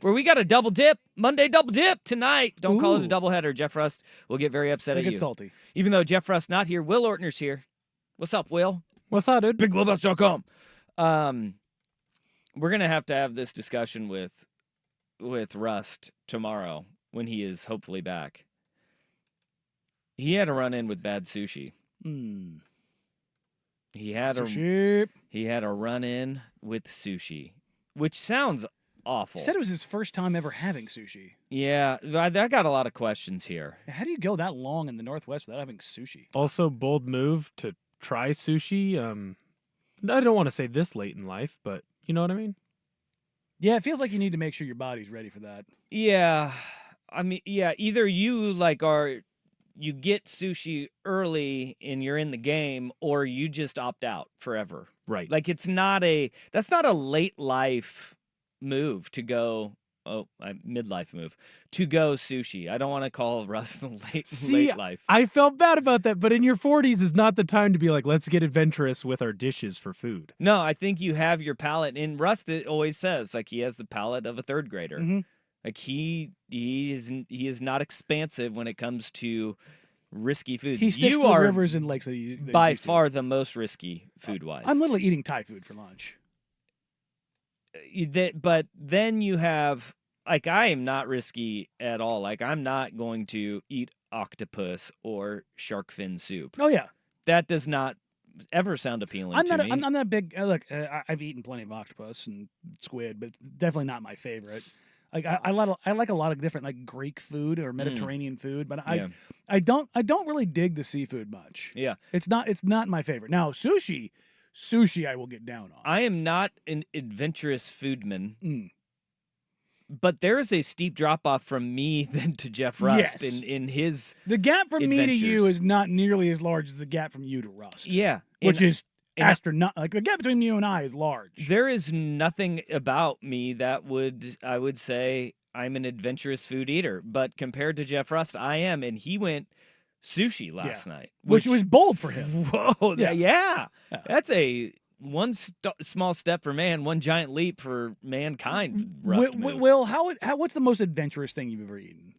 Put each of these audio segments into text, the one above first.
where we got a double dip, Monday double dip tonight. Don't call it a double header. Jeff Rust will get very upset at you. Get salty. Even though Jeff Rust not here, Will Ortner's here. What's up, Will? What's up, dude? BigWillBucks.com. We're gonna have to have this discussion with Rust tomorrow when he is hopefully back. He had a run-in with bad sushi. He had a run-in with sushi, which sounds awful. He said it was his first time ever having sushi. Yeah, I got a lot of questions here. How do you go that long in the Northwest without having sushi? Also, bold move to try sushi. I don't want to say this late in life, but you know what I mean? Yeah, it feels like you need to make sure your body's ready for that. Yeah, I mean, yeah, either you you get sushi early and you're in the game, or you just opt out forever. Right. Like that's not a late life move to go. Oh, midlife move to go sushi. I don't want to call Russ late life. I felt bad about that, but in your 40s is not the time to be like, let's get adventurous with our dishes for food. No, I think you have your palate. And Russ always says like he has the palate of a third grader. Mm-hmm. Like he is not expansive when it comes to risky food. He sticks to the rivers and lakes that by far the most risky food wise. I'm literally eating Thai food for lunch. But then you have like I am not risky at all. Like I'm not going to eat octopus or shark fin soup. Oh yeah, that does not ever sound appealing to me. I'm not a big look. I've eaten plenty of octopus and squid, but definitely not my favorite. Like I like a lot of different like Greek food or Mediterranean food, but I don't really dig the seafood much. Yeah, it's not my favorite. Now sushi I will get down on. I am not an adventurous foodman. But there is a steep drop off from me than to Jeff Rust in his. The gap from adventures. me to you is not nearly as large as the gap from you to Rust. Yeah, which is astronomical. Like the gap between you and I is large. There is nothing about me that I would say I'm an adventurous food eater, but compared to Jeff Rust, I am, and he went sushi last night, which was bold for him. Whoa, yeah. That's a. One small step for man, one giant leap for mankind. Will, what's the most adventurous thing you've ever eaten?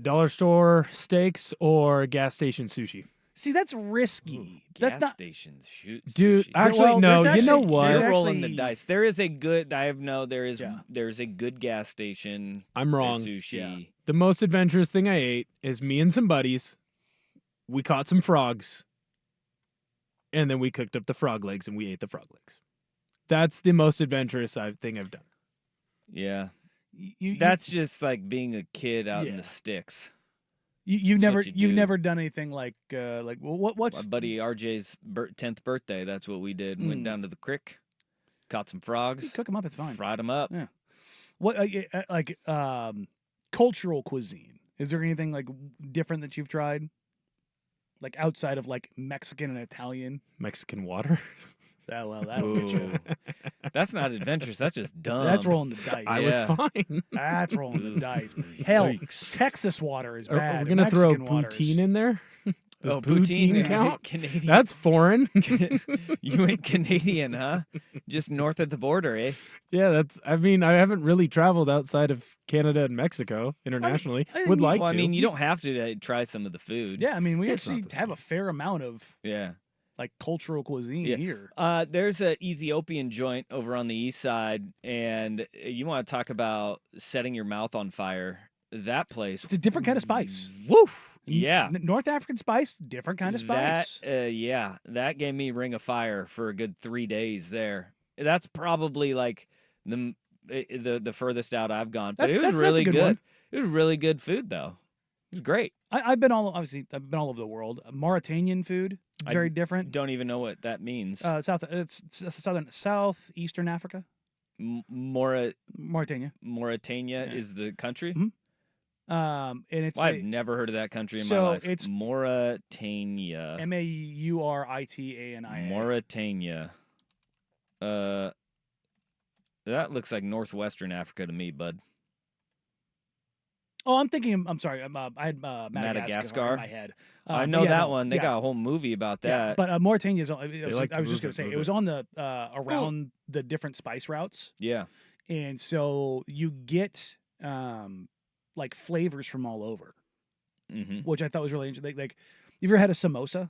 Dollar store steaks or gas station sushi. See, that's risky. Ooh, gas stations sushi. Dude, actually, no. You know what? You're rolling the dice. There is a good. There's a good gas station. I'm wrong. Sushi. Yeah. The most adventurous thing I ate is me and some buddies. We caught some frogs. And then we cooked up the frog legs and we ate the frog legs. That's the most adventurous thing I've done. Yeah. That's just like being a kid out in the sticks. You've never done anything like what's my buddy RJ's 10th birthday? That's what we did. Went down to the creek, caught some frogs. You cook them up, it's fine. Fried them up. Yeah. What cultural cuisine? Is there anything like different that you've tried? Like outside of like Mexican and Italian. Mexican water? Yeah, well, that'll get you. That's not adventurous. That's just dumb. That's rolling the dice. I was fine. That's rolling the dice. Hell, Texas water is bad. We're going to throw poutine in there? Does poutine count? Canadian. That's foreign. You ain't Canadian, huh? Just north of the border, eh? Yeah, I haven't really traveled outside of Canada and Mexico internationally. Would like to. I mean, you don't have to try some of the food. Yeah, I mean, we actually have a fair amount of like cultural cuisine here. There's an Ethiopian joint over on the east side, and you want to talk about setting your mouth on fire. That place. It's a different kind of spice. Woo! Yeah. North African spice, different kind of spice. That gave me Ring of Fire for a good 3 days there. That's probably like the furthest out I've gone. But it was really good. It was really good food though. It was great. I've been all over the world. Mauritanian food, very different. Don't even know what that means. Southeastern Africa. Mauritania yeah. is the country. Mm-hmm. And it's I've never heard of that country in my life. It's Mauritania. Mauritain. Mauritania. That looks like northwestern Africa to me, bud. Oh, I'm sorry. I had Madagascar in my head. I know that one. They got a whole movie about that. Yeah, but Mauritania is. I was just going to say it was on the around the different spice routes. Yeah. and so you get like flavors from all over, which I thought was really interesting. Like, you ever had a samosa?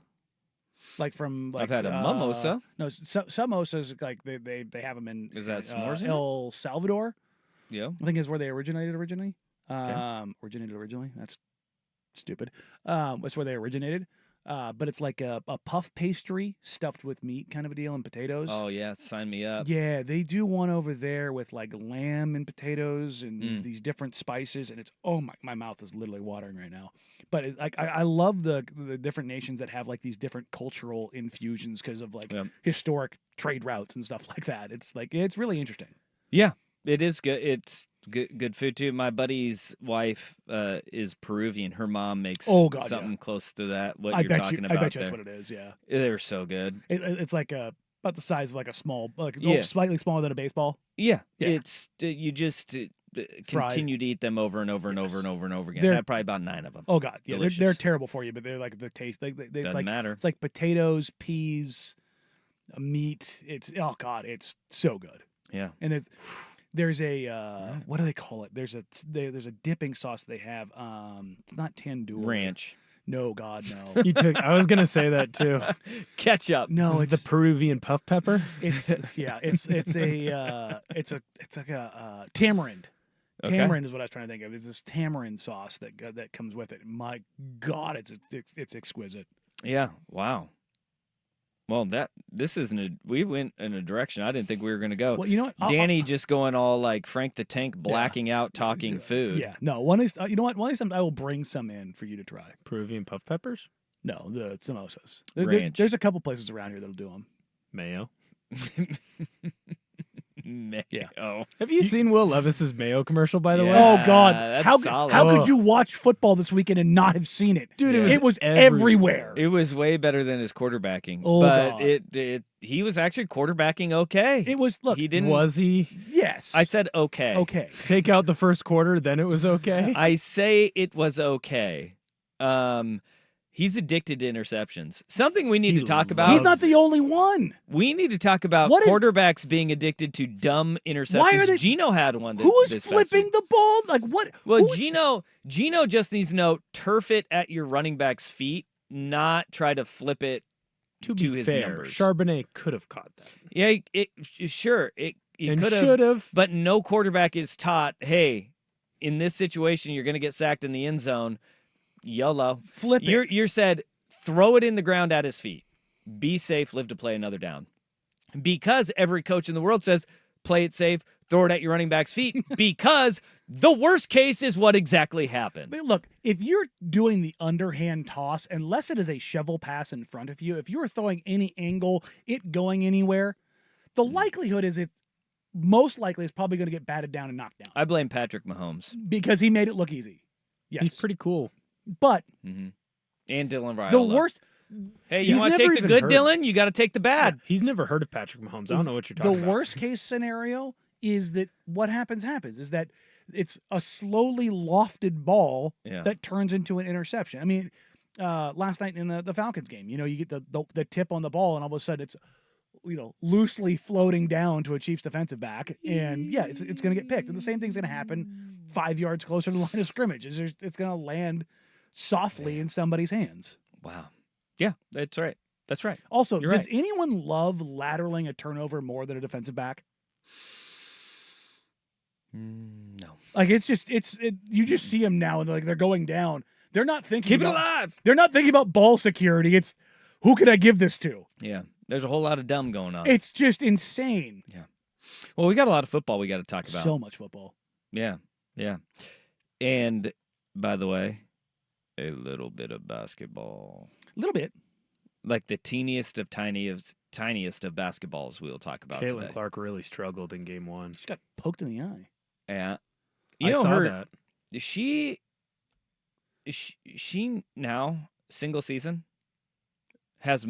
Like from like I've had a mimosa. No, samosas like they have them in. Is that s'mores? El Salvador? Yeah, I think is where they originated originally. Okay. Originated originally. That's stupid. That's where they originated. But it's like a puff pastry stuffed with meat kind of a deal and potatoes. Oh yeah, sign me up. Yeah, they do one over there with like lamb and potatoes and these different spices, and it's my mouth is literally watering right now. But I love the different nations that have like these different cultural infusions because of like historic trade routes and stuff like that. It's like it's really interesting. Yeah, it is good. It's good food too. My buddy's wife is Peruvian. Her mom makes something close to that. What you're talking about? I bet you that's what it is. Yeah, they're so good. It's like about the size of like a small, slightly smaller than a baseball. Yeah. It's you just continue to eat them over and over and over and over and over again. I had probably about 9 of them. Oh God, yeah, they're terrible for you, but they're like the taste. Doesn't matter. It's like potatoes, peas, meat. It's it's so good. Yeah, and there's a what do they call it? There's a dipping sauce they have. It's not tandoori. Ranch. No, God, no. I was gonna say that too. Ketchup. No, it's the Peruvian puff pepper. It's like a tamarind. Okay. Tamarind is what I was trying to think of. It's this tamarind sauce that comes with it. My God, it's exquisite. Yeah. Wow. Well, we went in a direction I didn't think we were going to go. Well, you know what? Danny just going all like Frank the Tank, blacking out, talking food. Yeah, no. One of these times I will bring some in for you to try. Peruvian puff peppers? No, the samosas. Ranch. There's a couple places around here that'll do them. Mayo. Mayo. Yeah. Have you seen Will Levis's Mayo commercial, by the way? Oh God, that's solid. How could you watch football this weekend and not have seen it, dude? It was everywhere. It was way better than his quarterbacking. Oh, but God. he was actually quarterbacking okay. It was he didn't. Was he? Yes. I said okay. Okay. Take out the first quarter, then it was okay. I say it was okay. He's addicted to interceptions. Something we need to talk about. He's not the only one. We need to talk about quarterbacks being addicted to dumb interceptions. Why are they, Gino had one. Who is flipping the ball? Like what? Well, Gino just needs to know, turf it at your running back's feet, not try to flip it to his numbers. Charbonnet could have caught that. Yeah, sure. He could have. But no quarterback is taught, hey, in this situation, you're going to get sacked in the end zone. YOLO. Flip it. You're said, throw it in the ground at his feet. Be safe, live to play another down. Because every coach in the world says, play it safe, throw it at your running back's feet. Because the worst case is what exactly happened. But look, if you're doing the underhand toss, unless it is a shovel pass in front of you, if you're throwing any angle, it going anywhere, the likelihood is most likely is probably going to get batted down and knocked down. I blame Patrick Mahomes. Because he made it look easy. Yes. He's pretty cool. But and Dylan Viola. The worst. Hey, you want to take the good, Dylan? You got to take the bad. Yeah, he's never heard of Patrick Mahomes. I don't know what you're talking about. The worst case scenario is that what happens is that it's a slowly lofted ball that turns into an interception. I mean, last night in the Falcons game, you get the tip on the ball, and all of a sudden it's loosely floating down to a Chiefs defensive back, and it's going to get picked. And the same thing's going to happen 5 yards closer to the line of scrimmage. It's going to softly in somebody's hands. Wow. Yeah, that's right. That's right. Also, does anyone love lateraling a turnover more than a defensive back? No. Like you just see them now and they're going down. They're not thinking keep it alive. They're not thinking about ball security. It's who can I give this to? Yeah. There's a whole lot of dumb going on. It's just insane. Yeah. Well, we got a lot of football we got to talk about. So much football. Yeah. Yeah. And by the way, a little bit of basketball. A little bit. Like the teeniest of tiniest of basketballs we'll talk about Caitlin today. Clark really struggled in game 1. She got poked in the eye. Yeah. I saw that. She now, single season, has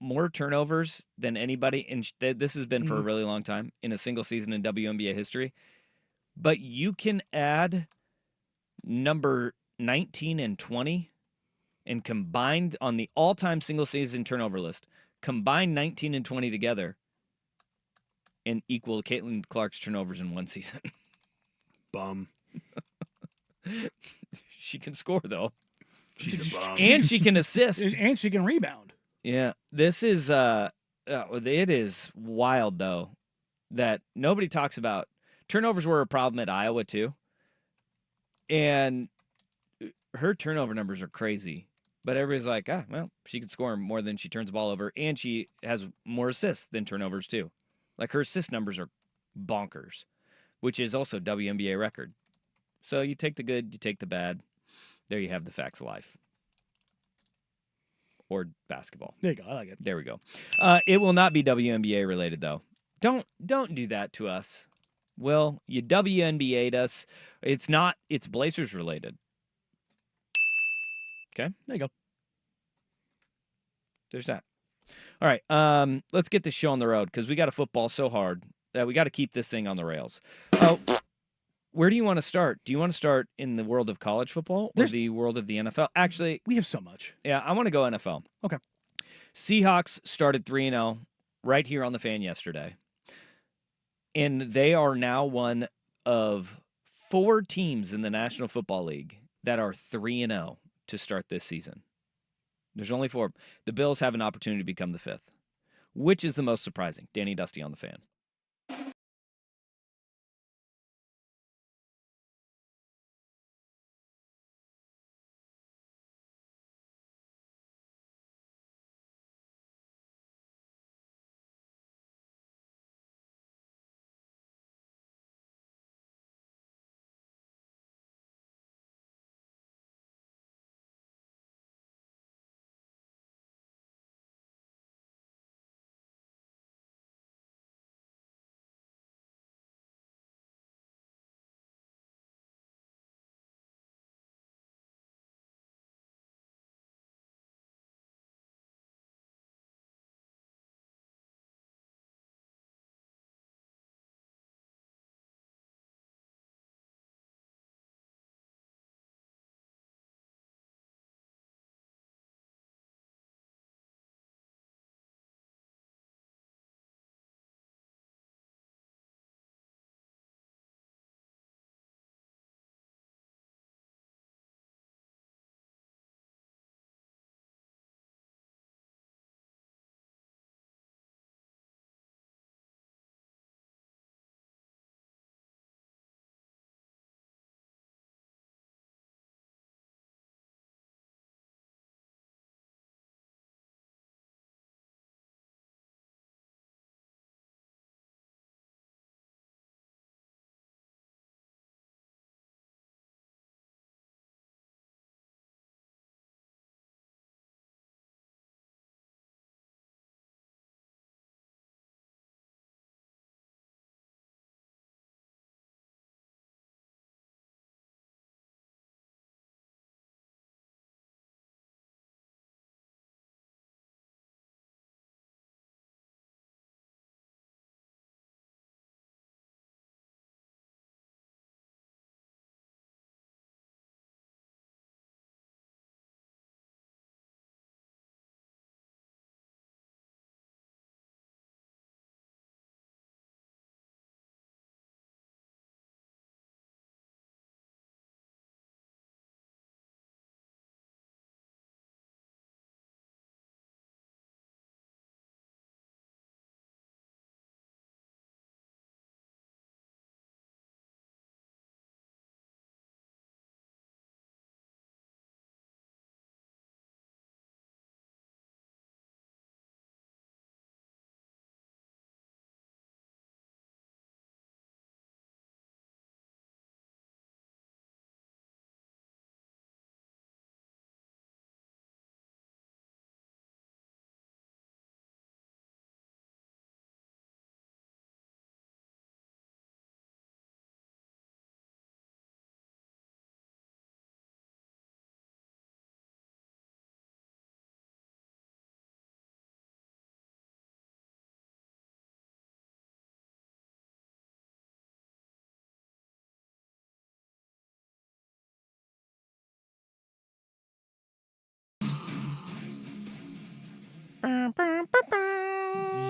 more turnovers than anybody, and this has been for a really long time, in a single season in WNBA history. But you can add number 19 and 20 and combined on the all-time single season turnover list, combine 19 and 20 together, and equal Caitlin Clark's turnovers in one season. Bum. She can score, though. She's a bum. And she can assist. And she can rebound. Yeah. This is, it is wild, though, that nobody talks about. Turnovers were a problem at Iowa, too. And her turnover numbers are crazy. But everybody's like, well, she can score more than she turns the ball over. And she has more assists than turnovers, too. Like, her assist numbers are bonkers, which is also WNBA record. So you take the good, you take the bad. There you have the facts of life. Or basketball. There you go. I like it. There we go. It will not be WNBA related, though. Don't do that to us. Will, you WNBA'd us. It's not. It's Blazers related. Okay? There you go. There's that. All right. Let's get this show on the road because we got to football so hard that we got to keep this thing on the rails. Where do you want to start? Do you want to start in the world of college football or the world of the NFL? Actually, we have so much. Yeah, I want to go NFL. Okay. Seahawks started 3-0 right here on the Fan yesterday. And they are now one of 4 teams in the National Football League that are 3-0 to start this season. There's only 4. The Bills have an opportunity to become the 5th. Which is the most surprising? Danny Dusty on the Fan.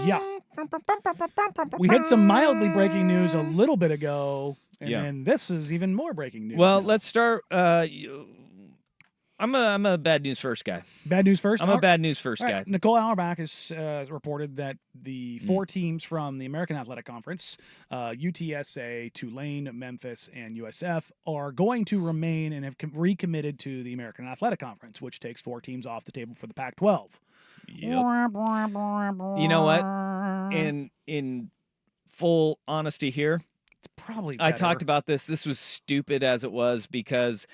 Yeah. We had some mildly breaking news a little bit ago, and then this is even more breaking news. Well, now. let's start. I'm a bad news first guy. Bad news first? I'm a bad news first guy. Right. Nicole Auerbach has reported that the 4 teams from the American Athletic Conference, UTSA, Tulane, Memphis, and USF, are going to remain and have recommitted to the American Athletic Conference, which takes 4 teams off the table for the Pac-12. Yep. You know what? In full honesty here, it's probably better. I talked about this. This was stupid as it was because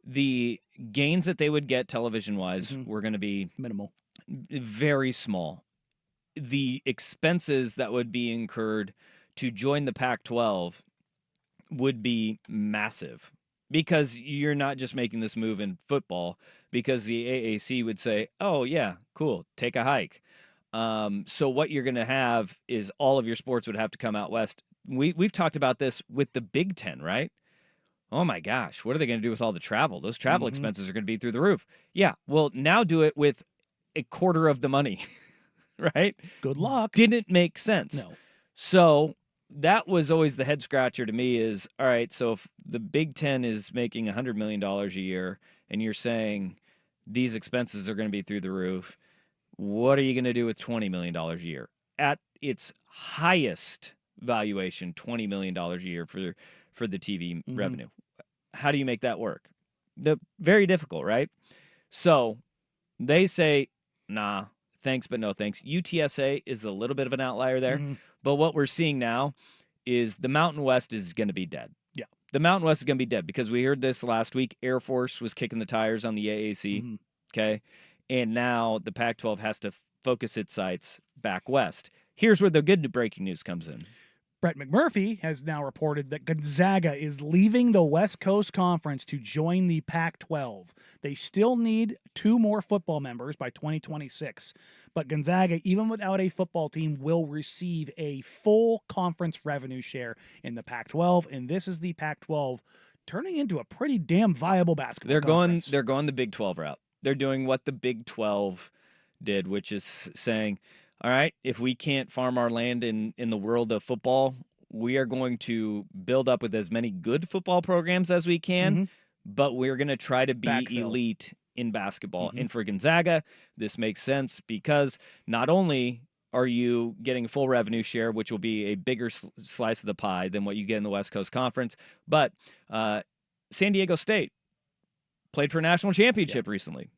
the gains that they would get television-wise were going to be minimal, very small. The expenses that would be incurred to join the Pac-12 would be massive because you're not just making this move in football because the AAC would say, oh, yeah, cool, take a hike. So what you're going to have is all of your sports would have to come out west. We've talked about this with the Big Ten, right? Oh my gosh, what are they going to do with all the travel? Those travel expenses are going to be through the roof. Yeah, well, now do it with a quarter of the money, right? Good luck. Didn't make sense. No. So that was always the head scratcher to me is, all right, so if the Big Ten is making $100 million a year and you're saying these expenses are going to be through the roof, what are you going to do with $20 million a year? At its highest valuation, $20 million a year for the TV revenue. How do you make that work? Very difficult, right? So they say, nah, thanks, but no thanks. UTSA is a little bit of an outlier there. But what we're seeing now is the Mountain West is going to be dead. Yeah. The Mountain West is going to be dead because we heard this last week. Air Force was kicking the tires on the AAC. Okay. And now the Pac-12 has to focus its sights back west. Here's where the good breaking news comes in. Brett McMurphy has now reported that Gonzaga is leaving the West Coast Conference to join the Pac-12. They still need 2 more football members by 2026. But Gonzaga, even without a football team, will receive a full conference revenue share in the Pac-12. And this is the Pac-12 turning into a pretty damn viable basketball conference. They're going the Big 12 route. They're doing what the Big 12 did, which is saying, all right, if we can't farm our land in the world of football, we are going to build up with as many good football programs as we can, but we're going to try to be elite in basketball. And for Gonzaga, this makes sense because not only are you getting full revenue share, which will be a bigger slice of the pie than what you get in the West Coast Conference, but San Diego State played for a national championship recently.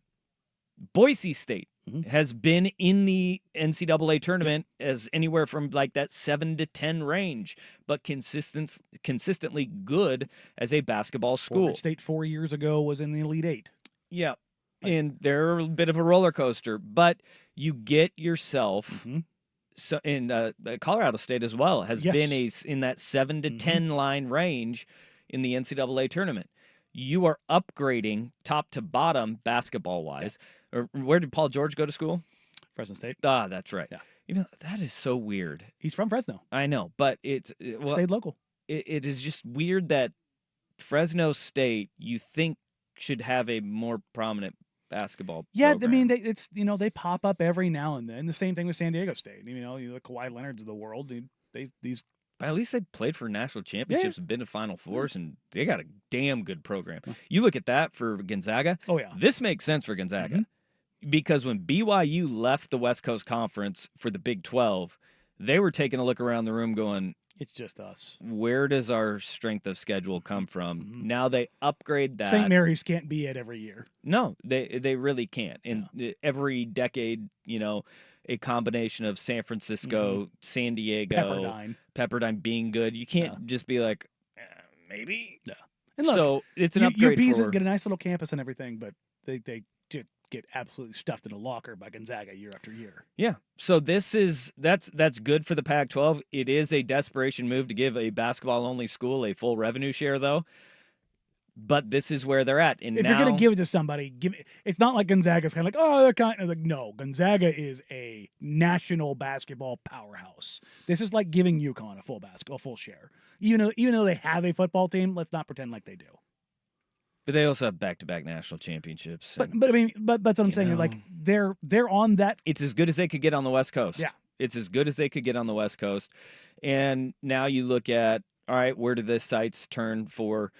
Boise State has been in the NCAA tournament as anywhere from like that 7 to 10 range, but consistently good as a basketball school. Florida State 4 years ago was in the Elite 8. Yeah, and they're a bit of a roller coaster, but you get yourself. So in Colorado State as well has been in that 7 to 10 line range in the NCAA tournament. You are upgrading top to bottom basketball wise. Or where did Paul George go to school? Fresno State. Ah, that's right. Yeah. Even that is so weird. He's from Fresno. I know, but stayed local. It is just weird that Fresno State you think should have a more prominent basketball. Yeah, program. I mean they pop up every now and then. The same thing with San Diego State. The Kawhi Leonards of the world. At least they played for national championships and been to Final Fours, and they got a damn good program. You look at that for Gonzaga. Oh yeah, this makes sense for Gonzaga. Because when BYU left the West Coast Conference for the Big 12, they were taking a look around the room going, it's just us. Where does our strength of schedule come from? Now they upgrade that. St. Mary's can't be it every year. No, they really can't. And every decade, a combination of San Francisco, San Diego, Pepperdine being good. You can't just be like, maybe. Yeah. And look, so it's an upgrade UP's get a nice little campus and everything, but they get absolutely stuffed in a locker by Gonzaga year after year. Yeah. So that's good for the Pac-12. It is a desperation move to give a basketball-only school a full revenue share, though. But this is where they're at. And if you're going to give it to somebody, it's not like Gonzaga's kind of like, oh, they're kind of like, no, Gonzaga is a national basketball powerhouse. This is like giving UConn a full share. Even though they have a football team, let's not pretend like they do. But they also have back-to-back national championships. But I mean, but that's what I'm saying. Like they're on that. It's as good as they could get on the West Coast. Yeah. It's as good as they could get on the West Coast. And now you look at, all right, where do the sites turn for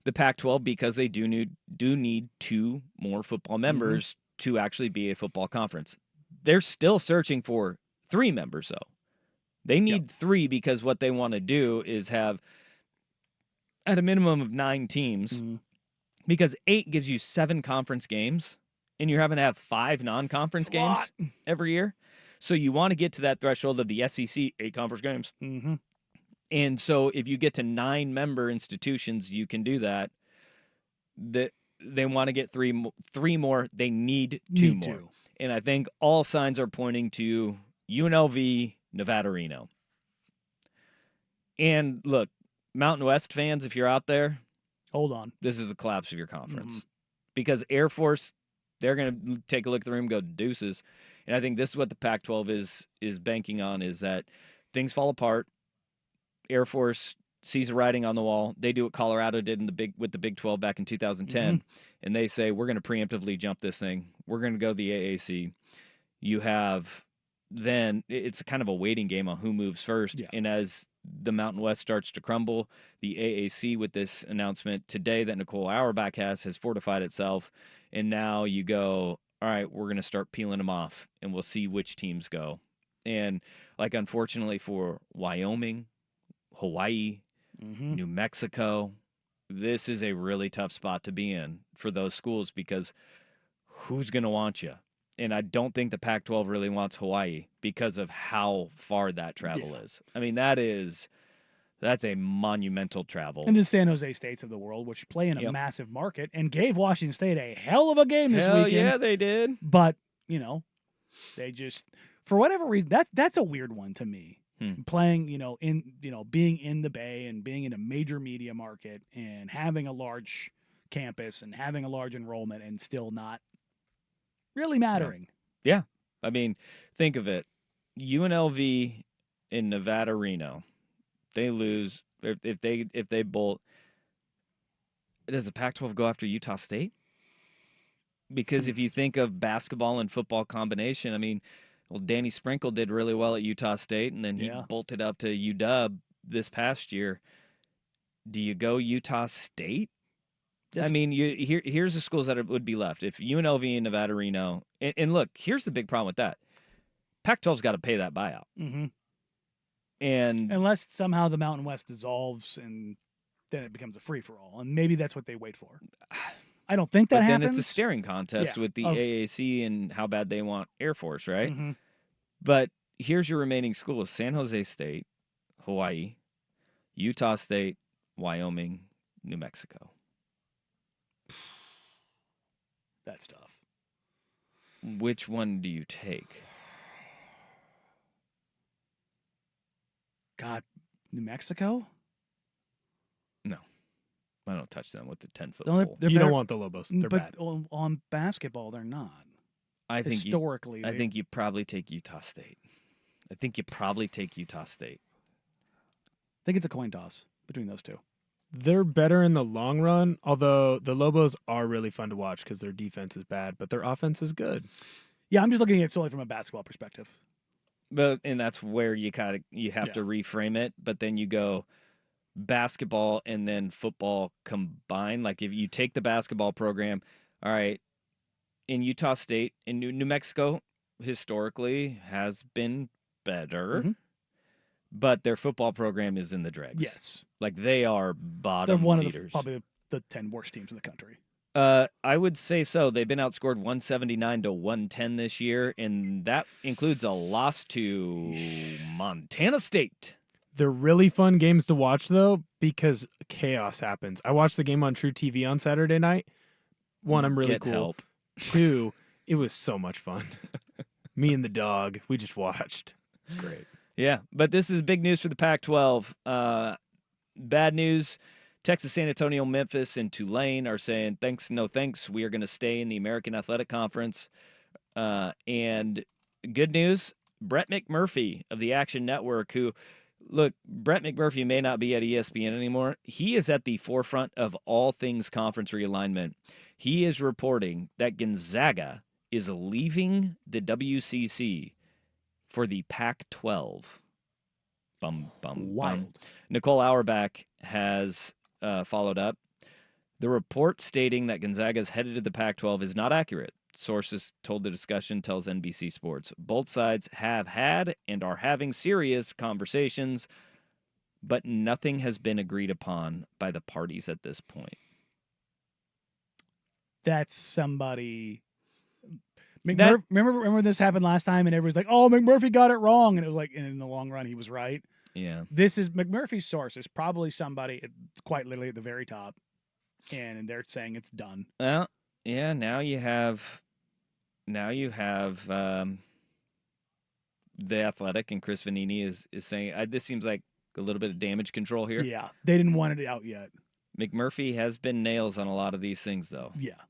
the Pac-12? Because they do need 2 more football members to actually be a football conference. They're still searching for 3 members, though. They need 3 because what they want to do is have at a minimum of 9 teams, because 8 gives you 7 conference games, and you're having to have 5 non-conference games every year. So you want to get to that threshold of the SEC 8 conference games. And so if you get to 9 member institutions, you can do that. They want to get 3 more. They need 2 more. And I think all signs are pointing to UNLV, Nevada, Reno. And look, Mountain West fans, if you're out there, hold on. This is the collapse of your conference. Because Air Force, they're going to take a look at the room and go deuces. And I think this is what the Pac-12 is banking on, is that things fall apart. Air Force sees the writing on the wall. They do what Colorado did with the Big 12 back in 2010. And they say, we're going to preemptively jump this thing. We're going to go to the AAC. You have then, it's kind of a waiting game on who moves first. And as the Mountain West starts to crumble, the AAC, with this announcement today that Nicole Auerbach has fortified itself. And now you go, all right, we're going to start peeling them off, and we'll see which teams go. And like, unfortunately for Wyoming, Hawaii, New Mexico, this is a really tough spot to be in for those schools, because who's going to want you? And I don't think the Pac-12 really wants Hawaii because of how far that travel is. I mean, that's a monumental travel. And the San Jose States of the world, which play in a massive market and gave Washington State a hell of a game this weekend. Yeah, they did. But, they just, for whatever reason, that's a weird one to me. Playing, being in the Bay and being in a major media market and having a large campus and having a large enrollment and still not really mattering. Yeah. I mean, think of it. UNLV in Nevada, Reno, they lose. If they bolt, does the Pac-12 go after Utah State? Because if you think of basketball and football combination, I mean, well, Danny Sprinkle did really well at Utah State, and then he bolted up to UW this past year. Do you go Utah State? I mean, here's the schools that would be left. If UNLV and Nevada, Reno, and look, here's the big problem with that. Pac-12's got to pay that buyout. And unless somehow the Mountain West dissolves and then it becomes a free-for-all, and maybe that's what they wait for. I don't think that happens. Then it's a staring contest with the AAC and how bad they want Air Force, right? But here's your remaining schools: San Jose State, Hawaii, Utah State, Wyoming, New Mexico. That's tough. Which one do you take? God, New Mexico? No. I don't touch them with the 10-foot pole. You don't want the Lobos. They're bad. On basketball, they're not. I think historically, I think you probably take Utah State. I think it's a coin toss between those two. They're better in the long run, although the Lobos are really fun to watch because their defense is bad, but their offense is good. Yeah, I'm just looking at it solely from a basketball perspective. And that's where you have to reframe it, but then you go basketball and then football combined. Like, if you take the basketball program, all right, in Utah State, in New Mexico, historically has been better, but their football program is in the dregs. Yes. Like, they are bottom They're one feeders. Of probably the 10 worst teams in the country. I would say so. They've been outscored 179 to 110 this year, and that includes a loss to Montana State. They're really fun games to watch, though, because chaos happens. I watched the game on True TV on Saturday night. One, I'm really Get cool. help. Two, it was so much fun. Me and the dog, we just watched. It's great. Yeah, but this is big news for the Pac-12. Bad news. Texas, San Antonio, Memphis, and Tulane are saying, thanks, no thanks. We are going to stay in the American Athletic Conference. And good news, Brett McMurphy of the Action Network, who, look, Brett McMurphy may not be at ESPN anymore. He is at the forefront of all things conference realignment. He is reporting that Gonzaga is leaving the WCC for the Pac-12. Bum, bum, Wild. bum. Nicole Auerbach has followed up. The report stating that Gonzaga is headed to the Pac-12 is not accurate. Sources told the discussion tells NBC Sports. Both sides have had and are having serious conversations, but nothing has been agreed upon by the parties at this point. That's somebody. Remember this happened last time, and everybody's like, "Oh, McMurphy got it wrong," and it was like, and in the long run, he was right. Yeah. This is McMurphy's source is probably somebody quite literally at the very top, and they're saying it's done. Well, yeah. Now you have the Athletic, and Chris Vanini is saying this seems like a little bit of damage control here. Yeah, they didn't want it out yet. McMurphy has been nails on a lot of these things, though. Yeah,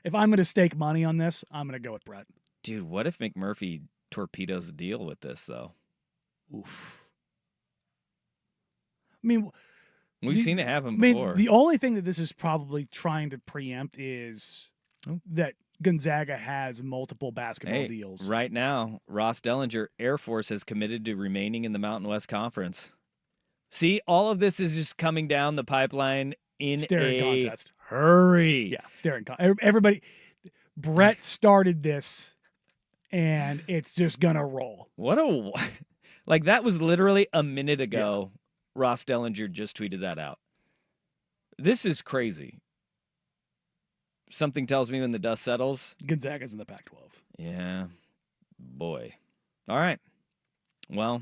if I'm going to stake money on this, I'm going to go with Brett. Dude, what if McMurphy torpedoes the deal with this, though? Oof. I mean, we've seen it happen before. The only thing that this is probably trying to preempt is that Gonzaga has multiple basketball deals. Right now, Ross Dellinger, Air Force, has committed to remaining in the Mountain West Conference. See, all of this is just coming down the pipeline in staring a contest. Hurry. Yeah, staring contest. Everybody, Brett started this, and it's just going to roll. Like, that was literally a minute ago. Yeah. Ross Dellinger just tweeted that out. This is crazy. Something tells me when the dust settles, Gonzaga's in the Pac-12. Yeah. Boy. All right. Well,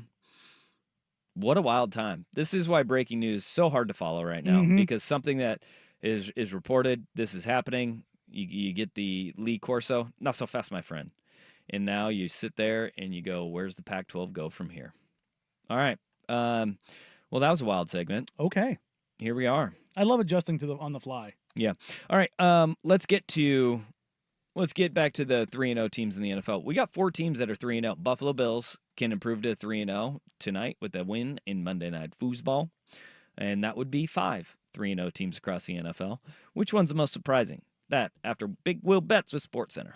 what a wild time. This is why breaking news is so hard to follow right now, because something that is reported, this is happening. You get the Lee Corso, not so fast, my friend. And now you sit there and you go, where's the Pac-12 go from here? All right. Well, that was a wild segment. Okay. Here we are. I love adjusting to on the fly. Yeah. All right. Let's get back to the 3-0 teams in the NFL. We got 4 teams that are 3-0. Buffalo Bills can improve to 3-0 tonight with a win in Monday Night Foosball. And that would be 5 3-0 teams across the NFL. Which one's the most surprising? That after Big Will Betts with SportsCenter.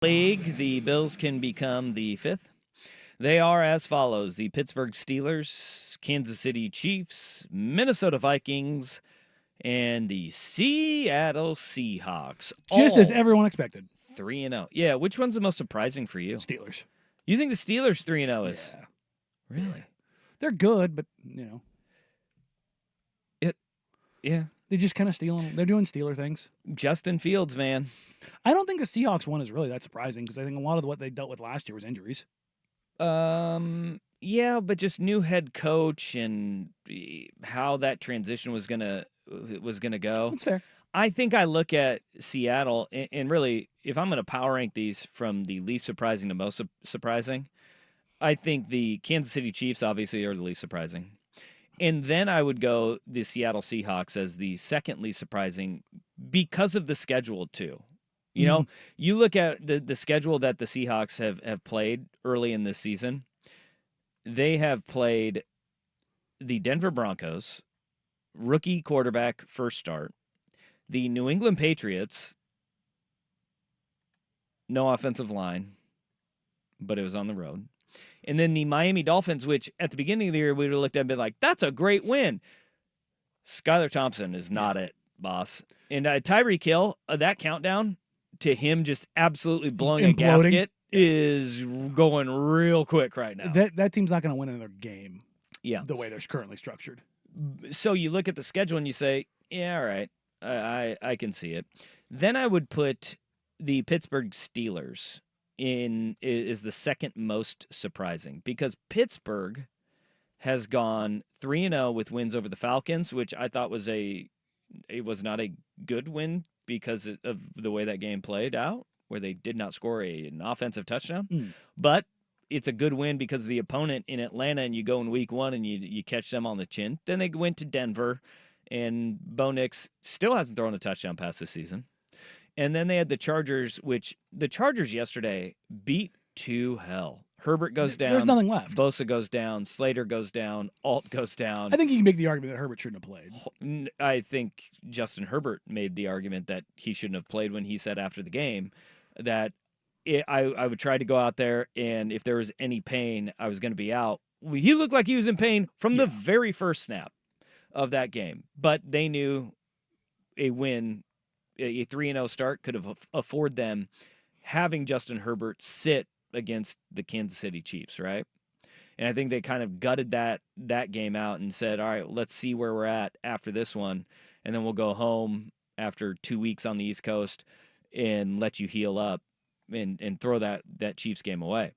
League, the Bills can become the 5th. They are as follows: the Pittsburgh Steelers, Kansas City Chiefs, Minnesota Vikings, and the Seattle Seahawks. Just as everyone expected. 3-0. Yeah, which one's the most surprising for you? Steelers. You think the Steelers 3-0 is? Yeah. Really? They're good, but, Yeah. They're just kind of stealing. They're doing Steeler things. Justin Fields, man. I don't think the Seahawks one is really that surprising because I think a lot of what they dealt with last year was injuries. Yeah, but just new head coach and how that transition was gonna go. That's fair. I think I look at Seattle and really, if I'm gonna power rank these from the least surprising to most surprising, I think the Kansas City Chiefs obviously are the least surprising. And then I would go the Seattle Seahawks as the second least surprising because of the schedule too. You know, you look at the schedule that the Seahawks have played early in this season. They have played the Denver Broncos, rookie quarterback first start, the New England Patriots, no offensive line, but it was on the road. And then the Miami Dolphins, which at the beginning of the year we would have looked at and been like, that's a great win. Skylar Thompson is not it, boss. And Tyreek Hill, that countdown to him just absolutely blowing a gasket is going real quick right now. That team's not going to win another game. Yeah, the way they're currently structured. So you look at the schedule and you say, yeah, all right, I can see it. Then I would put the Pittsburgh Steelers is the second most surprising because Pittsburgh has gone 3-0 with wins over the Falcons, which I thought was not a good win because of the way that game played out, where they did not score an offensive touchdown. But it's a good win because of the opponent in Atlanta, and you go in week 1 and you catch them on the chin. Then they went to Denver, and Bo Nix still hasn't thrown a touchdown pass this season. And then they had the Chargers, which the Chargers yesterday beat to hell. Herbert goes down. There's nothing left. Bosa goes down. Slater goes down. Alt goes down. I think you can make the argument that Herbert shouldn't have played. I think Justin Herbert made the argument that he shouldn't have played when he said after the game that I would try to go out there, and if there was any pain, I was going to be out. He looked like he was in pain from the very first snap of that game. But they knew a win, a 3-0 start could have afforded them having Justin Herbert sit against the Kansas City Chiefs, right? And I think they kind of gutted that game out and said, all right, let's see where we're at after this one, and then we'll go home after 2 weeks on the East Coast and let you heal up and throw that Chiefs game away.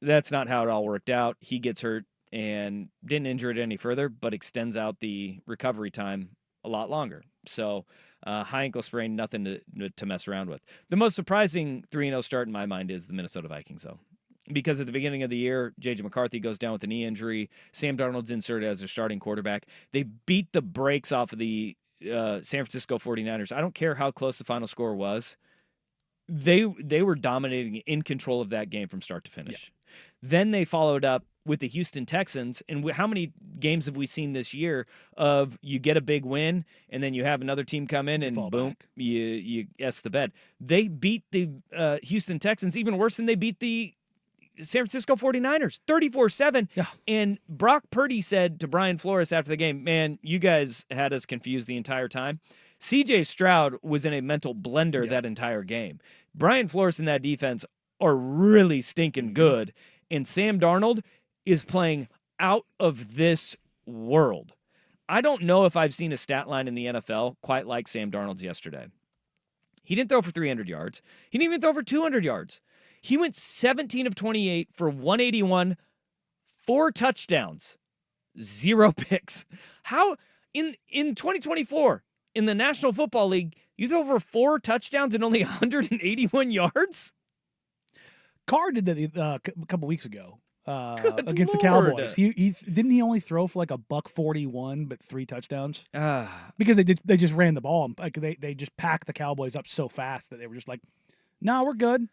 That's not how it all worked out. He gets hurt and didn't injure it any further, but extends out the recovery time a lot longer. So high ankle sprain, nothing to mess around with. The most surprising 3-0 start in my mind is the Minnesota Vikings, though. Because at the beginning of the year, J.J. McCarthy goes down with a knee injury. Sam Darnold's inserted as their starting quarterback. They beat the brakes off of the San Francisco 49ers. I don't care how close the final score was. They were dominating, in control of that game from start to finish. Yeah. Then they followed up with the Houston Texans. And how many games have we seen this year of you get a big win and then you have another team come in and boom, you S the bed. They beat the Houston Texans even worse than they beat the San Francisco 49ers, 34-7. Yeah. And Brock Purdy said to Brian Flores after the game, man, you guys had us confused the entire time. C.J. Stroud was in a mental blender that entire game. Brian Flores and that defense are really stinking good. And Sam Darnold is playing out of this world. I don't know if I've seen a stat line in the NFL quite like Sam Darnold's yesterday. He didn't throw for 300 yards. He didn't even throw for 200 yards. He went 17 of 28 for 181, 4 touchdowns, 0 picks. How in 2024 in the National Football League, you throw for 4 touchdowns and only 181 yards? Carr did that a couple weeks ago against the Cowboys. He didn't he only throw for like $141 but 3 touchdowns? Because they just ran the ball. Like they just packed the Cowboys up so fast that they were just like, no, we're good.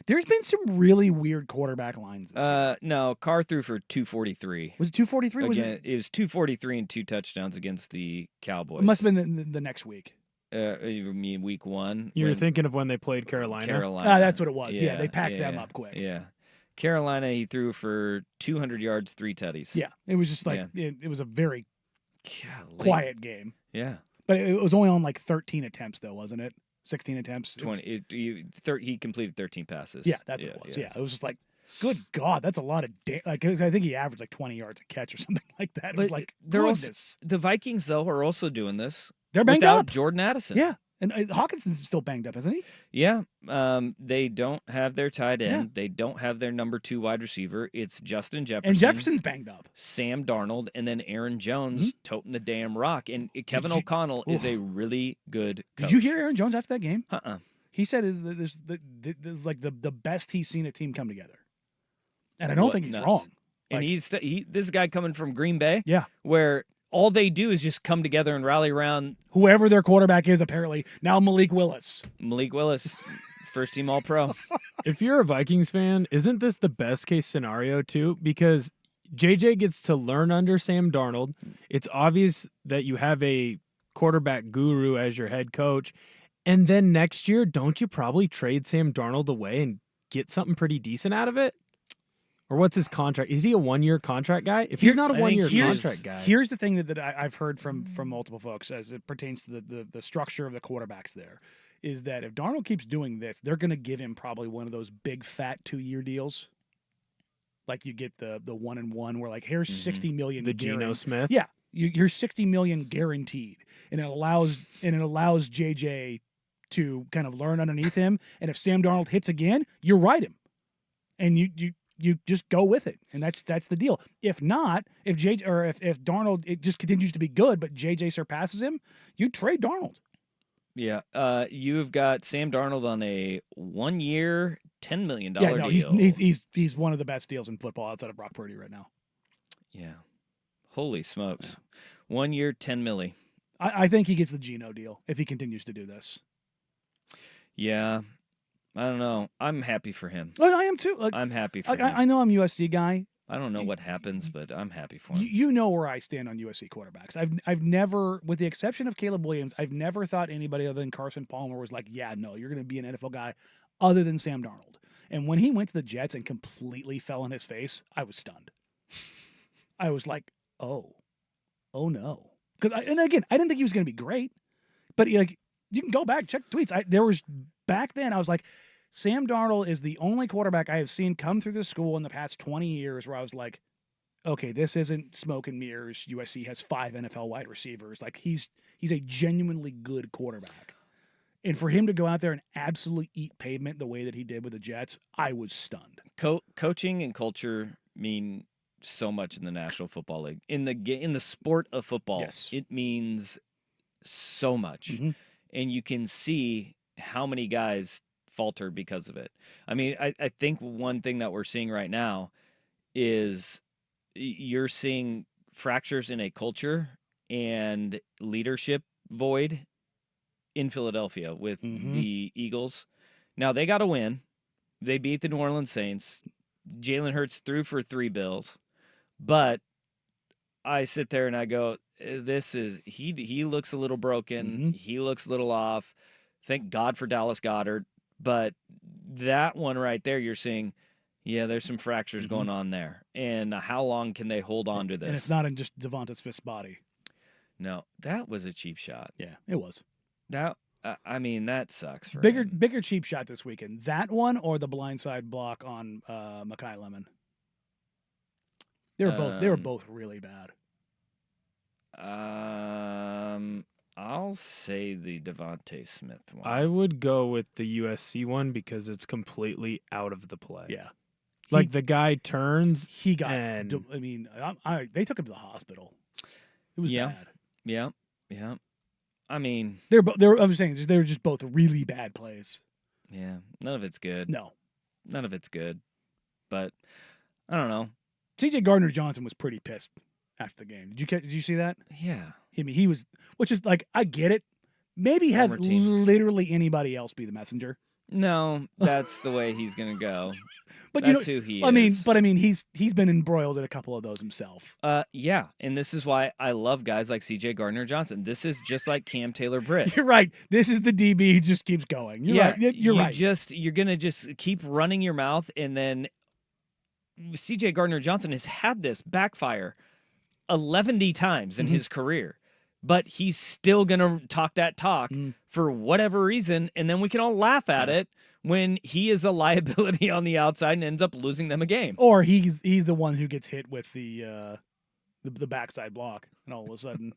There's been some really weird quarterback lines this year. No, Carr threw for 243. Was it 243? Again, it was 243 and 2 touchdowns against the Cowboys. It must have been the next week. You mean week 1? You were thinking of when they played Carolina? Carolina. That's what it was. Yeah, they packed them up quick. Yeah. Carolina, he threw for 200 yards, 3 tutties. Yeah, it was just like it was a very quiet game. Yeah. But it was only on like 13 attempts, though, wasn't it? 16 attempts. 20. He completed 13 passes. Yeah, that's what it was. Yeah, it was just like, good God, that's a lot of like. I think he averaged like 20 yards a catch or something like that. It was like, goodness. The Vikings though are also doing this. They're banged without up. Jordan Addison. Yeah, and Hawkinson's still banged up, isn't he? Yeah. They don't have their tight end. Yeah. They don't have their number 2 wide receiver. It's Justin Jefferson. And Jefferson's banged up. Sam Darnold, and then Aaron Jones toting the damn rock. And Kevin O'Connell is a really good coach. Did you hear Aaron Jones after that game? Uh-uh. He said this is like the best he's seen a team come together. And I don't think he's wrong. And this guy coming from Green Bay, yeah, where all they do is just come together and rally around whoever their quarterback is. Apparently now Malik Willis, first team All-Pro. If you're a Vikings fan, isn't this the best case scenario too? Because JJ gets to learn under Sam Darnold. It's obvious that you have a quarterback guru as your head coach, and then next year, don't you probably trade Sam Darnold away and get something pretty decent out of it? Or what's his contract? Is he a 1-year contract guy? If he's not a 1-year contract guy. Here's the thing that I've heard from multiple folks as it pertains to the structure of the quarterbacks there, is that if Darnold keeps doing this, they're going to give him probably one of those big fat 2-year deals. Like you get the 1-and-1 where like here's $60 million. The Geno Smith. Yeah, here's $60 million guaranteed, and it allows JJ to kind of learn underneath him. And if Sam Darnold hits again, you ride him, and you just go with it, and that's the deal. If not, if Darnold it just continues to be good, but JJ surpasses him, you trade Darnold. Yeah, you've got Sam Darnold on a 1-year, $10 million deal. He's one of the best deals in football outside of Brock Purdy right now. Yeah, holy smokes, 1 year, $10 million. I think he gets the Geno deal if he continues to do this. Yeah. I don't know. I'm happy for him. Oh, I am too. Like, I'm happy for him. I know I'm USC guy. I don't know what happens, but I'm happy for him. You know where I stand on USC quarterbacks. I've never, with the exception of Caleb Williams, I've never thought anybody other than Carson Palmer was like, yeah, no, you're going to be an NFL guy other than Sam Darnold. And when he went to the Jets and completely fell on his face, I was stunned. I was like, oh no. And again, I didn't think he was going to be great, but like, you can go back, check tweets. Back then, I was like, Sam Darnold is the only quarterback I have seen come through the school in the past 20 years where I was like, okay, this isn't smoke and mirrors. USC has 5 NFL wide receivers. Like, he's a genuinely good quarterback. And for him to go out there and absolutely eat pavement the way that he did with the Jets, I was stunned. Coaching and culture mean so much in the National Football League. In the sport of football, It means so much. Mm-hmm. And you can see how many guys falter because of it. I mean, I think one thing that we're seeing right now is you're seeing fractures in a culture and leadership void in Philadelphia with the Eagles. Now, they got a win. They beat the New Orleans Saints. Jalen Hurts threw for 3 bills. But I sit there and I go, he looks a little broken. Mm-hmm. He looks a little off. Thank God for Dallas Goedert. But that one right there, you're seeing, there's some fractures going on there. And how long can they hold on to this? And it's not in just Devonta Smith's body. No, that was a cheap shot. Yeah, it was. That sucks for bigger him. Bigger cheap shot this weekend. That one or the blindside block on Mekhi Lemon. They were both really bad. I'll say the Devontae Smith one. I would go with the USC one because it's completely out of the play. Yeah. Like the guy turns. He got. They took him to the hospital. It was bad. Yeah. I mean, I'm saying they were just both really bad plays. Yeah. None of it's good. No. None of it's good. But I don't know. C.J. Gardner-Johnson was pretty pissed after the game. Did you see that? Yeah. He was, which is like, I get it. Maybe have literally anybody else be the messenger. No, that's the way he's going to go. But That's who he is. I mean, he's been embroiled in a couple of those himself. Yeah, and this is why I love guys like C.J. Gardner-Johnson. This is just like Cam Taylor-Britt. You're right. This is the DB who just keeps going. You're right. You're right. You're gonna just keep running your mouth, and then C.J. Gardner-Johnson has had this backfire 11 times in his career. But he's still going to talk that talk for whatever reason, and then we can all laugh at it when he is a liability on the outside and ends up losing them a game. Or he's the one who gets hit with the backside block, and all of a sudden,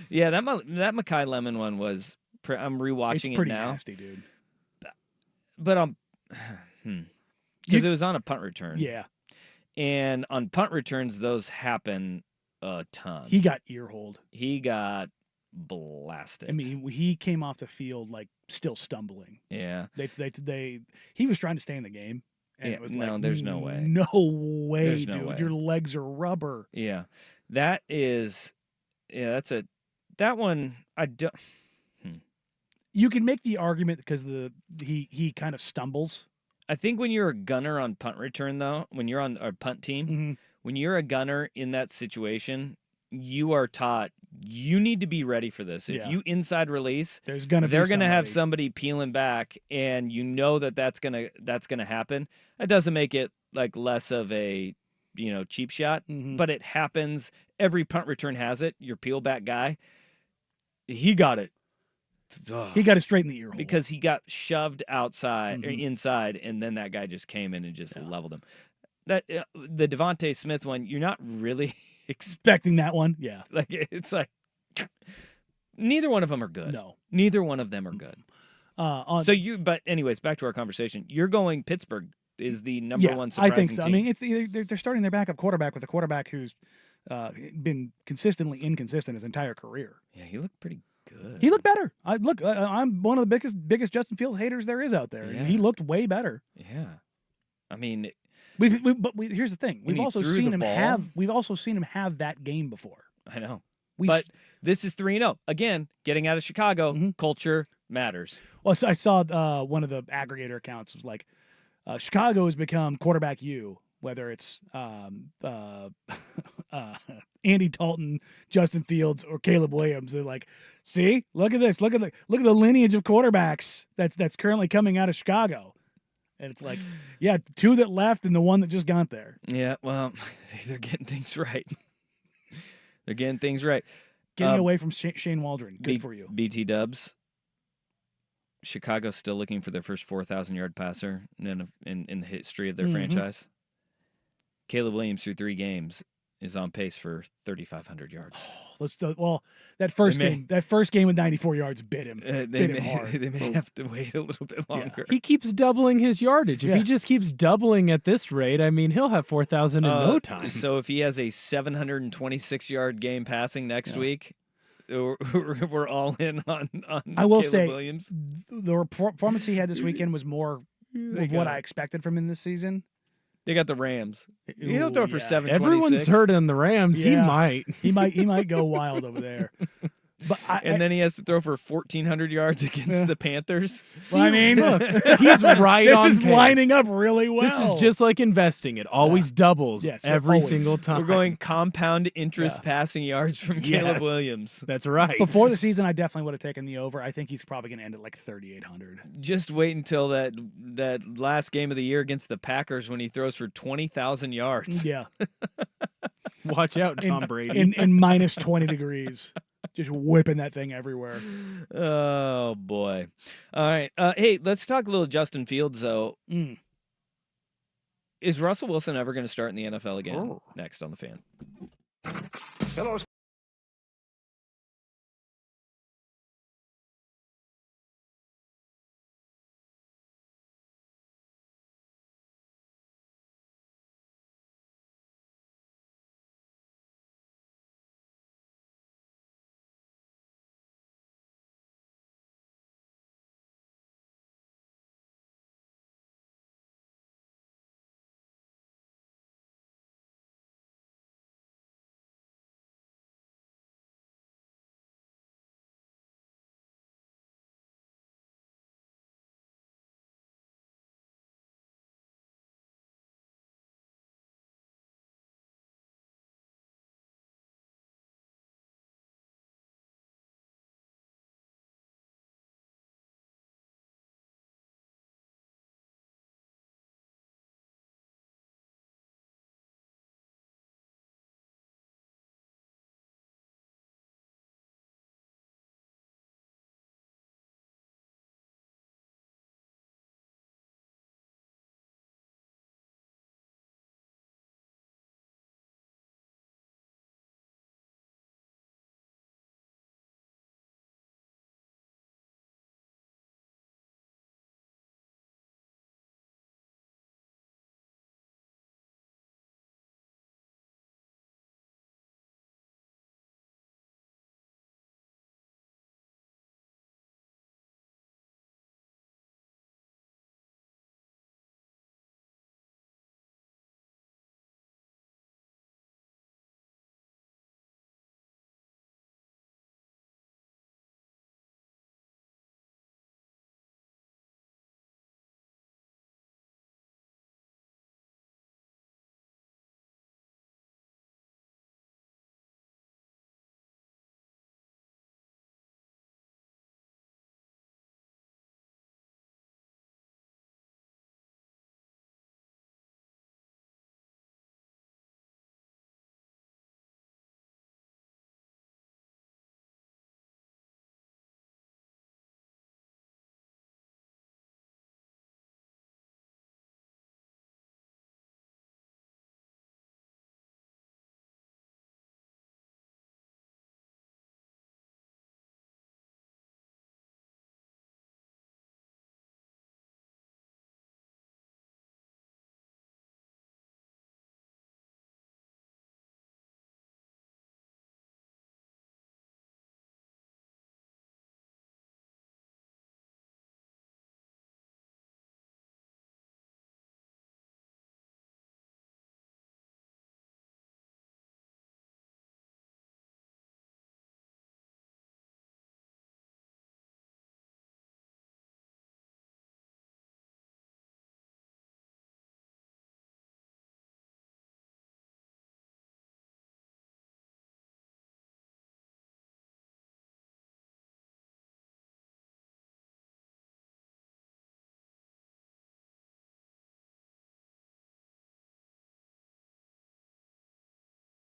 Yeah, that Mekhi Lemon one was. I'm rewatching it's pretty it now. Nasty, dude. But because it was on a punt return. Yeah, and on punt returns, those happen a ton. He got earholed. He got blasted. I mean, he came off the field like still stumbling. Yeah. He was trying to stay in the game. And it was there's no way. No way, there's dude. No way. Your legs are rubber. Yeah. That one I don't. You can make the argument because he kind of stumbles. I think when you're a gunner on punt return, though, when you're on our punt team, when you're a gunner in that situation, you are taught you need to be ready for this. If you inside release, they're going to have somebody peeling back, and you know that's gonna happen. That doesn't make it like less of a cheap shot, but it happens. Every punt return has it. Your peel back guy, he got it. He got it straight in the ear hole because he got shoved outside or inside, and then that guy just came in and just leveled him. That the Devontae Smith one, you're not really expecting that one. Yeah, like it's like neither one of them are good. No, neither one of them are good. But anyways, back to our conversation. You're going Pittsburgh is the number one surprising I think so. team. I mean, it's either they're starting their backup quarterback with a quarterback who's been consistently inconsistent his entire career. Yeah, he looked pretty good. He looked better. I'm one of the biggest Justin Fields haters there is out there. Yeah. He looked way better. Yeah, I mean, but here's the thing: we've also seen him have that game before. I know, but this is 3-0 again. Getting out of Chicago, culture matters. Well, so I saw one of the aggregator accounts was like, Chicago has become quarterback U. Whether it's Andy Dalton, Justin Fields, or Caleb Williams, they're like, see, look at this, look at the lineage of quarterbacks that's currently coming out of Chicago, and it's like, yeah, 2 that left and the one that just got there. Yeah, well, they're getting things right. They're getting things right. Getting away from Shane Waldron. Good for you, BT Dubs. Chicago's still looking for their first 4,000-yard passer in the history of their franchise. Caleb Williams through 3 games is on pace for 3,500 yards. That first game with 94 yards bit him. They may have to wait a little bit longer. Yeah. He keeps doubling his yardage. If he just keeps doubling at this rate, I mean, he'll have 4,000 in no time. So if he has a 726-yard game passing next week, we're all in on I will Caleb say, Williams. The performance he had this weekend was more of what I expected from him this season. They got the Rams. He'll throw for 726. Everyone's hurting the Rams. Yeah. He might go wild over there. But then he has to throw for 1,400 yards against the Panthers. Well, I mean, look, he's right on This is pace. lining up really well. This is just like investing. It always doubles every single time. We're going compound interest passing yards from Caleb Williams. That's right. Before the season, I definitely would have taken the over. I think he's probably going to end at like 3,800. Just wait until that last game of the year against the Packers when he throws for 20,000 yards. Yeah. Watch out, Tom Brady. In minus 20 degrees. Just whipping that thing everywhere. Oh, boy. All right. Hey, let's talk a little Justin Fields, though. Is Russell Wilson ever going to start in the NFL again? Next on The Fan. Hello.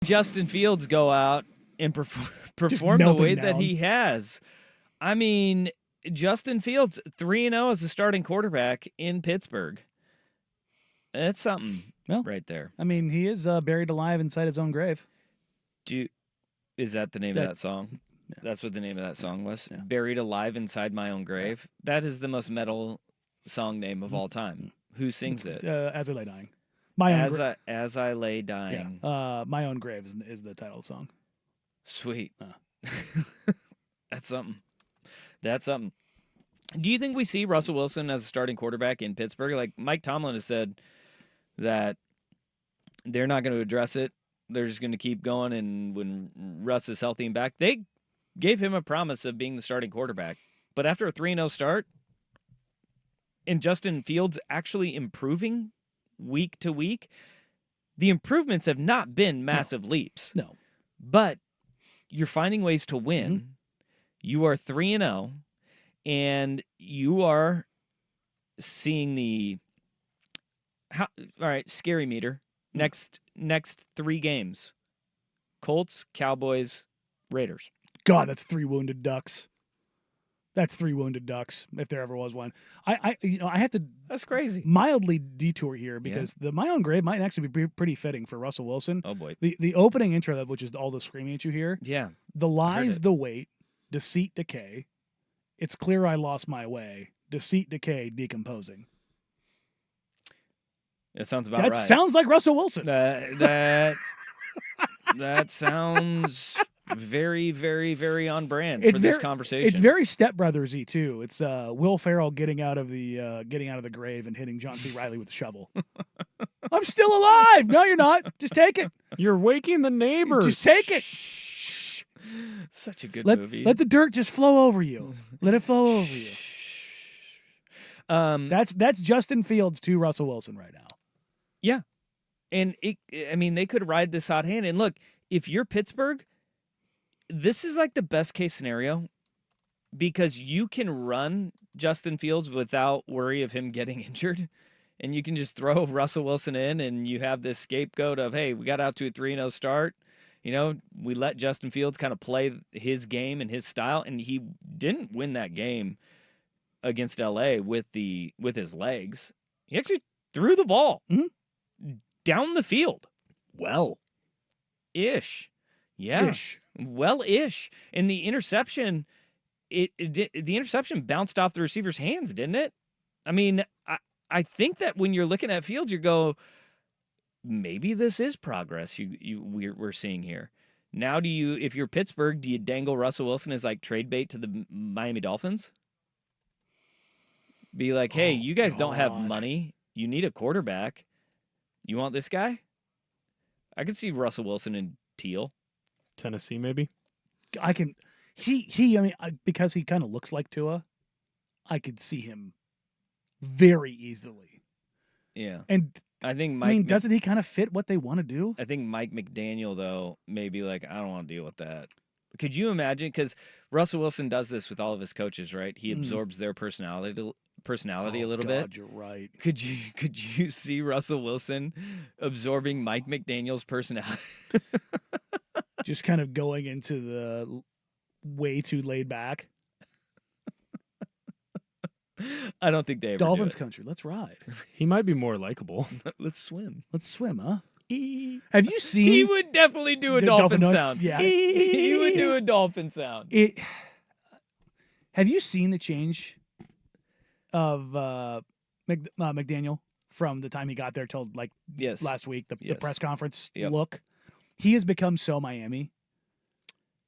Justin Fields go out and perform the way that he has. I mean, Justin Fields 3-0 as a starting quarterback in Pittsburgh. That's something right there. I mean, he is buried alive inside his own grave. Is that the name of that song? Yeah. That's what the name of that song was. Yeah. Buried alive inside my own grave. Yeah. That is the most metal song name of all time. Who sings it? As I Lay Dying. As I Lay Dying. Yeah. My Own Grave is the title of the song. Sweet. That's something. That's something. Do you think we see Russell Wilson as a starting quarterback in Pittsburgh? Like Mike Tomlin has said that they're not going to address it. They're just going to keep going, and when Russ is healthy and back, they gave him a promise of being the starting quarterback. But after a 3-0 start, and Justin Fields actually improving week to week, the improvements have not been massive leaps. No. But you're finding ways to win. Mm-hmm. You are 3-0, and you are seeing all right, scary meter. Next 3 games. Colts, Cowboys, Raiders. God, that's 3 wounded ducks. That's 3 wounded ducks, if there ever was one. I have to. That's crazy. Mildly detour here because My Own Grave might actually be pretty fitting for Russell Wilson. Oh boy. The opening intro, which is all the screaming that you hear. Yeah. The lies, the weight, deceit, decay. It's clear I lost my way. Deceit, decay, decomposing. That sounds about right. That sounds like Russell Wilson. That sounds very, very, very on brand for this conversation. It's very Step Brothers-y too. It's Will Ferrell getting out of the grave and hitting John C. Reilly with a shovel. I'm still alive. No, you're not. Just take it. You're waking the neighbors. Just take it. Shh. Such a good movie. Let the dirt just flow over you. Let it flow over you. That's Justin Fields to Russell Wilson right now. Yeah. And they could ride this hot hand. And look, if you're Pittsburgh, this is like the best case scenario because you can run Justin Fields without worry of him getting injured. And you can just throw Russell Wilson in and you have this scapegoat of, hey, we got out to a 3-0 start. We let Justin Fields kind of play his game and his style. And he didn't win that game against LA with his legs. He actually threw the ball down the field. Well-ish. Yeah. Ish. Well-ish. And the interception, the interception bounced off the receiver's hands, didn't it? I mean, I think that when you're looking at Fields, you go, maybe this is progress we're seeing here. Now, if you're Pittsburgh, do you dangle Russell Wilson as like trade bait to the Miami Dolphins? Be like, hey, you guys don't have money. You need a quarterback. You want this guy? I could see Russell Wilson in Teal. Tennessee, maybe? I can. Because he kind of looks like Tua, I could see him very easily. Yeah. And I think doesn't he kind of fit what they want to do? I think Mike McDaniel, though, may be like, I don't want to deal with that. Could you imagine? Because Russell Wilson does this with all of his coaches, right? He absorbs their personality a little bit. You're right. Could you see Russell Wilson absorbing Mike McDaniel's personality? Just kind of going into the way too laid back. I don't think they ever Dolphins do it. country. Let's ride. He might be more likable. Let's swim. Let's swim, huh? Have you seen? He would definitely do a dolphin sound. Yeah, he would do a dolphin sound. Have you seen the change of McDaniel from the time he got there till last week? The press conference look. He has become so Miami.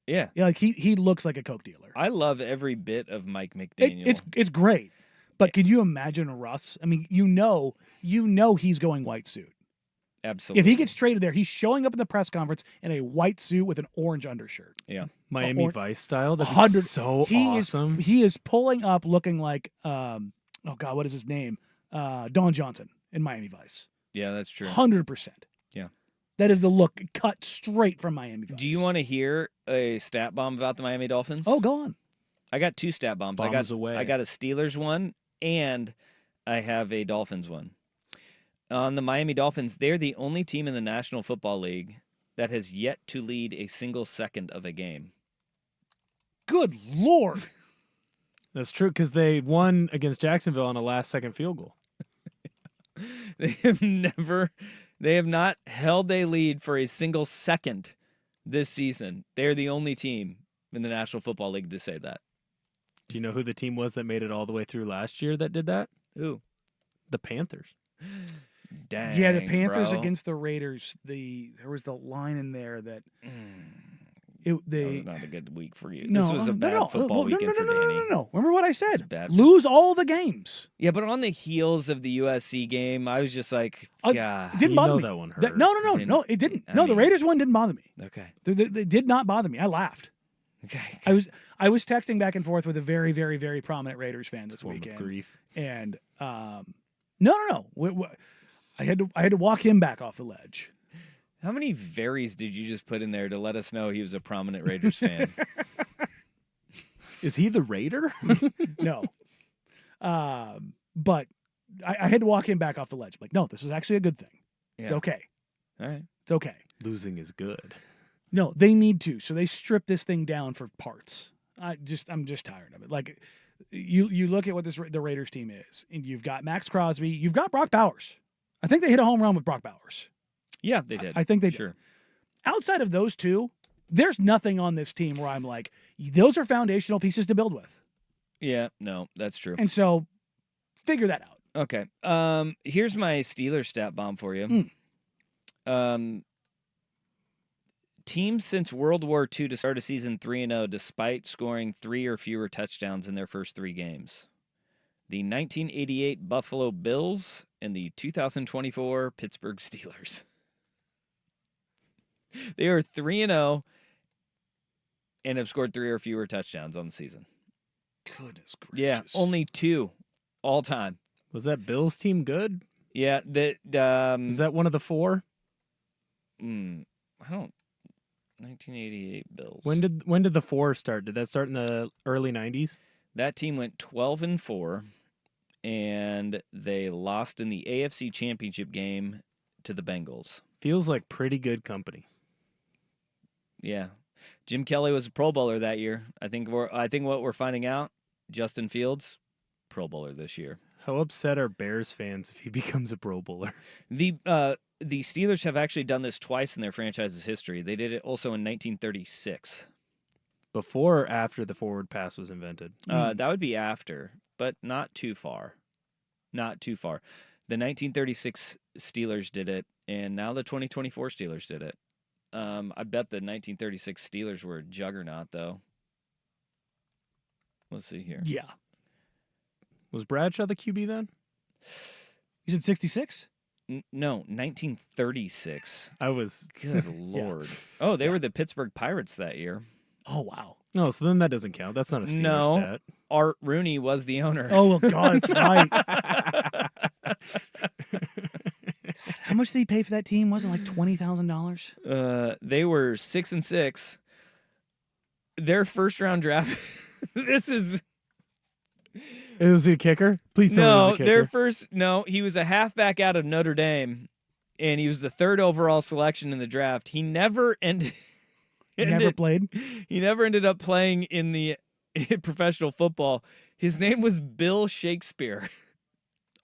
Yeah. Like he looks like a coke dealer. I love every bit of Mike McDaniel. It's great. But could you imagine Russ? I mean, you know he's going white suit. Absolutely. If he gets traded there, he's showing up in the press conference in a white suit with an orange undershirt. Yeah. Miami Vice style. That's so awesome. He is pulling up looking like what is his name? Don Johnson in Miami Vice. Yeah, that's true. 100%. Yeah. That is the look cut straight from Miami Vice. Do you want to hear a stat bomb about the Miami Dolphins? Oh, go on. I got 2 stat bombs. I got a Steelers one and I have a Dolphins one. On the Miami Dolphins, they're the only team in the National Football League that has yet to lead a single second of a game. Good Lord. That's true because they won against Jacksonville on a last-second field goal. They have not held a lead for a single second this season. They're the only team in the National Football League to say that. Do you know who the team was that made it all the way through last year that did that? Who? The Panthers. Dang, Yeah, the Panthers bro. against the Raiders. There was the line in there that that was not a good week for you. No, this was a bad football weekend for Danny. No. Remember what I said? Bad. Lose all the games. Yeah, but on the heels of the USC game, I was just like, God. It didn't bother me. That one hurt. No, it didn't. No, the Raiders one didn't bother me. Okay. They did not bother me. I laughed. Okay. I was texting back and forth with a very, very, very prominent Raiders fan this weekend. Grief. And no. I had to walk him back off the ledge. How many varies did you just put in there to let us know he was a prominent Raiders fan? Is he the Raider? No. But I had to walk him back off the ledge. I'm like, no, this is actually a good thing. Yeah. It's okay. All right. It's okay. Losing is good. No, they need to. So they strip this thing down for parts. I'm just tired of it. Like you look at what the Raiders team is, and you've got Max Crosby, you've got Brock Bowers. I think they hit a home run with Brock Bowers. Yeah, they did. I think they sure. did. Outside of those two, there's nothing on this team where I'm like, those are foundational pieces to build with. Yeah, no, that's true. And so figure that out. Okay. Here's my Steelers stat bomb for you. Teams since World War II to start a season 3-0 despite scoring 3 or fewer touchdowns in their first 3 games. The 1988 Buffalo Bills and the 2024 Pittsburgh Steelers. They are 3-0 and have scored 3 or fewer touchdowns on the season. Goodness gracious. Yeah, only 2 all time. Was that Bills team good? Yeah, Is that one of the 4? I don't. 1988 Bills. When did the 4 start? Did that start in the early 90s? That team went 12-4, and they lost in the AFC Championship game to the Bengals. Feels like pretty good company. Yeah, Jim Kelly was a Pro Bowler that year. I think what we're finding out, Justin Fields, Pro Bowler this year. How upset are Bears fans if he becomes a Pro Bowler? The Steelers have actually done this twice in their franchise's history. They did it also in 1936. Before or after the forward pass was invented? That would be after, but not too far. Not too far. The 1936 Steelers did it, and now the 2024 Steelers did it. I bet the 1936 Steelers were a juggernaut, though. Let's see here. Yeah. Was Bradshaw the QB then? You said 66? No, 1936. I was. Good Lord. Oh, they were the Pittsburgh Pirates that year. Oh, wow. No, so then that doesn't count. That's not a Steelers stat. Art Rooney was the owner. Oh, well, God, that's right. How much did he pay for that team? Wasn't it like $20,000? They were 6-6. Their first round draft. This is. Is he a kicker? Please tell me he was a kicker. He was a halfback out of Notre Dame, and he was the 3rd overall selection in the draft. He never ended. Never played? He never ended up playing in the professional football. His name was Bill Shakespeare.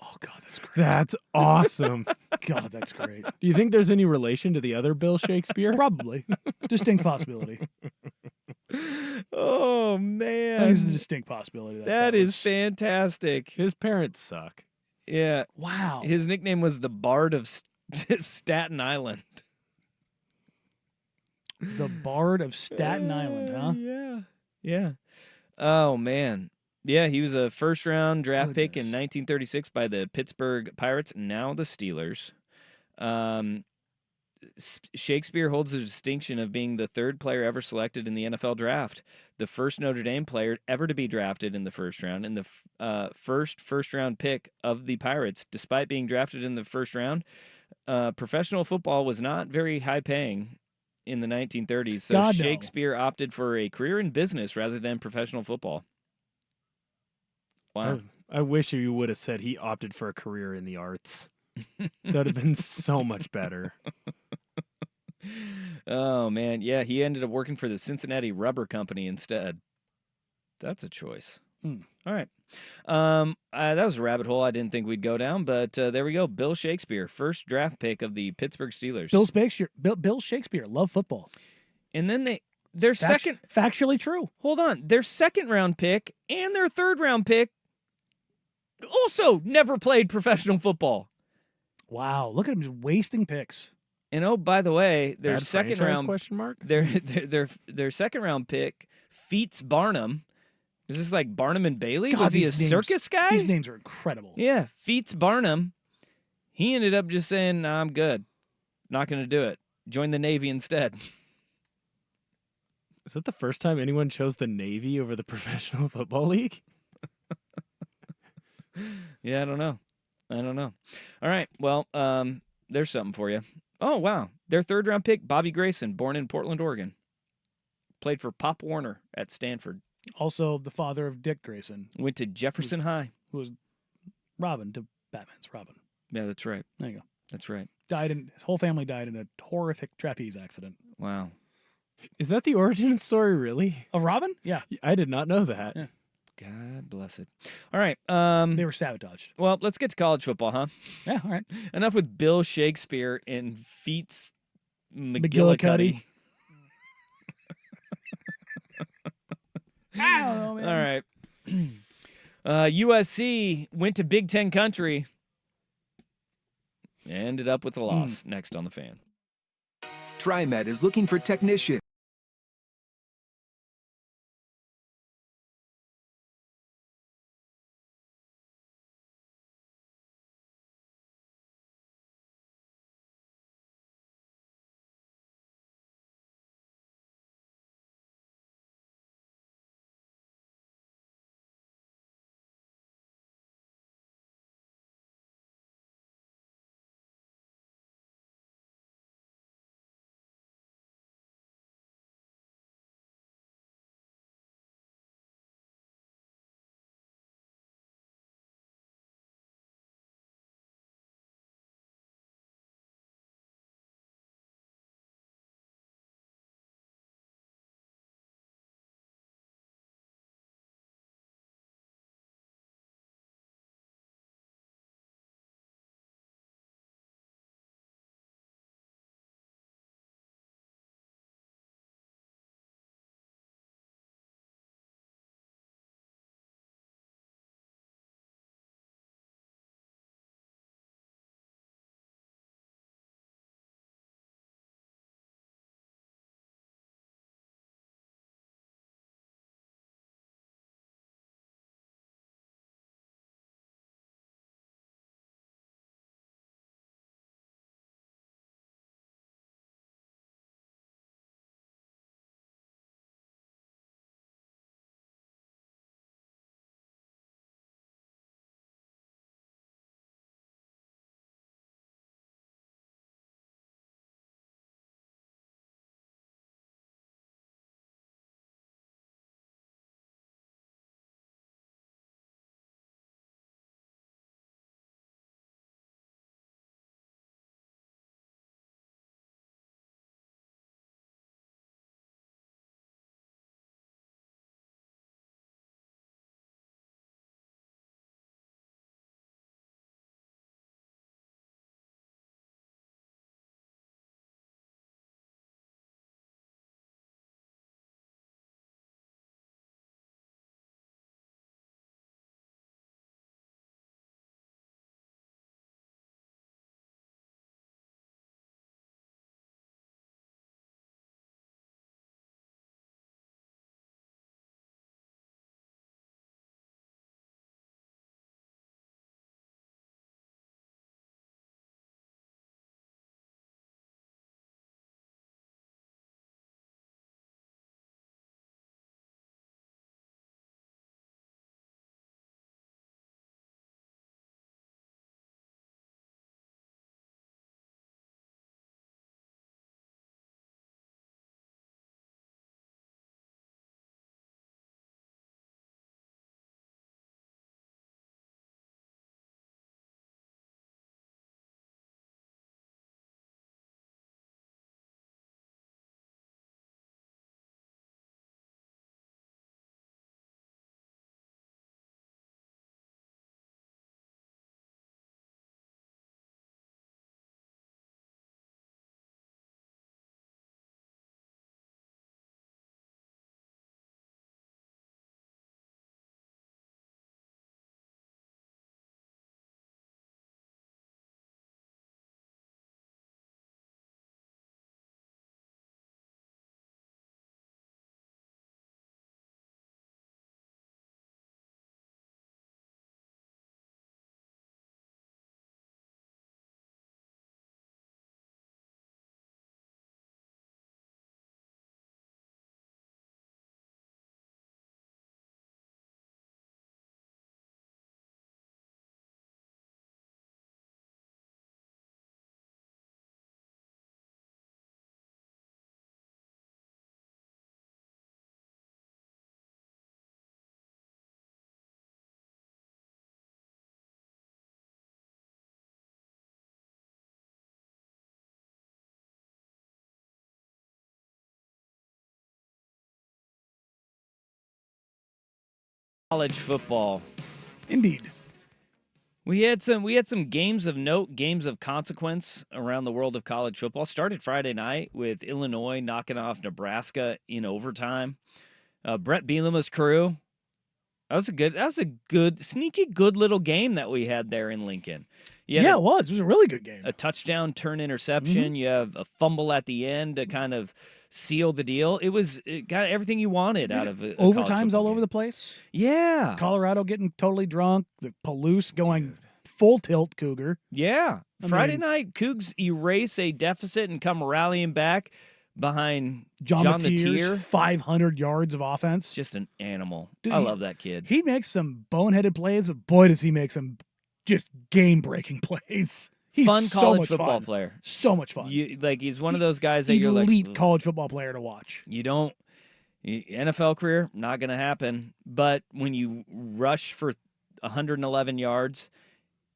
Oh, God, that's great. That's awesome. God, that's great. Do you think there's any relation to the other Bill Shakespeare? Probably. Distinct possibility. Oh, I think man. there's a distinct possibility. That is fantastic. His parents suck. Yeah. Wow. His nickname was the Bard of Staten Island. The Bard of Staten Island, huh? Yeah. Yeah. Oh, man. Yeah, he was a first-round draft pick in 1936 by the Pittsburgh Pirates, now the Steelers. Shakespeare holds the distinction of being the 3rd player ever selected in the NFL draft, the first Notre Dame player ever to be drafted in the first round, and the first-round pick of the Pirates. Despite being drafted in the first round, professional football was not very high-paying in the 1930s, so God, no. Shakespeare opted for a career in business rather than professional football. Wow. I wish you would have said he opted for a career in the arts. That would have been so much better. Oh man, yeah, he ended up working for the Cincinnati Rubber Company instead. That's a choice. All right. That was a rabbit hole I didn't think we'd go down, but there we go. Bill Shakespeare, first draft pick of the Pittsburgh Steelers. Bill Shakespeare, love football. And then their second factually true. Hold on. Their second round pick and their third round pick also never played professional football. Wow, look at him just wasting picks. And oh, by the way, their Bad second franchise round question mark? Their second round pick, Feats Barnum. Is this like Barnum and Bailey? God, was he a circus guy? These names are incredible. Yeah, Feats Barnum. He ended up just saying, "Nah, I'm good. Not going to do it. Join the Navy instead." Is that the first time anyone chose the Navy over the Professional Football League? Yeah, I don't know. All right, well, there's something for you. Oh, wow. Their third round pick, Bobby Grayson, born in Portland, Oregon. Played for Pop Warner at Stanford. Also the father of Dick Grayson. Went to Jefferson High. Who was Robin to Batman's Robin. Yeah, that's right. There you go. That's right. His whole family died in a horrific trapeze accident. Wow. Is that the origin story, really? Of Robin? Yeah. I did not know that. Yeah. God bless it. All right. They were sabotaged. Well, let's get to college football, huh? Yeah, all right. Enough with Bill Shakespeare and Feats McGillicuddy. I don't know, man. All right. USC went to Big Ten country. Ended up with a loss. Next on the Fan. TriMet is looking for technicians. college football. Indeed. We had some games of note, games of consequence around the world of college football. Started Friday night with Illinois knocking off Nebraska in overtime. Brett Bielema's crew. That was a good, sneaky good little game that we had there in Lincoln. It was. It was a really good game. A touchdown, turn interception. Mm-hmm. You have a fumble at the end to kind of seal the deal. It got everything you wanted out of it. Overtimes all over the place. Yeah. Colorado getting totally drunk. The Palouse going full tilt Cougar. Yeah. Friday night, Cougs erase a deficit and come rallying back behind John Mateer. 500 yards of offense. Just an animal. Dude, I love that kid. He makes some boneheaded plays, but boy, does he make some just game-breaking plays. He's fun college so football player. So much fun. He's one of those guys that you're like elite college football player to watch. NFL career, not going to happen. But when you rush for 111 yards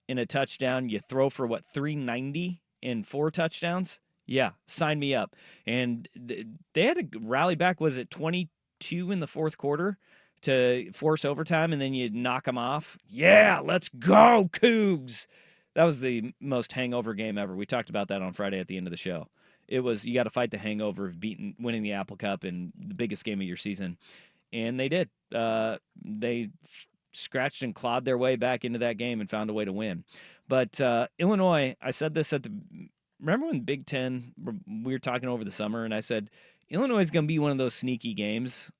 in a touchdown, you throw for 390 in 4 touchdowns. Yeah, sign me up. And they had to rally back. Was it 22 in the fourth quarter to force overtime, and then you knock them off? Yeah, let's go, Cougs. That was the most hangover game ever. We talked about that on Friday at the end of the show. It was, you got to fight the hangover of winning the Apple Cup and the biggest game of your season. And they did. They scratched and clawed their way back into that game and found a way to win. But Illinois, I said this remember when Big Ten, we were talking over the summer, and I said, Illinois is going to be one of those sneaky games.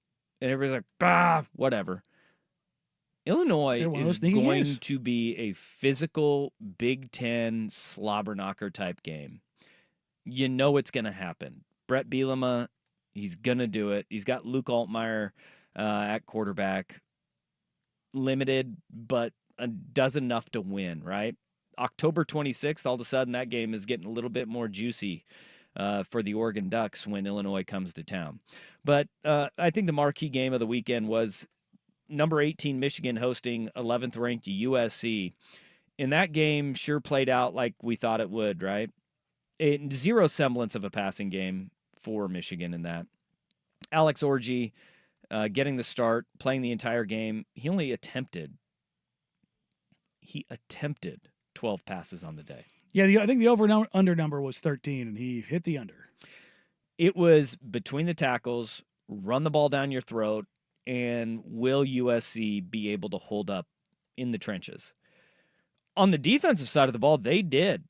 And everybody's like, whatever. Illinois is going to be a physical Big Ten slobber knocker type game. You know it's going to happen. Brett Bielema, he's going to do it. He's got Luke Altmaier at quarterback. Limited, but does enough to win, right? October 26th, all of a sudden that game is getting a little bit more juicy for the Oregon Ducks when Illinois comes to town. But I think the marquee game of the weekend was number 18 Michigan hosting 11th ranked USC. And that game sure played out like we thought it would, right? Zero semblance of a passing game for Michigan in that. Alex Orji getting the start, playing the entire game. He only attempted 12 passes on the day. Yeah, I think the over-under number was 13, and he hit the under. It was between the tackles, run the ball down your throat, and will USC be able to hold up in the trenches? On the defensive side of the ball, they did.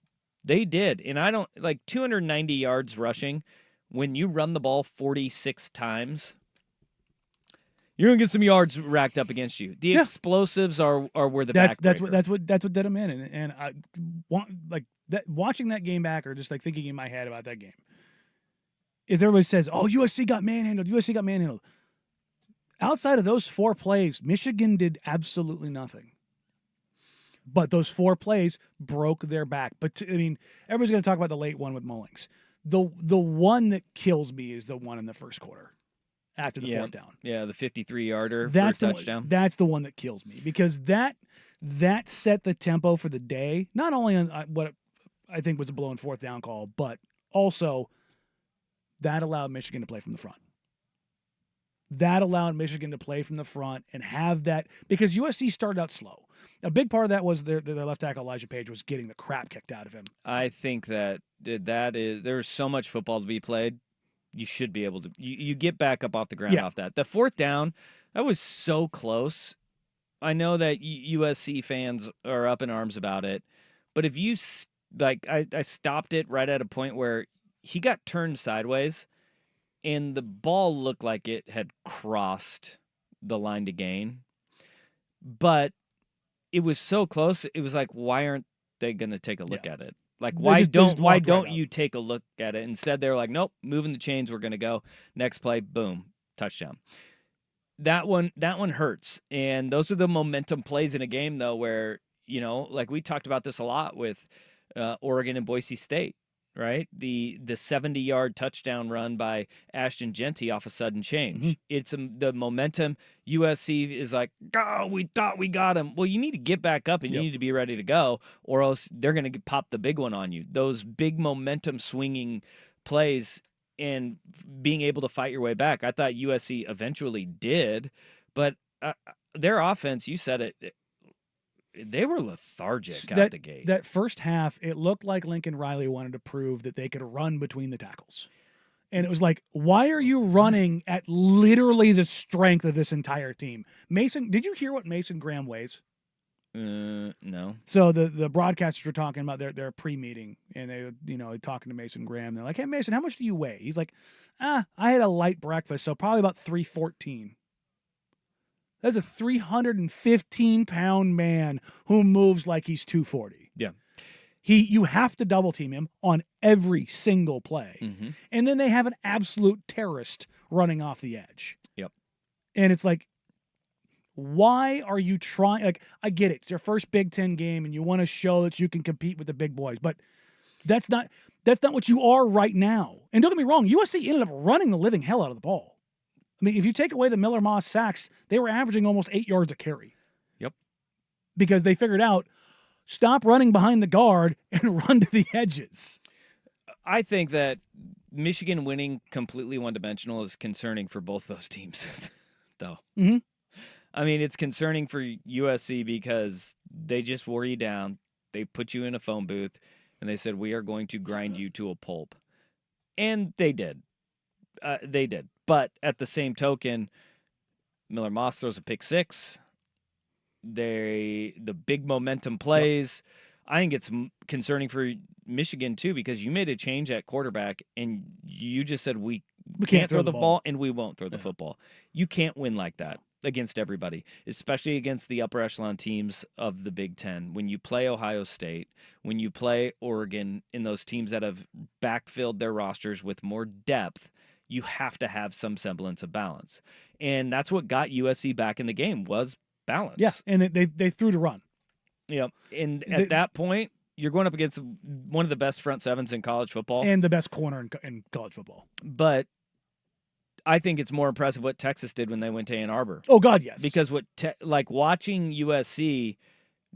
And I don't, 290 yards rushing, when you run the ball 46 times, you're going to get some yards racked up against you. The explosives are where the backbreaker. That's what did him in. And I want watching that game back, or just thinking in my head about that game, is everybody says, "Oh, USC got manhandled." Outside of those 4 plays, Michigan did absolutely nothing. But those 4 plays broke their back. But everybody's going to talk about the late one with Mullings. The one that kills me is the one in the first quarter after the 4th down. Yeah, the 53-yarder for a touchdown. That's the one that kills me, because that set the tempo for the day. Not only on what I think was a blown 4th down call, but also that allowed Michigan to play from the front. And have that, because USC started out slow. A big part of that was their left tackle Elijah Page was getting the crap kicked out of him. I think that is, there's so much football to be played. You should be able to. You get back up off the ground off that. The 4th down, that was so close. I know that USC fans are up in arms about it, but if you I stopped it right at a point where he got turned sideways, and the ball looked like it had crossed the line to gain, but it was so close. It was like, why aren't they going to take a look at it? Why don't you take a look at it? Instead, they're like, nope, moving the chains. We're going to go next play. Boom, touchdown. That one hurts. And those are the momentum plays in a game, though, where, we talked about this a lot with Oregon and Boise State. Right? The 70-yard touchdown run by Ashton Genty off a sudden change. Mm-hmm. It's the momentum. USC is like, we thought we got him. Well, you need to get back up and you need to be ready to go, or else they're going to pop the big one on you. Those big momentum swinging plays and being able to fight your way back. I thought USC eventually did, but their offense, you said it, they were lethargic out the gate. That first half, it looked like Lincoln Riley wanted to prove that they could run between the tackles. And it was like, why are you running at literally the strength of this entire team? Mason, did you hear what Mason Graham weighs? No. So the broadcasters were talking about their pre-meeting, and they talking to Mason Graham. They're like, "Hey Mason, how much do you weigh?" He's like, I had a light breakfast, so probably about 314. That's a 315-pound man who moves like he's 240. Yeah. You have to double team him on every single play. Mm-hmm. And then they have an absolute terrorist running off the edge. Yep. And it's like, why are you trying? Like, I get it. It's your first Big Ten game and you want to show that you can compete with the big boys, but that's not what you are right now. And don't get me wrong, USC ended up running the living hell out of the ball. I mean, if you take away the Miller Moss sacks, they were averaging almost 8 yards a carry. Yep. Because they figured out, stop running behind the guard and run to the edges. I think that Michigan winning completely one-dimensional is concerning for both those teams, though. Mm-hmm. I mean, it's concerning for USC because they just wore you down. They put you in a phone booth, and they said, we are going to grind you to a pulp. And they did. They did. But at the same token, Miller Moss throws a pick six. The big momentum plays. Yep. I think it's concerning for Michigan, too, because you made a change at quarterback, and you just said we can't throw the ball, and we won't throw the football. You can't win like that against everybody, especially against the upper echelon teams of the Big Ten. When you play Ohio State, when you play Oregon, in those teams that have backfilled their rosters with more depth, you have to have some semblance of balance. And that's what got USC back in the game was balance. Yeah, and they threw to run. Yeah, and at that point, you're going up against one of the best front sevens in college football. And the best corner in college football. But I think it's more impressive what Texas did when they went to Ann Arbor. Oh, God, yes. Because like watching USC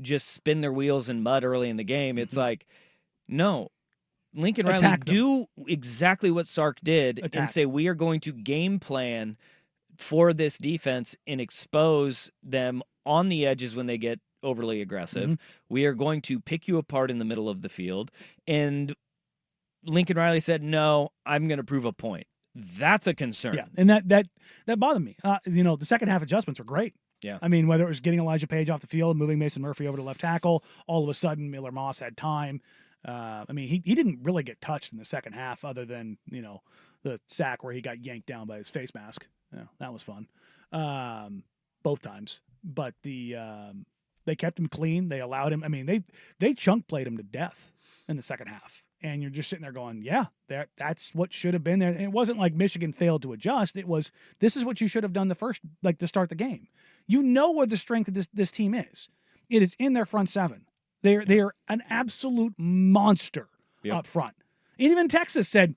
just spin their wheels in mud early in the game, it's like, no, Lincoln Riley, do exactly what Sark did and say, we are going to game plan for this defense and expose them on the edges when they get overly aggressive. Mm-hmm. We are going to pick you apart in the middle of the field. And Lincoln Riley said, no, I'm going to prove a point. That's a concern. Yeah, and that bothered me. The second half adjustments were great. Yeah. I mean, whether it was getting Elijah Page off the field, moving Mason Murphy over to left tackle, all of a sudden Miller Moss had time. I mean, he didn't really get touched in the second half other than, the sack where he got yanked down by his face mask. Yeah, that was fun. Both times. But they kept him clean. They allowed him. I mean, they chunk played him to death in the second half. And you're just sitting there going, yeah, that's what should have been there. And it wasn't like Michigan failed to adjust. It was, this is what you should have done to start the game. You know where the strength of this team is. It is in their front seven. They are an absolute monster up front. And even Texas said,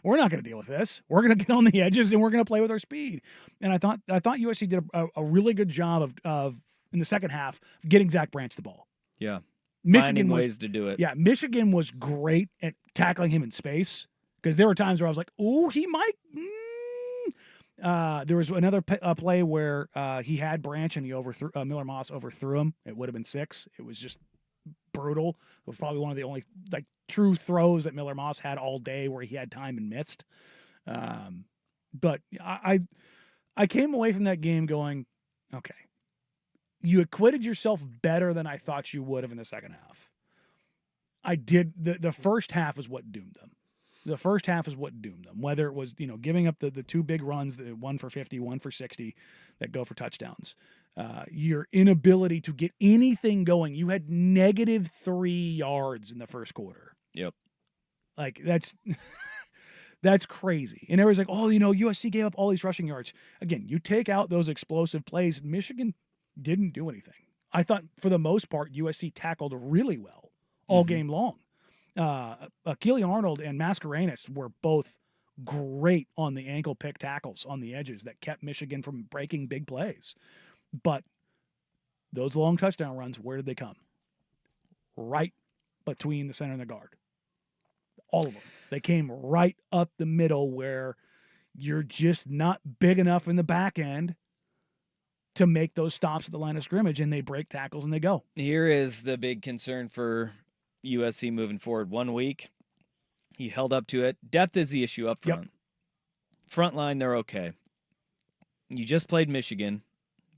we're not going to deal with this. We're going to get on the edges and we're going to play with our speed. And I thought USC did a really good job of in the second half getting Zach Branch the ball. Yeah. Michigan finding ways to do it. Yeah, Michigan was great at tackling him in space because there were times where I was like, "Oh, he might." There was another play where he had Branch and he overthrew Miller Moss overthrew him. It would have been 6. It was just brutal. It was probably one of the only true throws that Miller Moss had all day where he had time and missed. But I came away from that game going, okay. You acquitted yourself better than I thought you would have in the second half. I did. The first half is what doomed them. The first half is what doomed them. Whether it was, giving up the two big runs, the one for 50, one for 60 that go for touchdowns. Your inability to get anything going. You had -3 yards in the first quarter. Yep. Like that's crazy. And everyone's like, oh, USC gave up all these rushing yards. Again, you take out those explosive plays. Michigan didn't do anything. I thought for the most part, USC tackled really well all game long. Keely Arnold and Mascarenas were both great on the ankle pick tackles on the edges that kept Michigan from breaking big plays. But those long touchdown runs, where did they come? Right between the center and the guard. All of them. They came right up the middle where you're just not big enough in the back end to make those stops at the line of scrimmage, and they break tackles and they go. Here is the big concern for USC moving forward. 1 week, he held up to it. Depth is the issue up front. Yep. Front line, they're okay. You just played Michigan.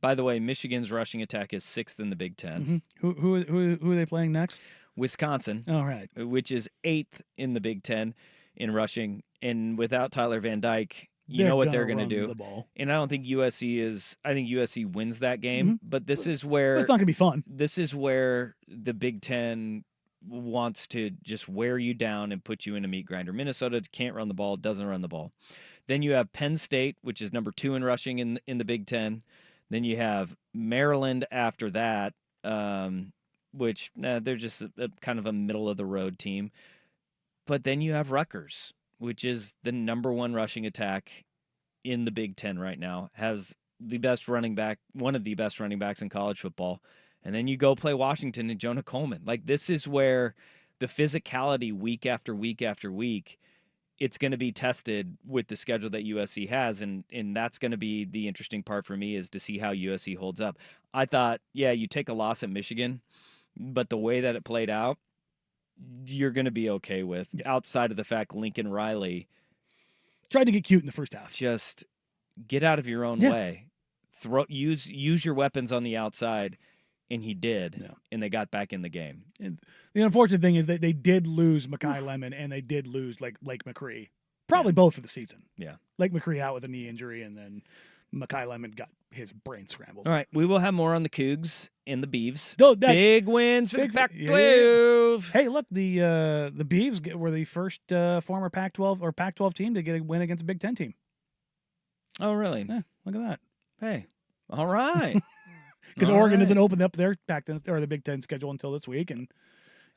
By the way, Michigan's rushing attack is 6th in the Big Ten. Mm-hmm. Who are they playing next? Wisconsin, All right, which is 8th in the Big Ten in rushing. And without Tyler Van Dyke, you know what they're going to do. The ball. And I don't think USC is. I think USC wins that game. But this is where It's not going to be fun. This is where the Big Ten wants to just wear you down and put you in a meat grinder. Minnesota can't run the ball, doesn't run the ball. Then you have Penn State, which is number 2 in rushing in the Big Ten. Then you have Maryland after that, which they're just a kind of a middle-of-the-road team. But then you have Rutgers, which is the number 1 rushing attack in the Big Ten right now, has the best running back, one of the best running backs in college football. And then you go play Washington and Jonah Coleman. Like, this is where the physicality week after week after week, it's going to be tested with the schedule that USC has, and that's going to be the interesting part for me, is to see how USC holds up. I thought, yeah, you take a loss at Michigan, but the way that it played out, you're going to be okay with, outside of the fact Lincoln Riley tried to get cute in the first half. Just get out of your own way. Use your weapons on the outside. And he did, and they got back in the game. And the unfortunate thing is that they did lose Mekhi Lemon, and they did lose Lake McCree, probably both for the season. Yeah, Lake McCree out with a knee injury, and then Mekhi Lemon got his brain scrambled. All right, we will have more on the Cougs and the Beavs. Big wins for the Pac-12. Hey, look, the Beavs were the first former Pac-12 or Pac-12 team to get a win against a Big Ten team. Oh, really? Yeah, look at that. Hey, all right. Because Oregon doesn't open up their Pac-10 or the Big Ten schedule until this week, and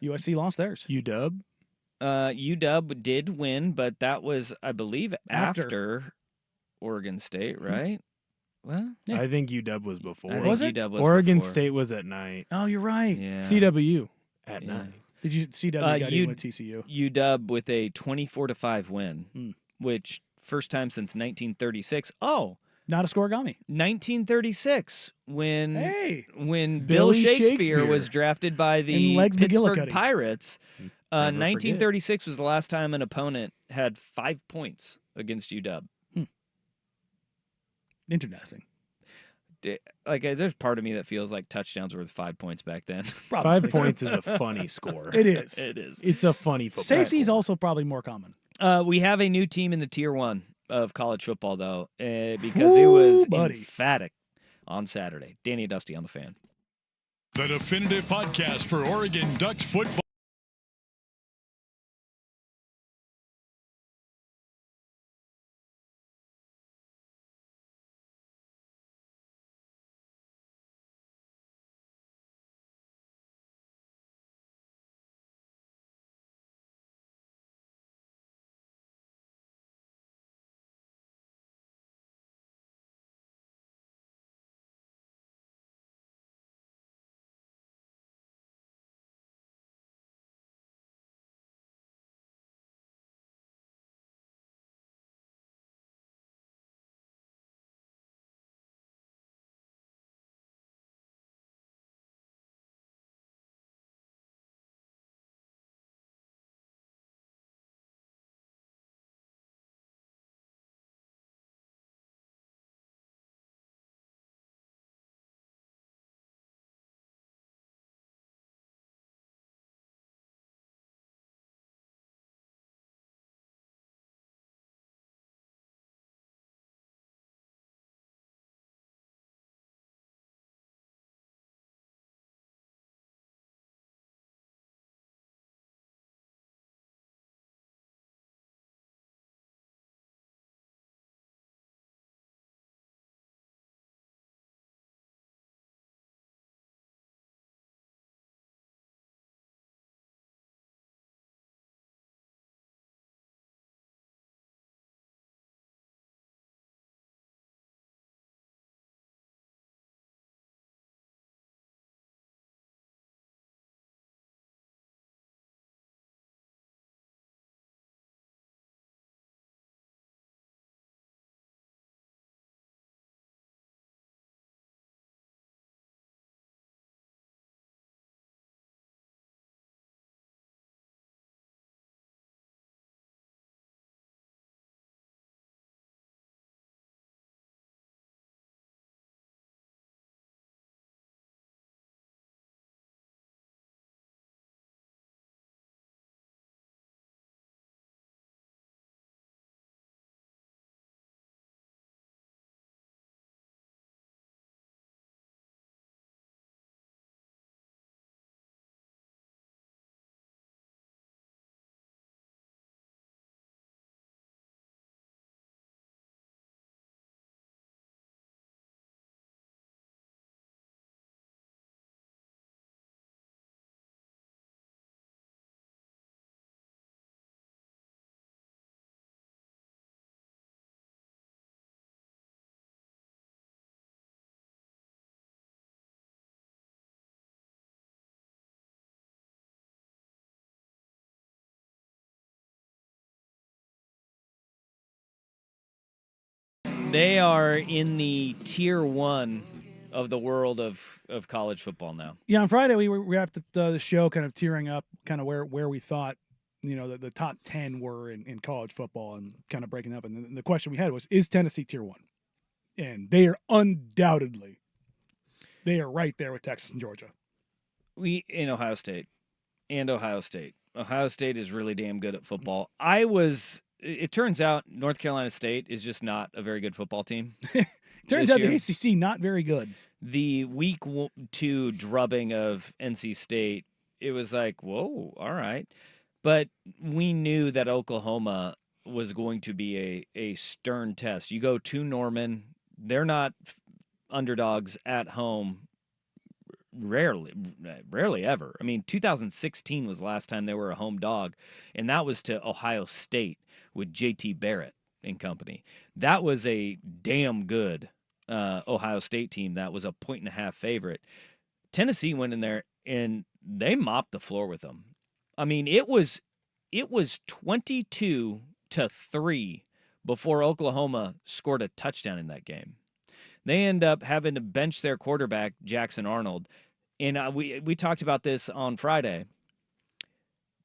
USC lost theirs. UW? UW did win, but that was, I believe, after Oregon State, right? Well, I think UW was before. I think UW was Oregon before. State was at night. Oh, you're right. Yeah. CW at night. Did you CW got in with TCU? UW with a 24-5 win, which first time since 1936. Oh. Not a scoregami. 1936, when Bill Billy Shakespeare was drafted by the Pittsburgh Pirates. 1936 was the last time an opponent had 5 points against UW. Interesting. Like, there's part of me that feels like touchdowns were worth 5 points back then. 5 points is a funny score. It is. It is. It's a funny football. Safety is also probably more common. We have a new team in the Tier 1 of college football, though, because it was emphatic on Saturday. Danny Dusty on the Fan. The definitive podcast for Oregon Ducks football. They are in the tier 1 of the world of college football now. Yeah, on Friday we wrapped the show kind of tearing up kind of where we thought, the top 10 were in college football and kind of breaking up. And the question we had was, is Tennessee tier 1? And they are undoubtedly, they are right there with Texas and Georgia. In Ohio State. Ohio State is really damn good at football. It turns out North Carolina State is just not a very good football team. Turns out the ACC not very good. The week 2 drubbing of NC State, it was like, whoa, all right. But we knew that Oklahoma was going to be a stern test. You go to Norman, they're not underdogs at home. Rarely ever. I mean, 2016 was the last time they were a home dog, and that was to Ohio State with J.T. Barrett and company. That was a damn good Ohio State team that was a 1.5 favorite. Tennessee went in there, and they mopped the floor with them. I mean, it was 22-3 before Oklahoma scored a touchdown in that game. They end up having to bench their quarterback, Jackson Arnold. And we talked about this on Friday.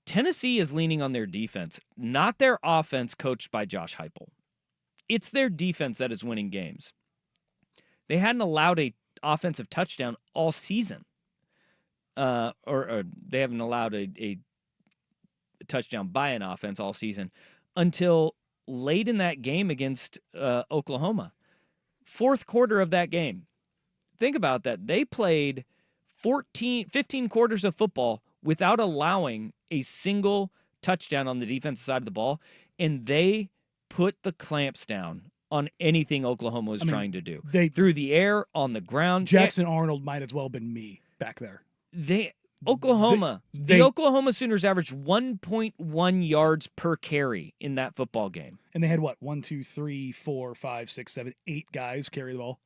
Tennessee is leaning on their defense, not their offense coached by Josh Heupel. It's their defense that is winning games. They hadn't allowed a offensive touchdown all season. Or they haven't allowed a touchdown by an offense all season until late in that game against Oklahoma. Fourth quarter of that game. Think about that. They played 15 quarters of football without allowing a single touchdown on the defensive side of the ball, and they put the clamps down on anything Oklahoma was trying to do. They through the air, on the ground. Jackson Arnold might as well have been me back there. The Oklahoma Sooners averaged 1.1 yards per carry in that football game. And they had 1, 2, 3, 4, 5, 6, 7, 8 guys carry the ball.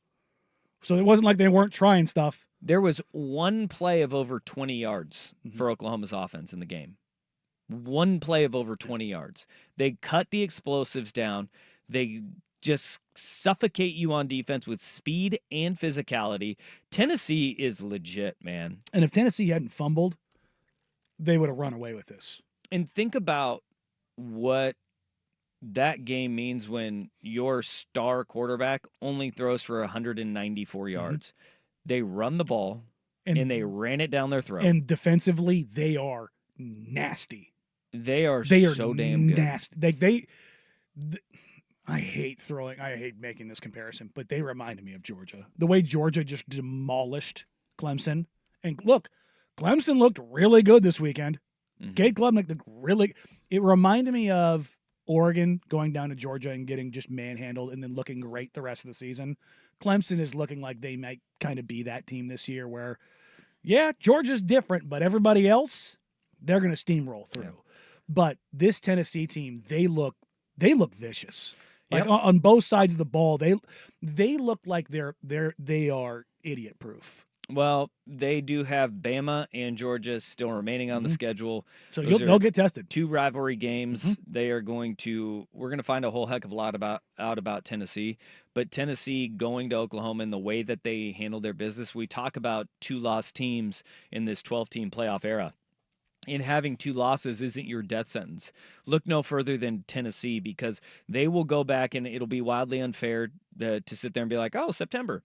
So it wasn't like they weren't trying stuff. There was one play of over 20 yards for Oklahoma's offense in the game. One play of over 20 yards. They cut the explosives down. They just suffocate you on defense with speed and physicality. Tennessee is legit, man. And if Tennessee hadn't fumbled, they would have run away with this. And think about what that game means when your star quarterback only throws for 194 yards. They run the ball, and they ran it down their throat. And defensively, they are nasty. They are so damn good. Nasty. I hate making this comparison, but they reminded me of Georgia. The way Georgia just demolished Clemson. And look, Clemson looked really good this weekend. Cade Klubnik looked really. It reminded me of Oregon going down to Georgia and getting just manhandled and then looking great the rest of the season. Clemson is looking like they might kind of be that team this year where, yeah, Georgia's different, but everybody else, they're going to steamroll through. Yeah. But this Tennessee team, they look vicious. Like on both sides of the ball, they look like they are idiot proof. Well, they do have Bama and Georgia still remaining on the schedule. So they'll get tested. 2 rivalry games. We're going to find a whole heck of a lot about Tennessee. But Tennessee going to Oklahoma and the way that they handle their business, we talk about 2 lost teams in this 12-team playoff era. And having 2 losses isn't your death sentence. Look no further than Tennessee, because they will go back and it'll be wildly unfair to sit there and be like, oh, September.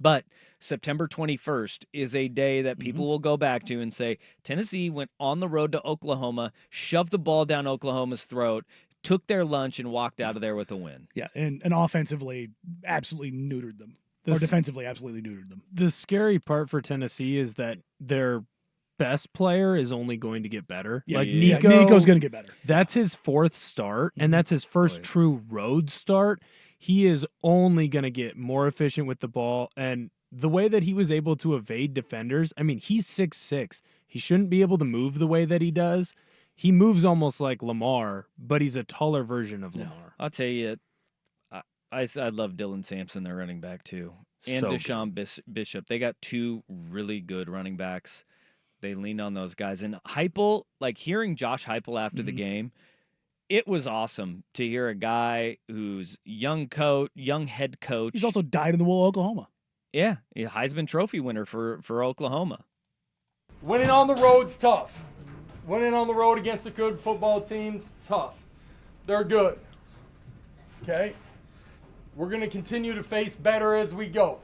But September 21st is a day that people will go back to and say, Tennessee went on the road to Oklahoma, shoved the ball down Oklahoma's throat, took their lunch, and walked out of there with a win. Yeah, and offensively absolutely neutered them. Or defensively absolutely neutered them. The scary part for Tennessee is that their best player is only going to get better. Yeah, Nico's going to get better. That's his 4th start, and that's his first true road start. He is only going to get more efficient with the ball, and the way that he was able to evade defenders, I mean, he's 6'6". He shouldn't be able to move the way that he does. He moves almost like Lamar, but he's a taller version of Lamar. I'll tell you, I love Dylan Sampson, their running back, too, and Deshaun Bishop. They got 2 really good running backs. They leaned on those guys. And Heupel, like hearing Josh Heupel after the game, it was awesome to hear a guy who's young head coach. He's also dyed-in-the-wool Oklahoma. Yeah, a Heisman Trophy winner for Oklahoma. Winning on the road's tough. Winning on the road against a good football team's tough. They're good. Okay? We're going to continue to face better as we go.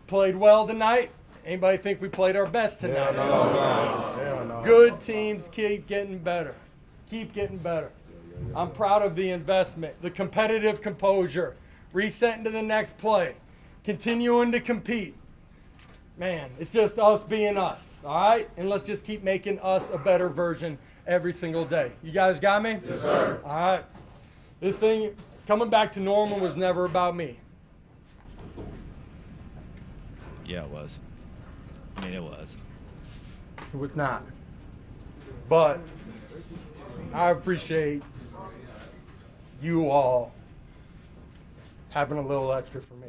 Played well tonight. Anybody think we played our best tonight? No. Good teams keep getting better. Keep getting better. I'm proud of the investment, the competitive composure, resetting to the next play, continuing to compete. Man, it's just us being us, all right? And let's just keep making us a better version every single day. You guys got me? Yes, sir. All right. This thing, coming back to normal, was never about me. Yeah, it was. I mean, it was. It was not. But I appreciate you all having a little extra for me.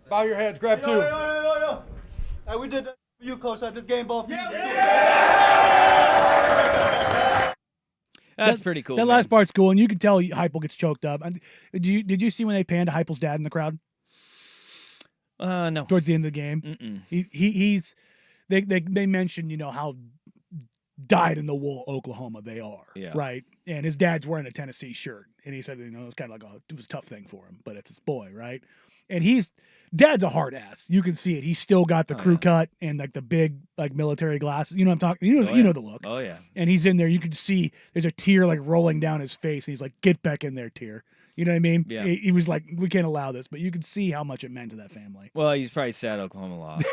Bow your heads, grab two. Hey, we did that for you, Coach. I just game ball for you. That's pretty cool. That man. last part's cool, and you can tell Heupel gets choked up. Did you see when they panned to Heupel's dad in the crowd? No. Towards the end of the game, he's they mentioned how dyed-in-the-wool Oklahoma they are, right? And his dad's wearing a Tennessee shirt, and he said it was kind of like it was a tough thing for him, but it's his boy, right? And dad's a hard ass. You can see it. He's still got the crew cut and like the big like military glasses. You know what I'm talking. You know the look. Oh yeah. And he's in there. You can see there's a tear like rolling down his face, and he's like, "Get back in there, tear." You know what I mean? Yeah. He was like, "We can't allow this," but you could see how much it meant to that family. Well, he's probably sad Oklahoma lost.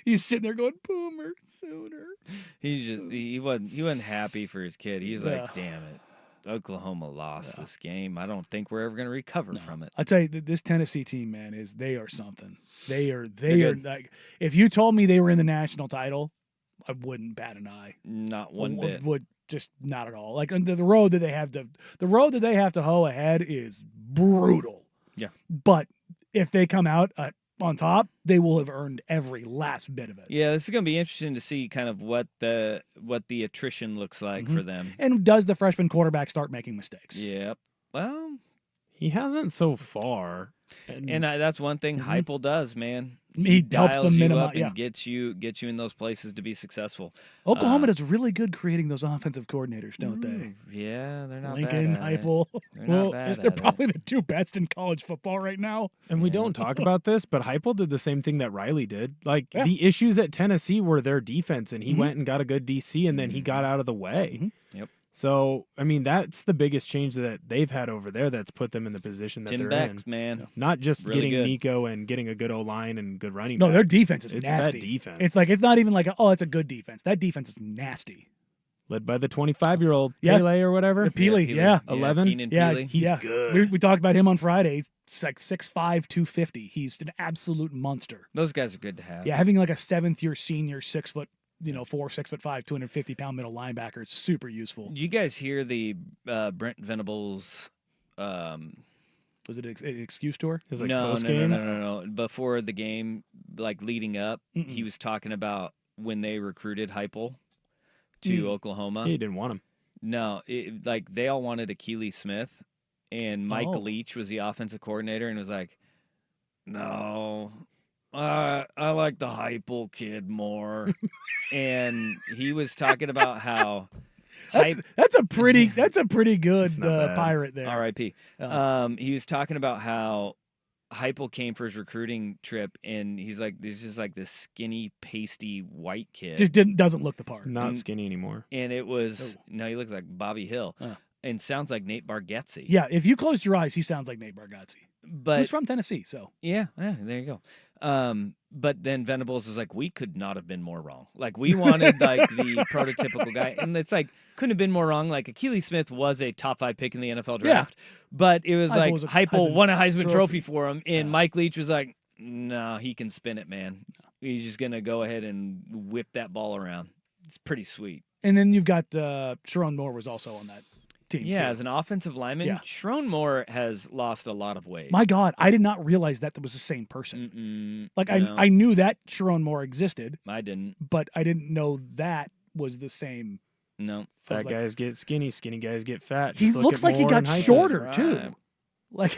He's sitting there going, "Boomer sooner." He wasn't happy for his kid. He's like, "Damn it, Oklahoma lost this game. I don't think we're ever going to recover from it." I'll tell you, this Tennessee team, man, they are something. They are good. like, if you told me they were in the national title, I wouldn't bat an eye. Not one bit. Would just not at all. Like the road that they have to hoe ahead is brutal. Yeah. But if they come out on top, they will have earned every last bit of it. Yeah, this is going to be interesting to see kind of what the attrition looks like for them. And does the freshman quarterback start making mistakes? Yep. Well, he hasn't so far. And that's one thing Heupel does, man. He helps dials them you minimize. up and gets you in those places to be successful. Oklahoma does really good creating those offensive coordinators, don't they? Yeah, they're not Lincoln, bad at Heupel. They're not bad they're at probably the two best in college football right now. And we don't talk about this, but Heupel did the same thing that Riley did. Like the issues at Tennessee were their defense, and he went and got a good DC, and then he got out of the way. Yep. So, I mean, that's the biggest change that they've had over there that's put them in the position that Tim they're Beck's, in. man. Not just Really getting good. Nico and getting a good O-line and good running No, backs. their defense is it's nasty. That defense. It's like it's not even like it's a good defense. That defense is nasty. Led by the 25-year-old Yeah. Pele or whatever. Peely, yeah. 11? Keenan Yeah, Peely. He's good. We talked about him on Friday. He's like 6'5", 250. He's an absolute monster. Those guys are good to have. Yeah, having like a seventh-year senior, 6 foot, 6'5", 250-pound middle linebacker is super useful. Did you guys hear the Brent Venables? Was it an excuse tour? His, like, No. post-game? Before the game, like leading up, he was talking about when they recruited Heupel to Oklahoma. He didn't want him. No, like they all wanted Akili Smith, and Mike Leach was the offensive coordinator, and was like, "No, I like the Heupel kid more." And he was talking about how That's a pretty good not bad. pirate there. R.I.P. He was talking about how Heupel came for his recruiting trip, and he's like, "This is like this skinny, pasty white kid." Just doesn't look the part. Not skinny anymore. And it was no, he looks like Bobby Hill, and sounds like Nate Bargatze. Yeah, if you close your eyes, he sounds like Nate Bargatze. But Who's from Tennessee, so yeah, there you go. But then Venables is like, we could not have been more wrong. Like we wanted like the prototypical guy, and it's like couldn't have been more wrong. Like Akili Smith was a top 5 pick in the NFL draft, but it was like Heupel won a Heisman Trophy for him, and Mike Leach was like, no, he can spin it, man. He's just gonna go ahead and whip that ball around. It's pretty sweet. And then you've got Sharon Moore was also on that. team. Yeah, too. as an offensive lineman, Yeah. Sherrone Moore has lost a lot of weight. My God, I did not realize that was the same person. No. I knew that Sherrone Moore existed, I didn't. but I didn't know that was the same. No. Fat guys get skinny, skinny guys get fat. He Just look looks at like he Moore got and Heupel. shorter Right. too. Like,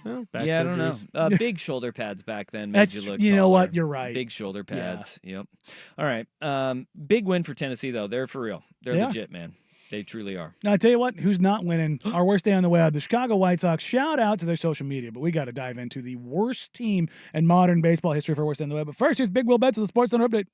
Well, back Yeah, I don't know. surgeries. Big shoulder pads back then made you look you taller. know what? You're right. Big shoulder pads. Yep. All right. Big win for Tennessee, though. They're for real. They're Yeah. legit, man. They truly are. Now, I tell you what, who's not winning? Our worst day on the web, the Chicago White Sox. Shout out to their social media, but we got to dive into the worst team in modern baseball history for worst day on the web. But first, here's Big Will Betts with the Sports Center update.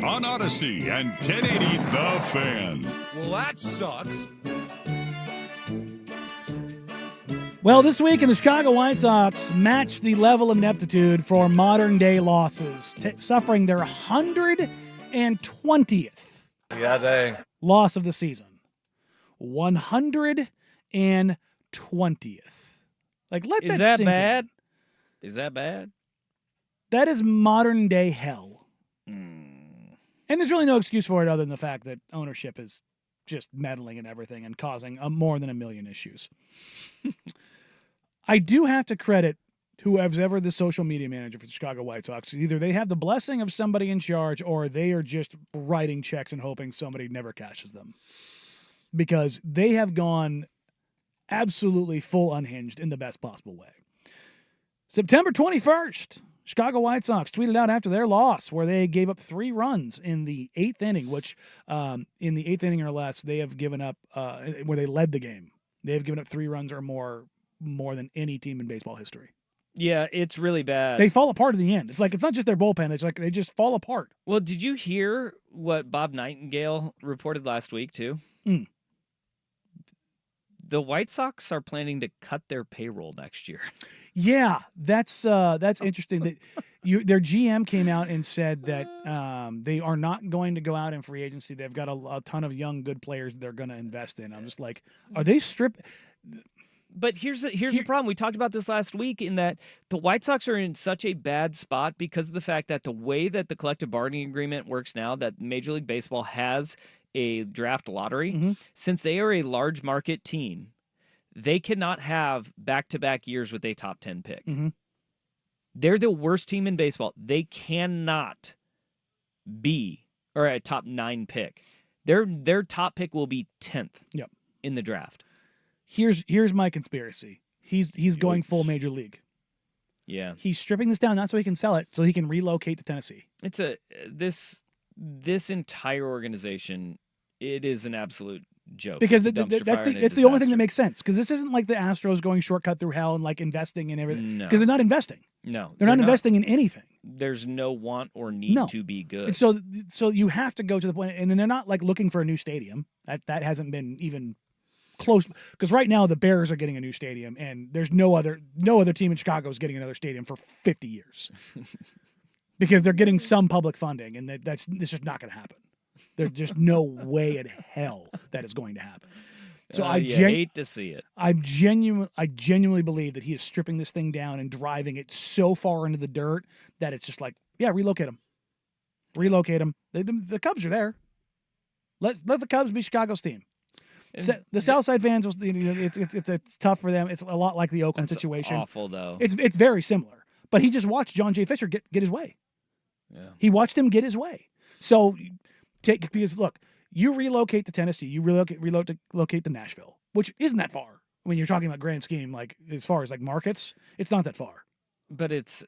On Odyssey and 1080 The Fan. Well, that sucks. Well, this week in the Chicago White Sox matched the level of ineptitude for modern day losses, suffering their 120th loss of the season. 120th. Like, let Is that that sink in. bad? Is that bad? That is modern day hell. And there's really no excuse for it other than the fact that ownership is just meddling in everything and causing more than a million issues. I do have to credit whoever's ever the social media manager for the Chicago White Sox. Either they have the blessing of somebody in charge or they are just writing checks and hoping somebody never cashes them. Because they have gone absolutely full unhinged in the best possible way. September 21st, Chicago White Sox tweeted out after their loss where they gave up 3 runs in the 8th inning, which in the 8th inning or less, they have given up, where they led the game. They have given up 3 runs or more than any team in baseball history. Yeah, it's really bad. They fall apart at the end. It's like, it's not just their bullpen. It's like they just fall apart. Well, did you hear what Bob Nightingale reported last week, too? The White Sox are planning to cut their payroll next year. Yeah, that's interesting. That their GM came out and said that they are not going to go out in free agency. They've got a ton of young, good players they're going to invest in. I'm just like, are they But here's the problem. We talked about this last week in that the White Sox are in such a bad spot because of the fact that the way that the collective bargaining agreement works now, that Major League Baseball has a draft lottery, since they are a large market team, they cannot have back-to-back years with a top 10 pick. They're the worst team in baseball. They cannot be or a top 9 pick. Their top pick will be 10th in the draft. Here's my conspiracy. He's going full major league. Yeah. He's stripping this down not so he can sell it, so he can relocate to Tennessee. It's this entire organization, it is an absolute joke. Because it's the only thing that makes sense. Because this isn't like the Astros going shortcut through hell and like investing in everything. Because they're not investing. No. They're not investing in anything. There's no want or need to be good. And so you have to go to the point, and then they're not like looking for a new stadium. That hasn't been even close, because right now the Bears are getting a new stadium, and there's no other team in Chicago is getting another stadium for 50 years because they're getting some public funding, and that's just not going to happen. There's just no way in hell that is going to happen. So I hate to see it. I genuinely believe that he is stripping this thing down and driving it so far into the dirt that it's just like, yeah, relocate him. The Cubs are there. Let the Cubs be Chicago's team. The Southside fans, it's tough for them. It's a lot like the Oakland situation. Awful though. It's very similar. But he just watched John J. Fisher get his way. Yeah. He watched him get his way. So because look, you relocate to Tennessee, you relocate to Nashville, which isn't that far. When you're talking about grand scheme, like as far as like markets, it's not that far. But it's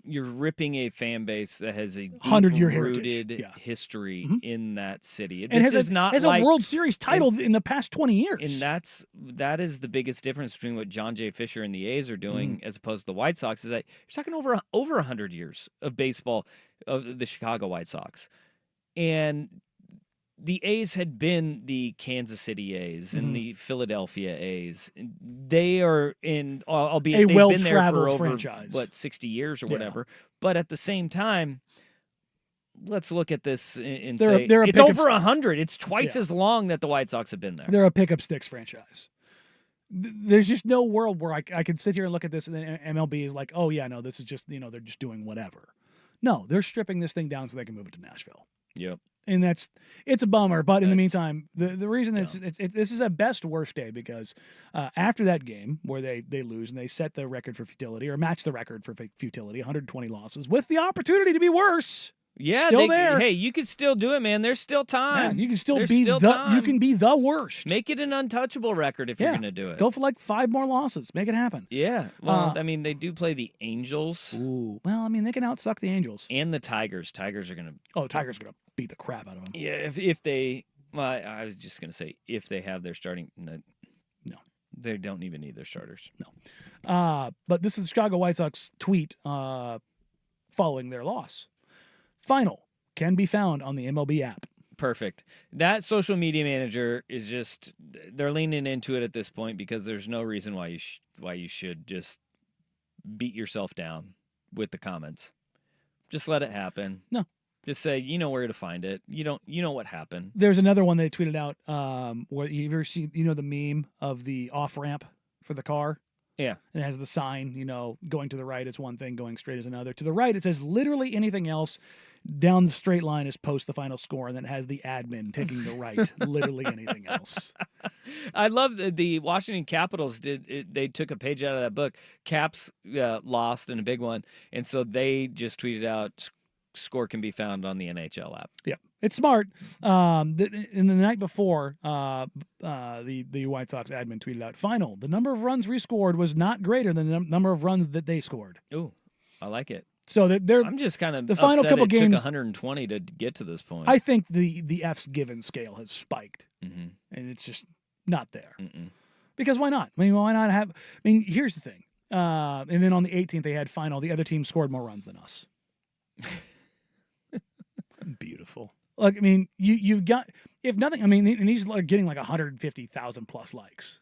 you're ripping a fan base that has a 100-year rooted history in that city. And has a World Series title in the past 20 years. And that is the biggest difference between what John J. Fisher and the A's are doing as opposed to the White Sox, is that you're talking over 100 years of baseball of the Chicago White Sox. And the A's had been the Kansas City A's and the Philadelphia A's. They are albeit they've been there for over franchise. 60 years or whatever. But at the same time, let's look at this and say it's over 100. It's twice as long that the White Sox have been there. They're a pickup sticks franchise. There's just no world where I can sit here and look at this and then MLB is like, oh yeah, no, this is just they're just doing whatever. No, they're stripping this thing down so they can move it to Nashville. Yep. And it's a bummer, but in the meantime, the reason this is a best worst day because after that game where they lose and they set the record for futility or match the record for futility, 120 losses with the opportunity to be worse. Yeah, there. Hey, you can still do it, man. There's still time. Yeah, you can still you can be the worst. Make it an untouchable record if you're going to do it. Go for like 5 more losses. Make it happen. Yeah. Well, I mean, they do play the Angels. Ooh. Well, I mean, they can outsuck the Angels. And the Tigers. Tigers are going to... Oh, the Tigers are going to beat the crap out of them. Yeah, if they... Well, I was just going to say, if they have their starting... No. They don't even need their starters. No. But this is the Chicago White Sox tweet following their loss. Final can be found on the MLB app. Perfect. That social media manager is just, they're leaning into it at this point because there's no reason why you should just beat yourself down with the comments. Just let it happen. No. Just say, you know where to find it. You know what happened. There's another one they tweeted out where you ever see, the meme of the off-ramp for the car? Yeah. It has the sign, going to the right is one thing, going straight is another. To the right, it says literally anything else. Down the straight line is post the final score, and then it has the admin taking the right, literally anything else. I love the Washington Capitals they took a page out of that book. Caps lost in a big one, and so they just tweeted out, score can be found on the NHL app. Yeah, it's smart. In the night before, the White Sox admin tweeted out, final, the number of runs rescored was not greater than the number of runs that they scored. Ooh, I like it. So I'm just kind of the final couple it games took 120 to get to this point. I think the F's given scale has spiked, and it's just not there. Because why not? I mean, why not have? I mean, here's the thing. And then on the 18th, they had final. The other team scored more runs than us. Beautiful. Like, I mean, you've got, if nothing, I mean, and these are getting like 150,000 plus likes.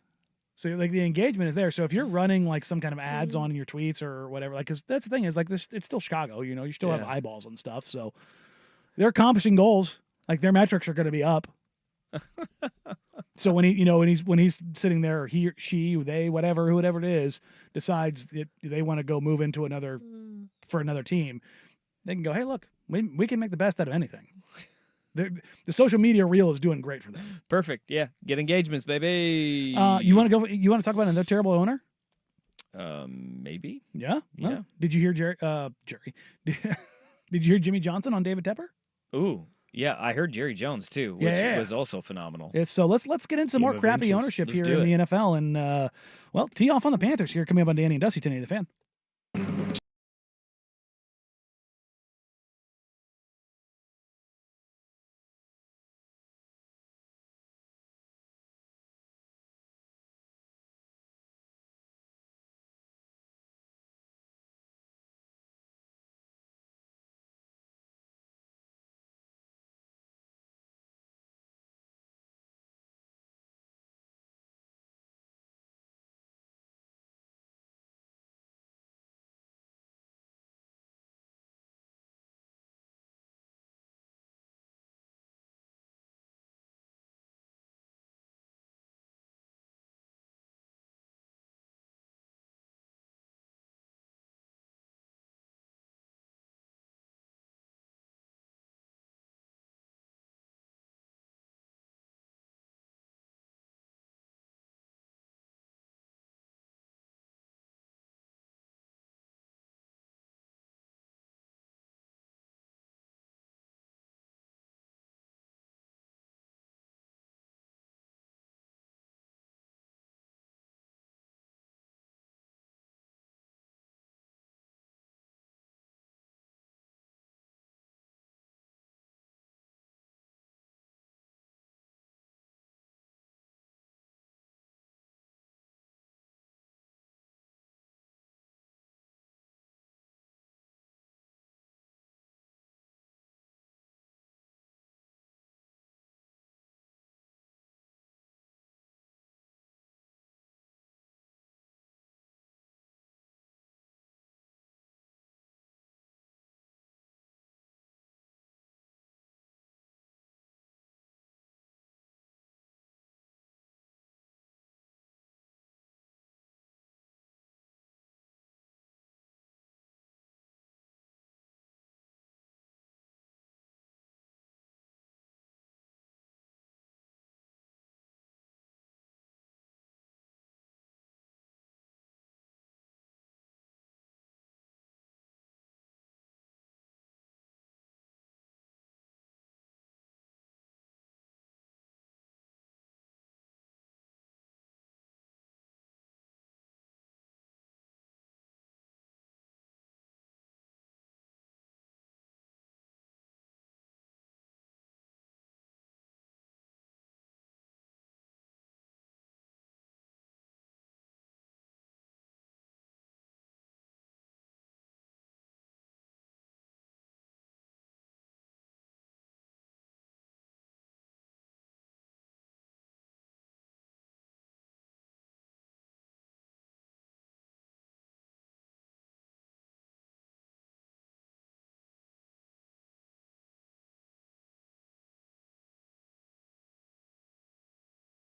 So like the engagement is there. So if you're running like some kind of ads on your tweets or whatever, like, cause that's the thing is like this, it's still Chicago, you still have eyeballs and stuff. So they're accomplishing goals. Like their metrics are going to be up. So when when he's sitting there, or he, she, they, whatever it is, decides that they want to go move into another team, they can go, hey, look, we can make the best out of anything. The social media reel is doing great for them. Perfect. Yeah. Get engagements, baby. You want to talk about another terrible owner? Maybe. Yeah. Yeah. Well, did you hear Jerry? Did you hear Jimmy Johnson on David Tepper? Ooh. Yeah, I heard Jerry Jones too, which was also phenomenal. So let's get into some more crappy ownership here in the NFL, and tee off on the Panthers here coming up on Danny and Dusty 1080 The Fan.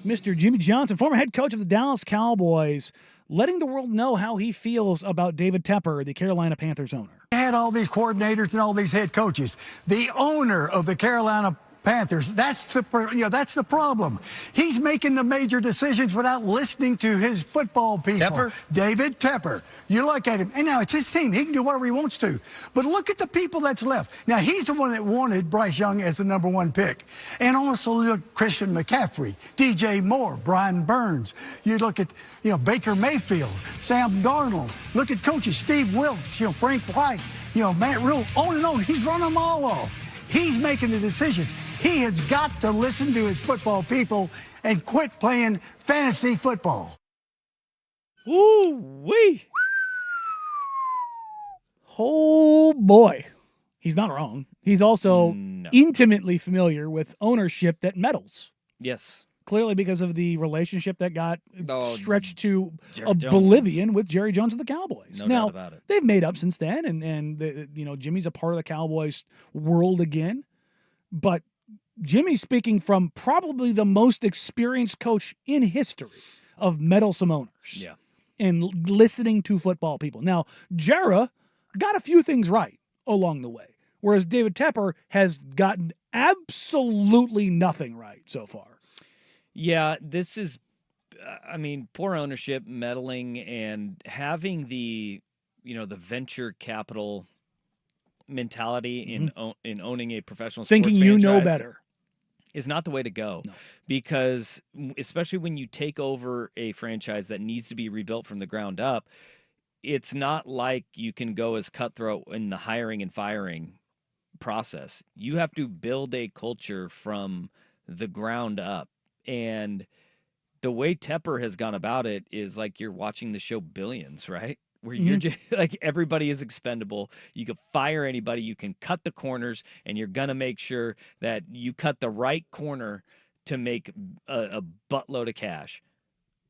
Mr. Jimmy Johnson, former head coach of the Dallas Cowboys, letting the world know how he feels about David Tepper, the Carolina Panthers owner. Had all these coordinators and all these head coaches. The owner of the Carolina Panthers, that's the problem. He's making the major decisions without listening to his football people. Tepper? David Tepper. You look at him, and now it's his team. He can do whatever he wants to. But look at the people that's left. Now, he's the one that wanted Bryce Young as the #1 pick. And also look Christian McCaffrey, DJ Moore, Brian Burns. You look at, Baker Mayfield, Sam Darnold. Look at coaches, Steve Wilkes, Frank White, Matt Rule, on and on. He's running them all off. He's making the decisions. He has got to listen to his football people and quit playing fantasy football. Ooh-wee. Oh, boy. He's not wrong. He's also intimately familiar with ownership that meddles. Yes. clearly because of the relationship that got stretched to Jerry oblivion with Jerry Jones and the Cowboys. No now, doubt about it. They've made up since then, and Jimmy's a part of the Cowboys world again. But Jimmy's speaking from probably the most experienced coach in history of meddlesome owners. Yeah. And listening to football people. Now, Jera got a few things right along the way, whereas David Tepper has gotten absolutely nothing right so far. Yeah, this is, poor ownership, meddling, and having the venture capital mentality in owning a professional sports franchise. Thinking you know better. Is not the way to go, because especially when you take over a franchise that needs to be rebuilt from the ground up, it's not like you can go as cutthroat in the hiring and firing process. You have to build a culture from the ground up. And the way Tepper has gone about it is like you're watching the show Billions, right? Where you're just like everybody is expendable. You can fire anybody. You can cut the corners, and you're going to make sure that you cut the right corner to make a buttload of cash.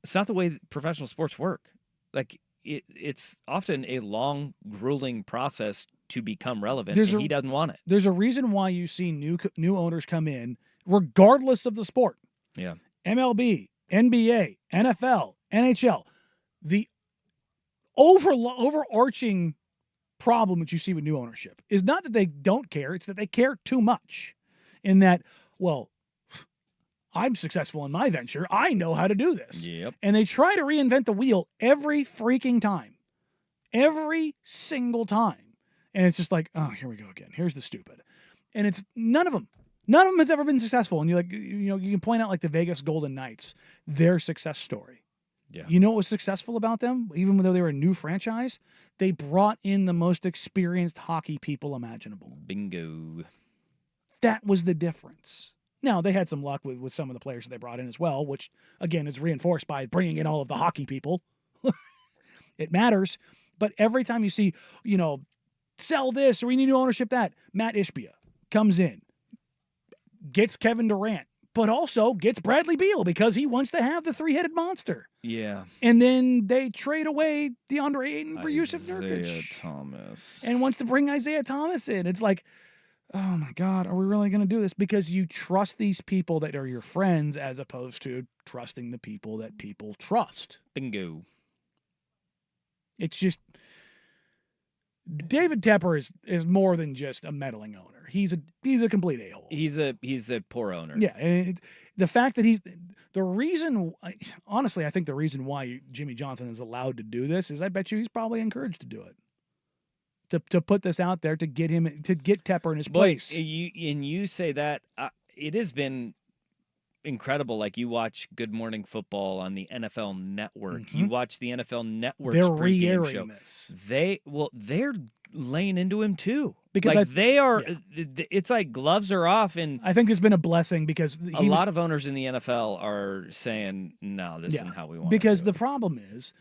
It's not the way professional sports work. Like it's often a long, grueling process to become relevant, and he doesn't want it. There's a reason why you see new owners come in, regardless of the sport. Yeah. MLB, NBA, NFL, NHL. The overarching problem that you see with new ownership is not that they don't care, it's that they care too much. In that, well, I'm successful in my venture, I know how to do this. Yep. And they try to reinvent the wheel every freaking time. Every single time. And it's just like, oh, here we go again. Here's the stupid. And it's none of them has ever been successful. And you can point out like the Vegas Golden Knights, their success story. Yeah. You know what was successful about them? Even though they were a new franchise, they brought in the most experienced hockey people imaginable. Bingo. That was the difference. Now, they had some luck with some of the players that they brought in as well, which, again, is reinforced by bringing in all of the hockey people. It matters. But every time you see, sell this or we need new ownership that, Matt Ishbia comes in, gets Kevin Durant, but also gets Bradley Beal because he wants to have the three-headed monster. Yeah. And then they trade away DeAndre Ayton for Yusuf Nurkic. Isaiah Thomas. And wants to bring Isaiah Thomas in. It's like, oh my God, are we really going to do this? Because you trust these people that are your friends as opposed to trusting the people that people trust. Bingo. It's just, David Tepper is more than just a meddling owner. He's a complete a-hole. He's a poor owner. Yeah, and the fact that he's the reason. Honestly, I think the reason why Jimmy Johnson is allowed to do this is I bet you he's probably encouraged to do it, to put this out there to get Tepper in his place. You say that it has been incredible. Like you watch Good Morning Football on the NFL Network. You watch the NFL Network's pregame show. This. They're laying into him too. Because they are. Yeah. It's like gloves are off, and I think there's been a blessing because a lot of owners in the NFL are saying, "No, this isn't how we want." Because the problem is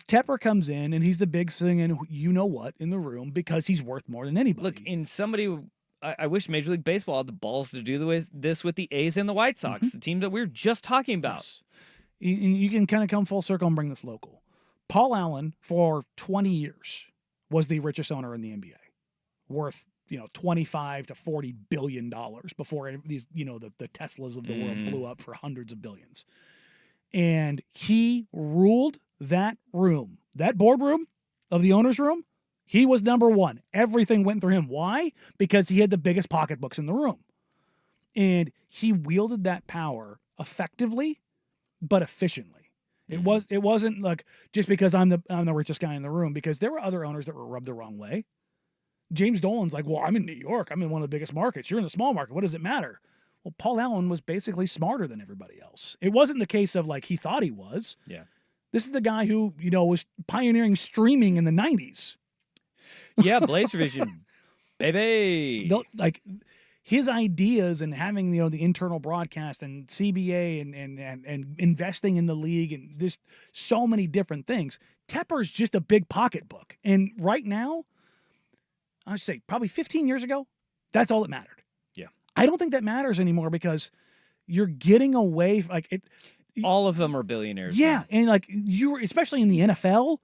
Tepper comes in and he's the big singing you know what in the room because he's worth more than anybody. Look, in somebody. I wish Major League Baseball had the balls to do this with the A's and the White Sox, the team that we were just talking about. Yes. You can kind of come full circle and bring this local. Paul Allen, for 20 years, was the richest owner in the NBA, worth 25 to $40 billion before these the Teslas of the world blew up for hundreds of billions. And he ruled that room, that boardroom of the owner's room. He was number one. Everything went through him. Why? Because he had the biggest pocketbooks in the room. And he wielded that power effectively, but efficiently. It wasn't like just because I'm the richest guy in the room, because there were other owners that were rubbed the wrong way. James Dolan's like, well, I'm in New York. I'm in one of the biggest markets. You're in the small market. What does it matter? Well, Paul Allen was basically smarter than everybody else. It wasn't the case of like he thought he was. Yeah. This is the guy who, was pioneering streaming in the 90s. Yeah, Blazer Vision, baby. Like his ideas and having the internal broadcast and CBA and investing in the league and just so many different things. Tepper's just a big pocketbook, and right now, I'd say probably 15 years ago, that's all that mattered. Yeah, I don't think that matters anymore because you're getting away like it. All of them are billionaires. Yeah, now. and like you're especially in the NFL,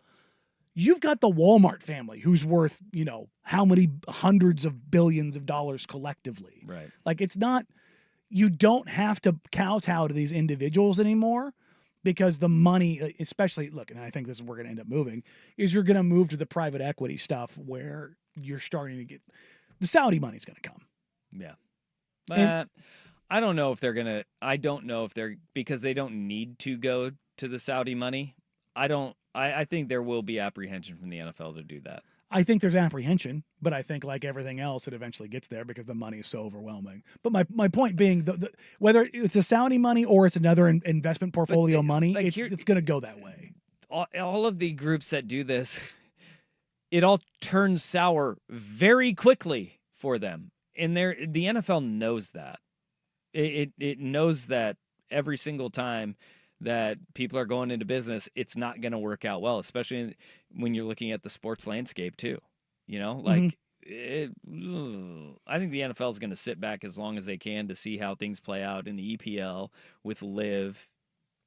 you've got the Walmart family who's worth, how many hundreds of billions of dollars collectively. Right. Like it's not, you don't have to kowtow to these individuals anymore because the money, especially, look, and I think this is where we're going to end up moving, is you're going to move to the private equity stuff where you're starting to get, the Saudi money's going to come. Yeah. I don't know if they're going to, because they don't need to go to the Saudi money. I think there will be apprehension from the NFL to do that. I think there's apprehension, but I think like everything else, it eventually gets there because the money is so overwhelming. But my point being, whether it's a Saudi money or it's another investment portfolio money, like it's going to go that way. All of the groups that do this, it all turns sour very quickly for them. And the NFL knows that. It knows that every single time that people are going into business, it's not going to work out well, especially when you're looking at the sports landscape too. I think the NFL is going to sit back as long as they can to see how things play out in the EPL with Live,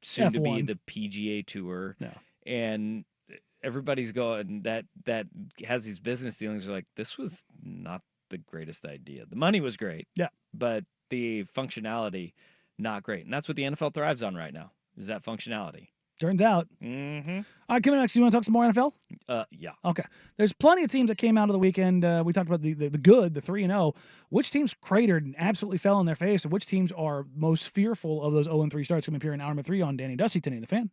soon to be the PGA Tour, and everybody's going that has these business dealings. Are like, this was not the greatest idea. The money was great, but the functionality not great, and that's what the NFL thrives on right now. Is that functionality? Turns out. Mm-hmm. All right, coming next, you want to talk some more NFL? Yeah. Okay. There's plenty of teams that came out of the weekend. We talked about the good, the 3-0. Which teams cratered and absolutely fell on their face, and which teams are most fearful of those 0-3 starts? Coming up here in hour number 3 on Danny Dusty, today, the Fan.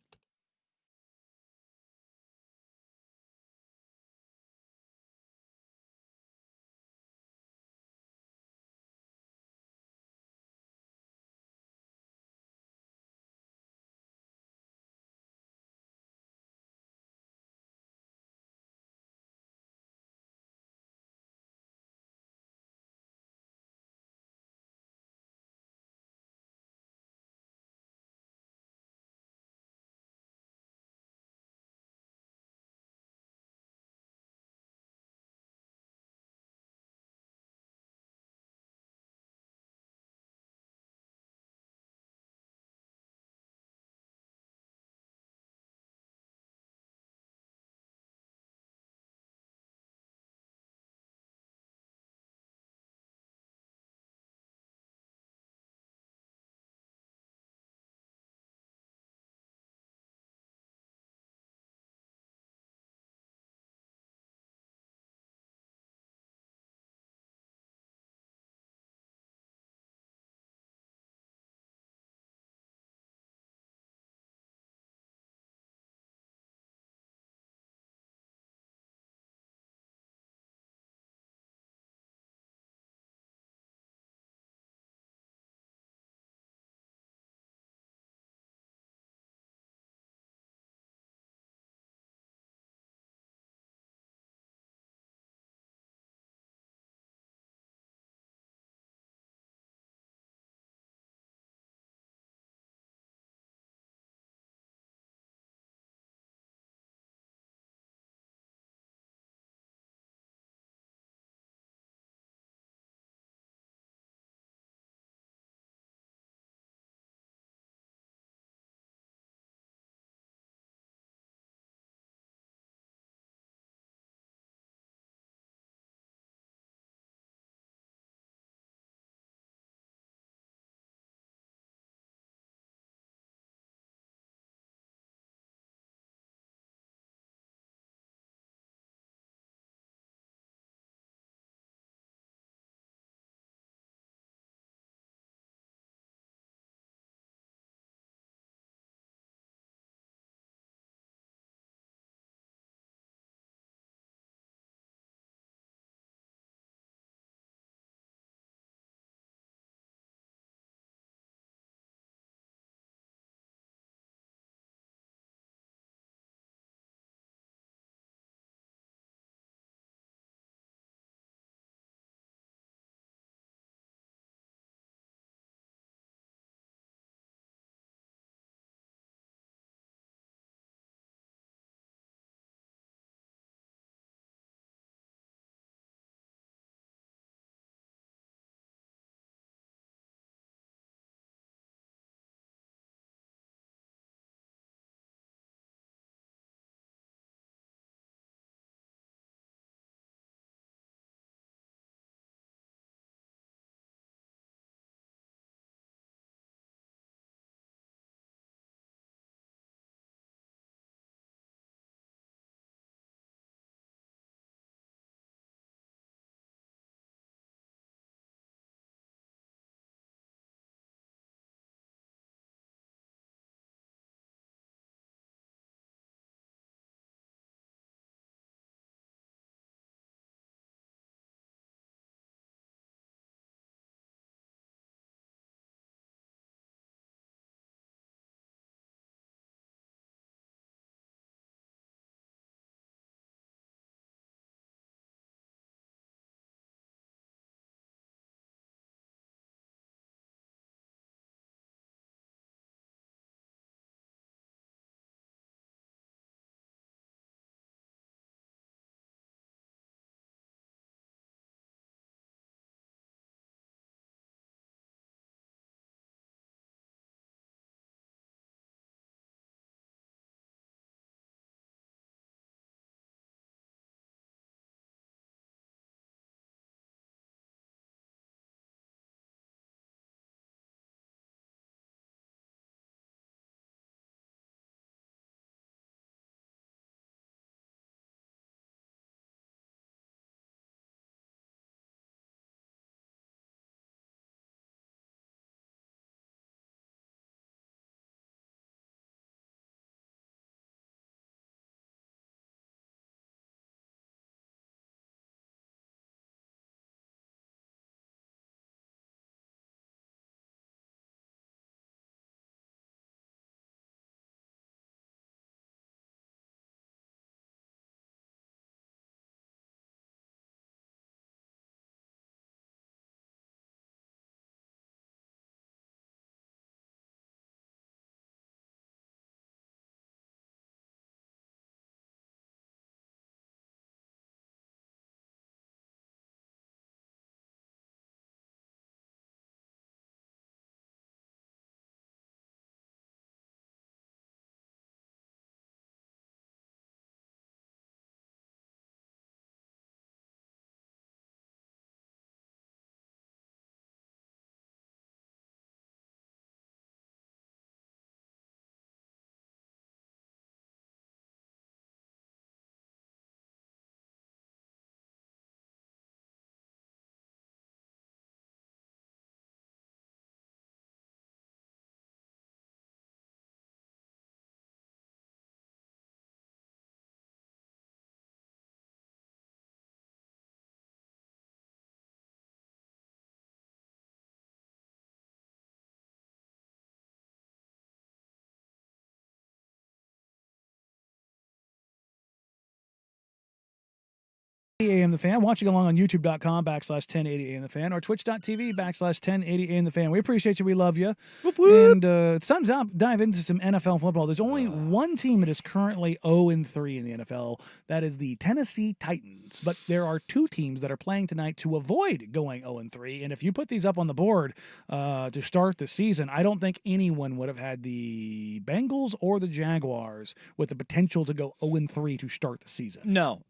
AM The Fan, watching along on youtube.com/1080 AM The Fan or twitch.tv/1080 AM The Fan. We appreciate you. We love you. Whoop, whoop. And it's time to dive into some NFL football. There's only one team that is currently 0-3 in the NFL. That is the Tennessee Titans. But there are two teams that are playing tonight to avoid going 0-3. And if you put these up on the board to start the season, I don't think anyone would have had the Bengals or the Jaguars with the potential to go 0-3 to start the season. No,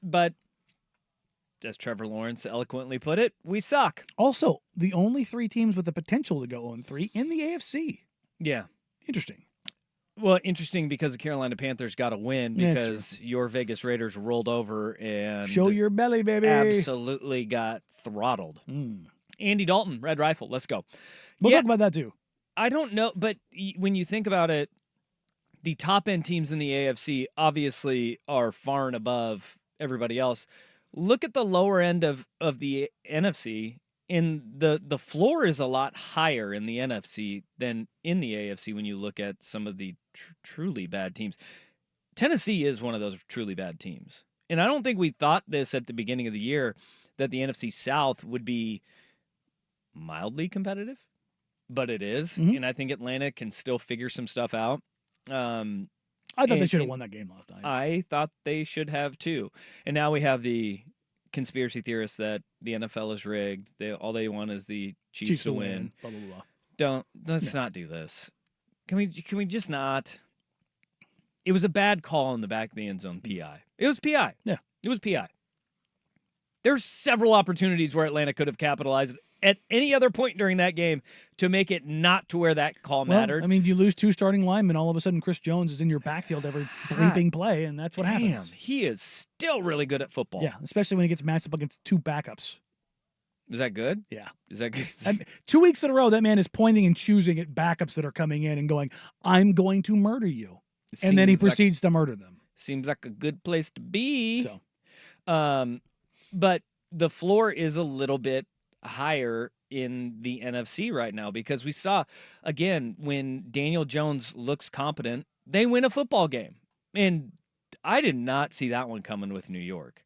but as Trevor Lawrence eloquently put it, we suck. Also, the only three teams with the potential to go 0-3 in the AFC. Yeah. Interesting. Well, interesting because the Carolina Panthers got a win because your Vegas Raiders rolled over and show your belly, baby. Absolutely got throttled. Andy Dalton, Red Rifle. Let's go. We'll talk about that too. I don't know, but when you think about it, the top end teams in the AFC obviously are far and above everybody else. Look at the lower end of the NFC, and the floor is a lot higher in the NFC than in the AFC when you look at some of the truly bad teams. Tennessee is one of those truly bad teams. And I don't think we thought this at the beginning of the year that the NFC South would be mildly competitive, but it is. And I think Atlanta can still figure some stuff out. I thought they should have won that game last night. I thought they should have too. And now we have the conspiracy theorists that the NFL is rigged. All they want is the Chiefs to win. Blah, blah, blah. Let's not do this. Can we just not? It was a bad call in the back of the end zone. PI. It was PI. Yeah. It was PI. There's several opportunities where Atlanta could have capitalized at any other point during that game to make it not to where that call mattered. I mean, you lose two starting linemen, all of a sudden Chris Jones is in your backfield every bleeping play, and that's what happens. He is still really good at football. Yeah, especially when he gets matched up against two backups. Is that good? Yeah. Is that good? 2 weeks in a row, that man is pointing and choosing at backups that are coming in and going, I'm going to murder you. And then he proceeds to murder them. Seems like a good place to be. So, but the floor is a little bit higher in the NFC right now because we saw, again, when Daniel Jones looks competent, they win a football game. And I did not see that one coming with New York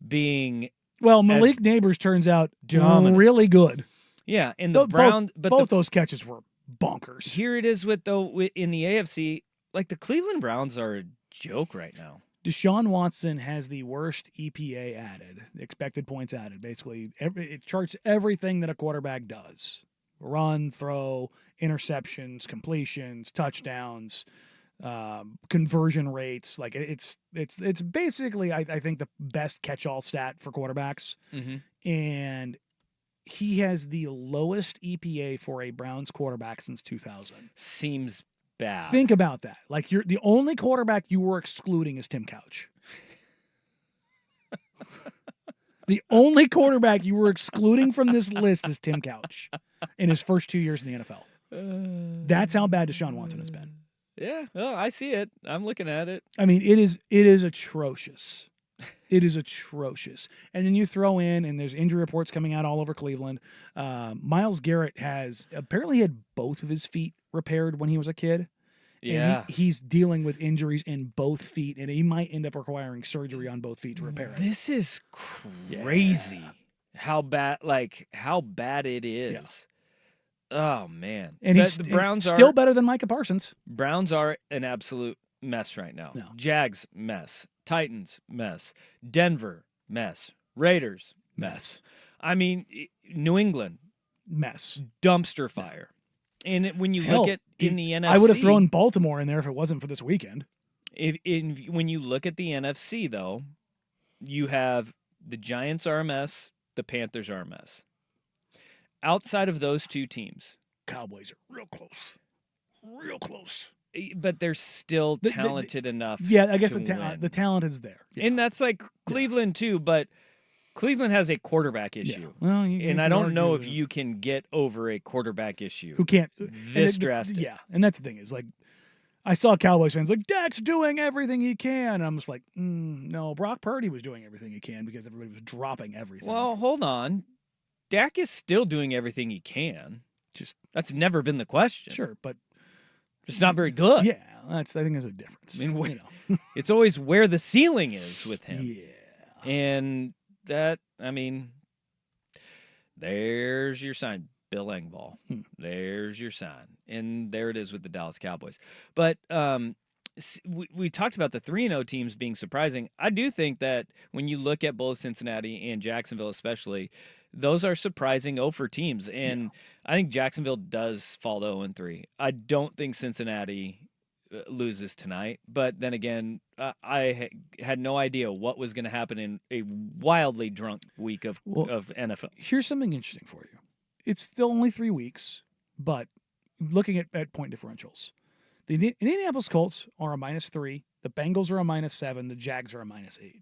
being... Well, Malik Neighbors turns out dominant. Really good. Yeah, and the Browns... Both those catches were bonkers. Here it is in the AFC, like the Cleveland Browns are a joke right now. Deshaun Watson has the worst EPA added, expected points added. Basically, it charts everything that a quarterback does: run, throw, interceptions, completions, touchdowns, conversion rates. Like it's basically, I think, the best catch-all stat for quarterbacks. And he has the lowest EPA for a Browns quarterback since 2000. Seems bad. Think about that. Like, you're the only quarterback you were excluding is Tim Couch. The only quarterback you were excluding from this list is Tim Couch in his first 2 years in the NFL. That's how bad Deshaun Watson has been. Yeah, well, I see it. I'm looking at it. I mean, it is atrocious. It is atrocious. And then you throw in, and there's injury reports coming out all over Cleveland. Myles Garrett apparently had both of his feet repaired when he was a kid. Yeah. And he's dealing with injuries in both feet, and he might end up requiring surgery on both feet to repair it. This is crazy. How bad it is. Yeah. Oh, man. And the Browns are still better than Micah Parsons. Browns are an absolute mess right now. No. Jags, mess. Titans, mess. Denver, mess. Raiders, mess. I mean, New England, mess. Dumpster fire. And when you look at in the NFC, I would have thrown Baltimore in there if it wasn't for this weekend. When you look at the NFC, though, you have the Giants are a mess, the Panthers are a mess. Outside of those two teams, Cowboys are real close. Real close. But they're still talented enough. Yeah, I guess the talent is there. Yeah. And that's like Cleveland too, but Cleveland has a quarterback issue. Yeah. Well, and I don't know if you can get over a quarterback issue. Who can't this drastic. Yeah, and that's the thing is, like, I saw Cowboys fans like, Dak's doing everything he can. And I'm just like, no, Brock Purdy was doing everything he can because everybody was dropping everything. Well, hold on. Dak is still doing everything he can. That's never been the question. Sure, but it's not very good. Yeah, I think there's a difference. I mean, it's always where the ceiling is with him. Yeah. And there's your sign, Bill Engvall. There's your sign. And there it is with the Dallas Cowboys. But we talked about the 3-0 teams being surprising. I do think that when you look at both Cincinnati and Jacksonville especially, those are surprising 0-for teams. And I think Jacksonville does fall to 0-3. I don't think Cincinnati loses tonight. But then again, I had no idea what was going to happen in a wildly drunk week of NFL. Here's something interesting for you. It's still only 3 weeks, but looking at point differentials, the Indianapolis Colts are a -3, the Bengals are a -7, the Jags are a -8.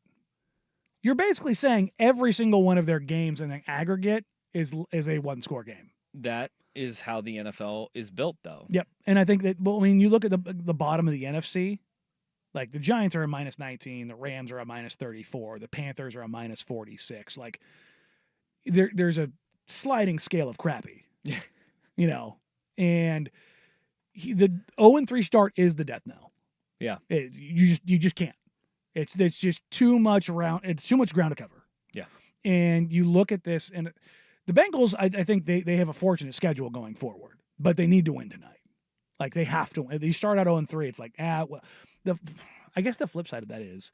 You're basically saying every single one of their games in the aggregate is a one-score game. That is how the NFL is built, though. Yep, and I think that. Well, I mean, you look at the bottom of the NFC. Like the Giants are a -19, the Rams are a -34, the Panthers are a -46. Like there's a sliding scale of crappy, and the 0-3 start is the death knell. Yeah, you just can't. It's just too much ground. It's too much ground to cover. Yeah, and you look at this, and the Bengals, I think they have a fortunate schedule going forward, but they need to win tonight. Like they have to win. They start out 0-3. It's like well. I guess the flip side of that is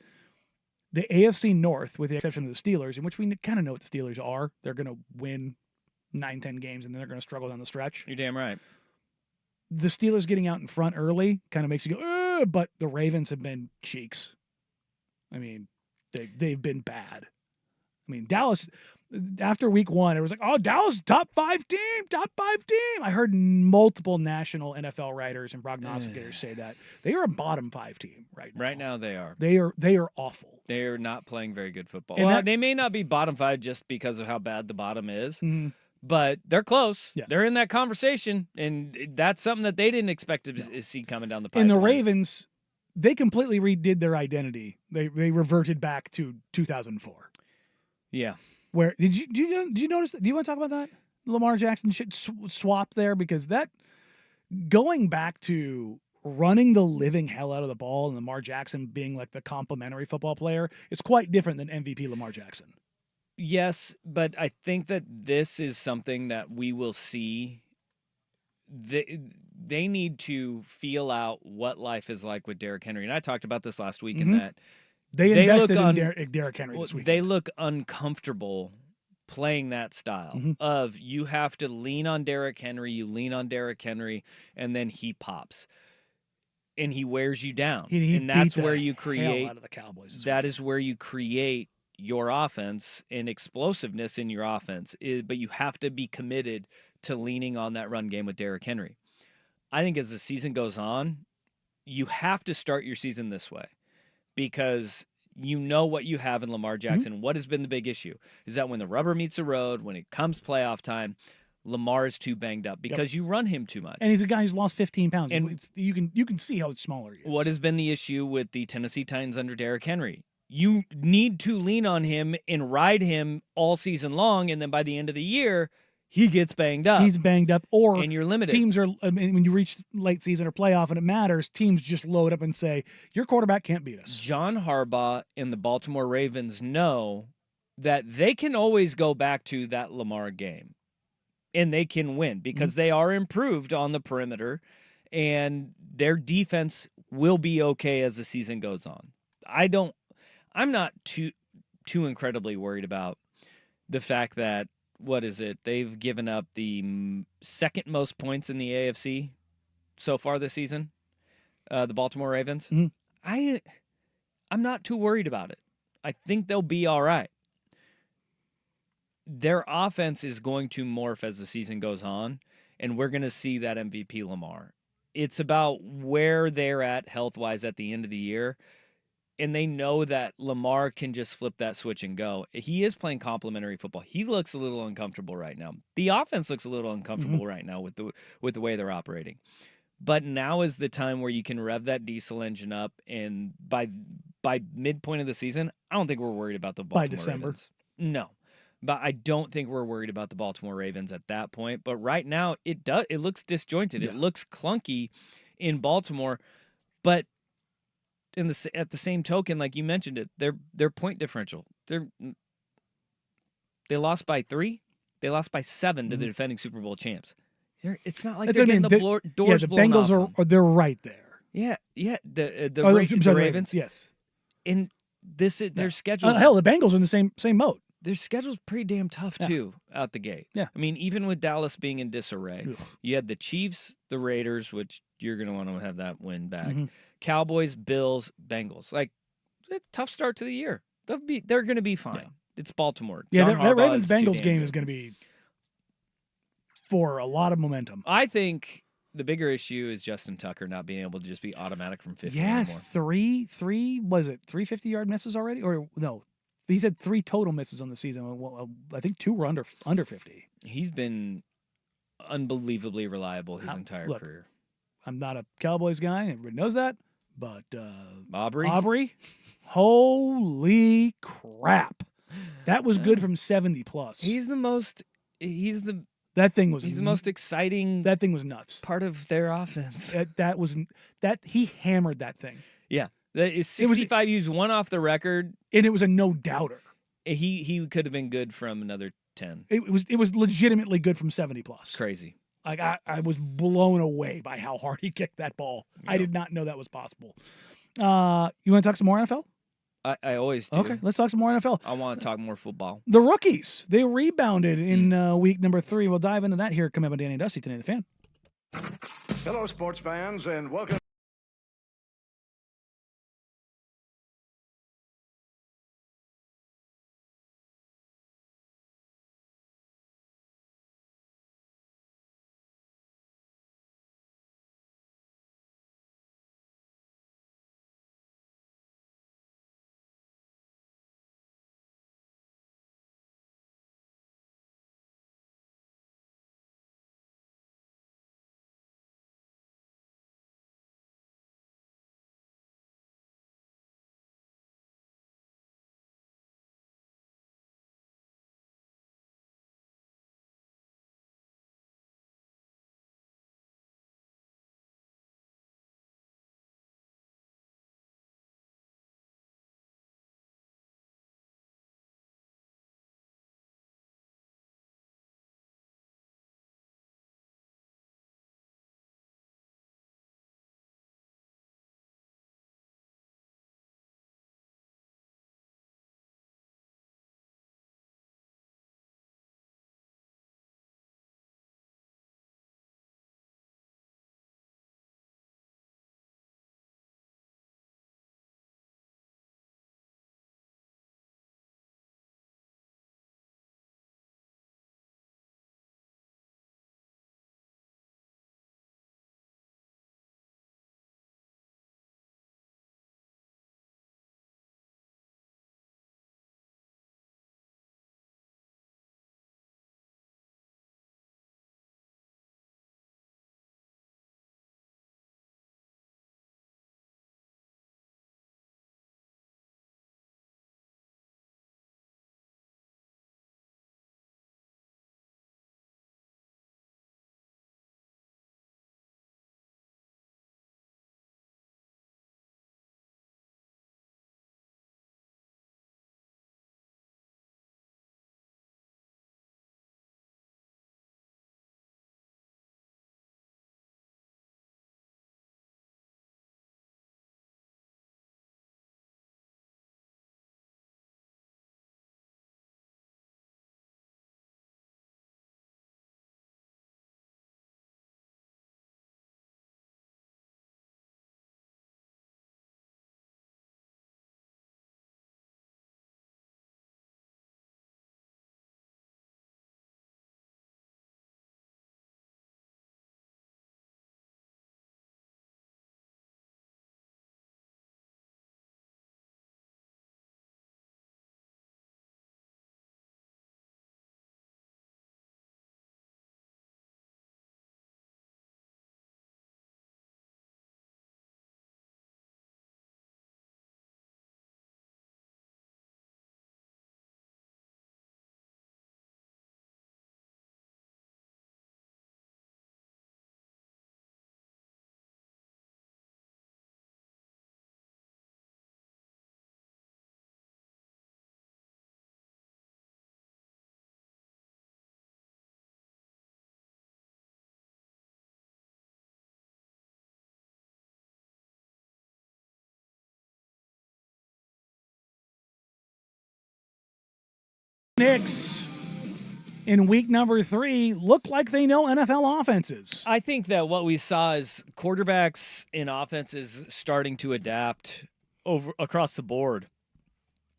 the AFC North, with the exception of the Steelers, in which we kind of know what the Steelers are. They're going to win 9-10 games, and then they're going to struggle down the stretch. You're damn right. The Steelers getting out in front early kind of makes you go, ugh, but the Ravens have been cheeks. I mean, they've been bad. I mean, Dallas, after week 1, it was like, oh, Dallas, top 5 team. I heard multiple national NFL writers and prognosticators say that. They are a bottom 5 team right now. Right now they are. They are awful. They are not playing very good football. And well, they may not be bottom 5 just because of how bad the bottom is, but they're close. Yeah. They're in that conversation, and that's something that they didn't expect to see coming down the pipeline. And the Ravens, they completely redid their identity. They reverted back to 2004. Yeah. Where did you notice? Do you want to talk about that Lamar Jackson swap there? Because that going back to running the living hell out of the ball and Lamar Jackson being like the complimentary football player is quite different than MVP Lamar Jackson. Yes, but I think that this is something that we will see. They need to feel out what life is like with Derrick Henry, and I talked about this last week in that. They invested in Derrick Henry this week. They look uncomfortable playing that style of you have to lean on Derrick Henry, and then he pops. And he wears you down. And that's where you create out of the Cowboys that is where you create your offense and explosiveness in your offense. But you have to be committed to leaning on that run game with Derrick Henry. I think as the season goes on, you have to start your season this way. Because you know what you have in Lamar Jackson. What has been the big issue is that when the rubber meets the road, when it comes playoff time, Lamar is too banged up because you run him too much. And he's a guy who's lost 15 pounds. And you can see how smaller he is. What has been the issue with the Tennessee Titans under Derrick Henry? You need to lean on him and ride him all season long, and then by the end of the year, he gets banged up. He's banged up, and you're limited. Teams are, I mean, when you reach late season or playoff and it matters, teams just load up and say, your quarterback can't beat us. John Harbaugh and the Baltimore Ravens know that they can always go back to that Lamar game, and they can win because they are improved on the perimeter, and their defense will be okay as the season goes on. I'm not too incredibly worried about the fact that, they've given up the second most points in the AFC so far this season, the Baltimore Ravens. I'm not too worried about it. I think they'll be all right. Their offense is going to morph as the season goes on, and we're going to see that MVP Lamar. It's about where they're at health-wise at the end of the year. And they know that Lamar can just flip that switch and go. He is playing complimentary football. He looks a little uncomfortable right now. The offense looks a little uncomfortable right now with the way they're operating. But now is the time where you can rev that diesel engine up, and by midpoint of the season, I don't think we're worried about the Baltimore Ravens. No. But I don't think we're worried about the Baltimore Ravens at that point. But right now, it looks disjointed. Yeah. It looks clunky in Baltimore. But at the same token, like you mentioned it, their point differential. They lost by 3. They lost by 7 to the defending Super Bowl champs. It's not like That's they're what I getting mean. the doors the blown Bengals off them. they're right there. Yeah. The The Ravens. Yes. And their schedule. Hell, the Bengals are in the same mode. Their schedule's pretty damn tough too out the gate. Yeah. I mean, even with Dallas being in disarray, Ugh. you had the Chiefs, the Raiders, which you're going to want to have that win back. Mm-hmm. Cowboys, Bills, Bengals. Like a tough start to the year. They're going to be fine. Yeah. It's Baltimore. Yeah, John that Harbaugh Ravens is too Bengals damn game good. is going to be for a lot of momentum. I think the bigger issue is Justin Tucker not being able to just be automatic from 50 Yeah, anymore. three was it 3 50-yard misses already, or no? He said 3 total misses on the season. Well, I think 2 were under 50. He's been unbelievably reliable his entire career. I'm not a Cowboys guy. Everybody knows that. But Aubrey, holy crap, that was good from 70 plus. He's the most exciting. That thing was nuts. Part of their offense. That he hammered that thing. Yeah, that is 65. He was one off the record, and it was a no doubter. He could have been good from another 10. It was legitimately good from 70 plus. Crazy. Like I was blown away by how hard he kicked that ball. Yep. I did not know that was possible. You want to talk some more NFL? I always do. Okay, let's talk some more NFL. I want to talk more football. The rookies, they rebounded in week number 3. We'll dive into that here coming up on Danny and Dusty today, the fan. Hello, sports fans, and welcome. Knicks in week number 3 look like they know NFL offenses. I think that what we saw is quarterbacks and offenses starting to adapt over across the board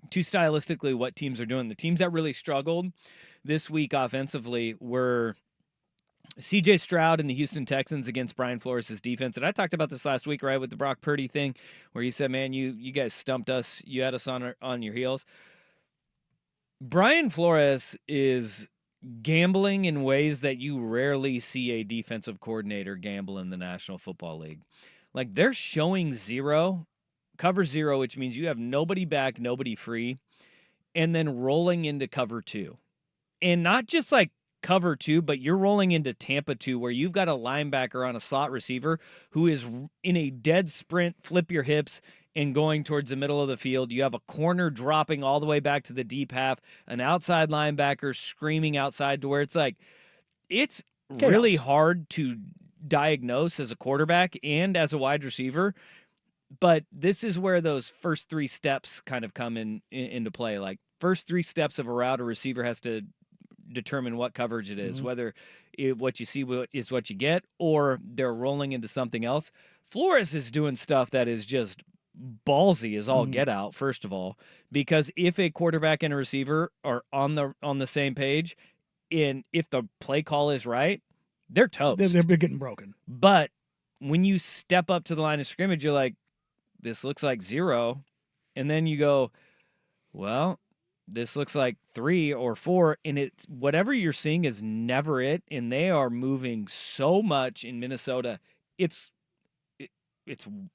to stylistically what teams are doing. The teams that really struggled this week offensively were C.J. Stroud and the Houston Texans against Brian Flores' defense. And I talked about this last week, right, with the Brock Purdy thing, where he said, man, you guys stumped us. You had us on your heels. Brian Flores is gambling in ways that you rarely see a defensive coordinator gamble in the National Football League. Like, they're showing cover zero, which means you have nobody back, nobody free, and then rolling into cover 2. And not just like cover 2, but you're rolling into Tampa 2, where you've got a linebacker on a slot receiver who is in a dead sprint, flip your hips, and going towards the middle of the field. You have a corner dropping all the way back to the deep half, an outside linebacker screaming outside to where it's like, it's Chaos. Really hard to diagnose as a quarterback and as a wide receiver. But this is where those first 3 steps kind of come into play. Like, first 3 steps of a route, a receiver has to determine what coverage it is, whether what you see is what you get, or they're rolling into something else. Flores is doing stuff that is just ballsy as all get out, first of all, because if a quarterback and a receiver are on the same page, and if the play call is right, they're toast. They're getting broken. But when you step up to the line of scrimmage, you're like, this looks like 0. And then you go, well, this looks like 3 or 4. And it's whatever you're seeing is never it. And they are moving so much in Minnesota. It's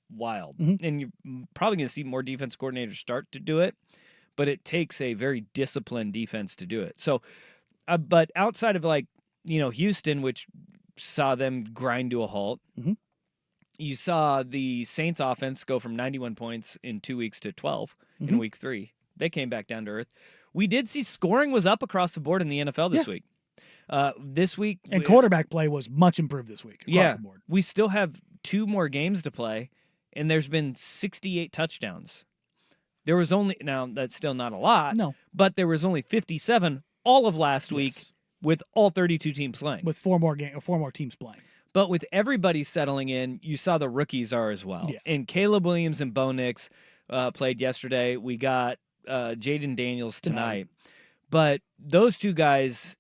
wild. And you're probably going to see more defense coordinators start to do it. But it takes a very disciplined defense to do it. So, but outside of Houston, which saw them grind to a halt, you saw the Saints offense go from 91 points in 2 weeks to 12 in week 3. They came back down to earth. We did see scoring was up across the board in the NFL this week. This week. And quarterback play was much improved this week across the board. We still have 2 more games to play, and there's been 68 touchdowns. There was only, now that's still not a lot, but there was only 57 all of last week with all 32 teams playing. With 4 more teams playing. But with everybody settling in, you saw the rookies are as well. Yeah. And Caleb Williams and Bo Nix played yesterday. We got Jaden Daniels tonight. But those 2 guys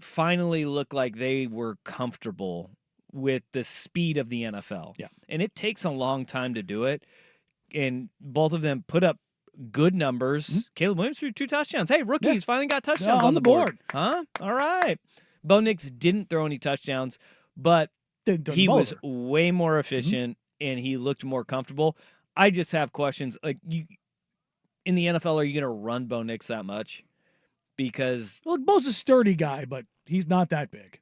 finally look like they were comfortable with the speed of the NFL. Yeah. And it takes a long time to do it. And both of them put up good numbers. Caleb Williams threw 2 touchdowns. Hey, rookies finally got touchdowns on the board. Huh? All right. Bo Nix didn't throw any touchdowns, but he was way more efficient and he looked more comfortable. I just have questions. Like, in the NFL, are you going to run Bo Nix that much? Because Bo's a sturdy guy, but he's not that big.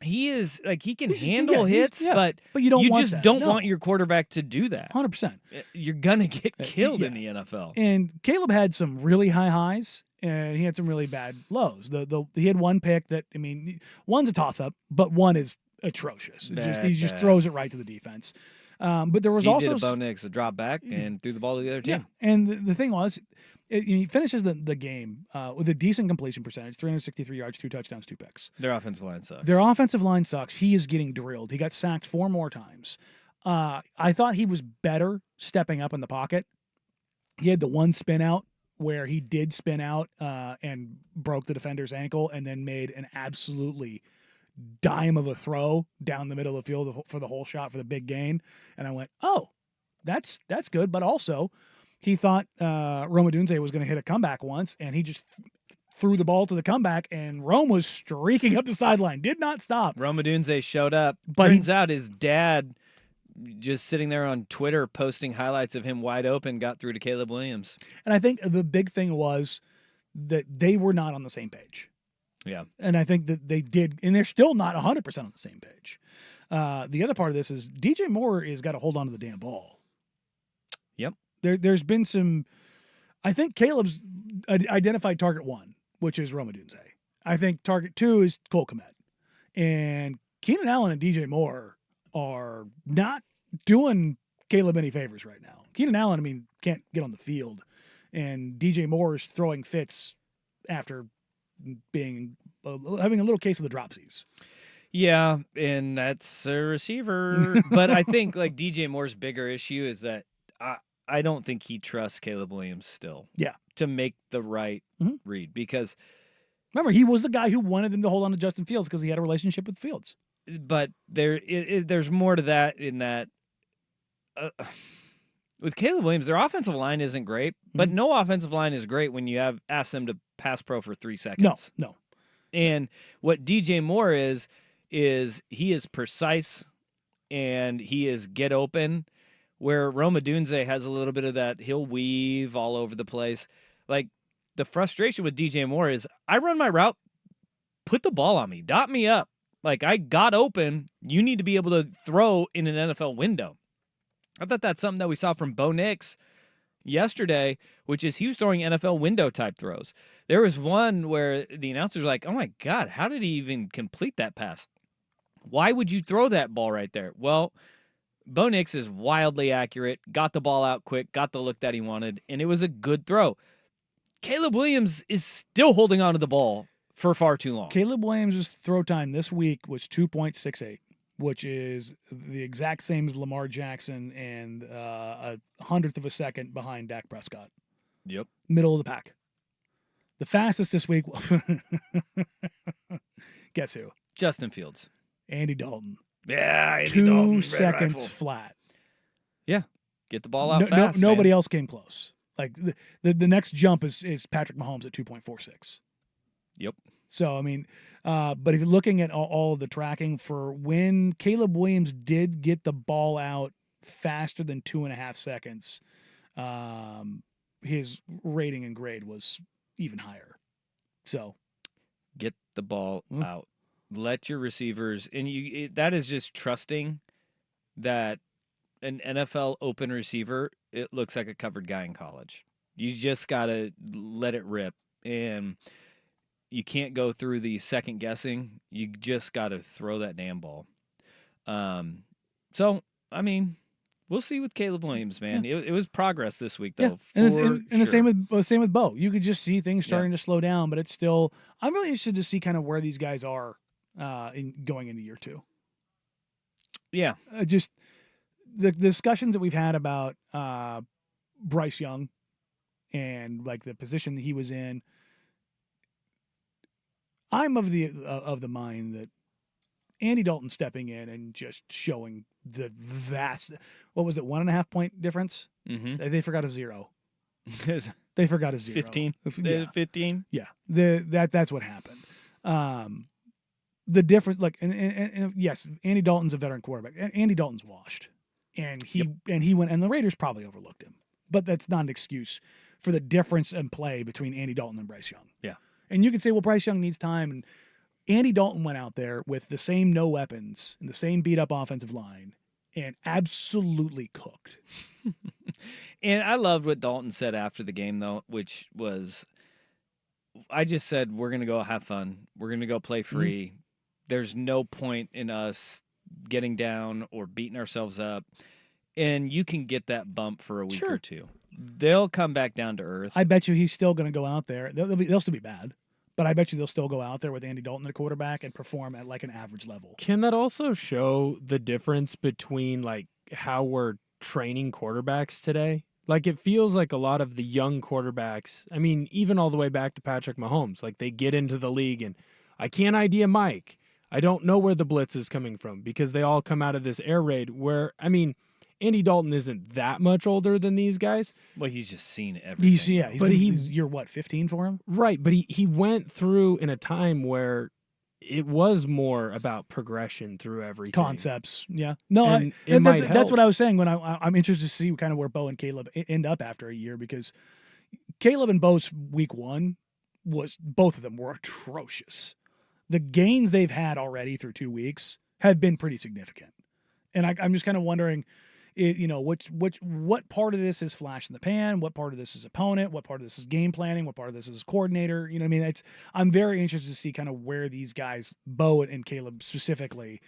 He is, like, he can handle hits, but you don't want your quarterback to do that. 100%. You're going to get killed in the NFL. And Caleb had some really high highs, and he had some really bad lows. He had one pick that, I mean, one's a toss-up, but one is atrocious. He just throws it right to the defense. But there was he also did a Bo Nix, a drop back, and threw the ball to the other team. Yeah. And the thing was, he finishes the game with a decent completion percentage, 363 yards, 2 touchdowns, 2 picks. Their offensive line sucks. Their offensive line sucks. He is getting drilled. He got sacked 4 more times. I thought he was better stepping up in the pocket. He had the one spin out where he did spin out and broke the defender's ankle and then made an absolutely dime of a throw down the middle of the field for the whole shot for the big gain. And I went, oh, that's good. But also, he thought Rome Odunze was going to hit a comeback once, and he just threw the ball to the comeback, and Rome was streaking up the sideline, did not stop. Rome Odunze showed up. But Turns out his dad, just sitting there on Twitter posting highlights of him wide open, got through to Caleb Williams. And I think the big thing was that they were not on the same page. Yeah. And I think that they did, and they're still not 100% on the same page. The other part of this is DJ Moore has got to hold on to the damn ball. Yep. There's been some, I think Caleb's identified target 1, which is Rome Odunze. I think target 2 is Cole Kmet. And Keenan Allen and DJ Moore are not doing Caleb any favors right now. Keenan Allen, can't get on the field. And DJ Moore is throwing fits after being having a little case of the dropsies. Yeah, and that's a receiver. But I think like DJ Moore's bigger issue is that I don't think he trusts Caleb Williams still. Yeah. To make the right read, because remember, he was the guy who wanted them to hold on to Justin Fields because he had a relationship with Fields. But there's more to that in that with Caleb Williams, their offensive line isn't great, but no offensive line is great when you have asked them to pass pro for 3 seconds. No. And what DJ Moore is he is precise and he is get open, where Roma Dunze has a little bit of that. He'll weave all over the place. Like, the frustration with DJ Moore is I run my route, put the ball on me, dot me up. Like, I got open. You need to be able to throw in an NFL window. I thought that's something that we saw from Bo Nix yesterday, which is he was throwing NFL window type throws. There was one where the announcers were like, oh my God, how did he even complete that pass? Why would you throw that ball right there? Well, Bo Nix is wildly accurate, got the ball out quick, got the look that he wanted, and it was a good throw. Caleb Williams is still holding on to the ball for far too long. Caleb Williams' throw time this week was 2.68, which is the exact same as Lamar Jackson and a 100th of a second behind Dak Prescott. Yep. Middle of the pack. The fastest this week, guess who? Justin Fields. Andy Dalton. Yeah, Andy 2 Dalton, seconds flat. Yeah, get the ball out fast. Nobody else came close. Like the next jump is Patrick Mahomes at 2.46. Yep. So I mean, but if you're looking at all of the tracking for when Caleb Williams did get the ball out faster than 2.5 seconds, his rating and grade was even higher. So get the ball out. Let your receivers, and that is just trusting that an NFL open receiver, it looks like a covered guy in college. You just got to let it rip, and you can't go through the second guessing. You just got to throw that damn ball. So, I mean, we'll see with Caleb Williams, man. Yeah. It was progress this week, though. Yeah. And the same with Bo. You could just see things starting to slow down, but it's still. I'm really interested to see kind of where these guys are going into year 2. Yeah, just the discussions that we've had about Bryce Young and like the position that he was in. I'm of the mind that Andy Dalton stepping in and just showing the vast, what was it, 1.5 point difference? Mm-hmm. They forgot a 0. They forgot a 0. 15. Yeah. 15. Yeah. That's what happened. The difference, like, and yes, Andy Dalton's a veteran quarterback. Andy Dalton's washed, and he went, and the Raiders probably overlooked him, but that's not an excuse for the difference in play between Andy Dalton and Bryce Young. Yeah. And you could say, well, Bryce Young needs time, and Andy Dalton went out there with the same no weapons and the same beat up offensive line and absolutely cooked. And I loved what Dalton said after the game, though, which was, I just said, we're going to go have fun. We're going to go play free. Mm-hmm. There's no point in us getting down or beating ourselves up. And you can get that bump for a week or two. They'll come back down to earth. I bet you he's still going to go out there. They'll still be bad. But I bet you they'll still go out there with Andy Dalton, the quarterback, and perform at like an average level. Can that also show the difference between like how we're training quarterbacks today? Like it feels like a lot of the young quarterbacks, I mean, even all the way back to Patrick Mahomes, like they get into the league and I can't ID a mic. I don't know where the blitz is coming from because they all come out of this air raid where, I mean, Andy Dalton isn't that much older than these guys. Well, he's just seen everything. You're what, 15 for him? Right, but he went through in a time where it was more about progression through everything. Concepts, yeah. No, and that's what I was saying when I'm interested to see kind of where Bo and Caleb end up after a year, because Caleb and Bo's week 1 both of them were atrocious. The gains they've had already through 2 weeks have been pretty significant. And I'm just kind of wondering, what part of this is flash in the pan? What part of this is opponent? What part of this is game planning? What part of this is coordinator? You know what I mean? I'm very interested to see kind of where these guys, Bo and Caleb specifically,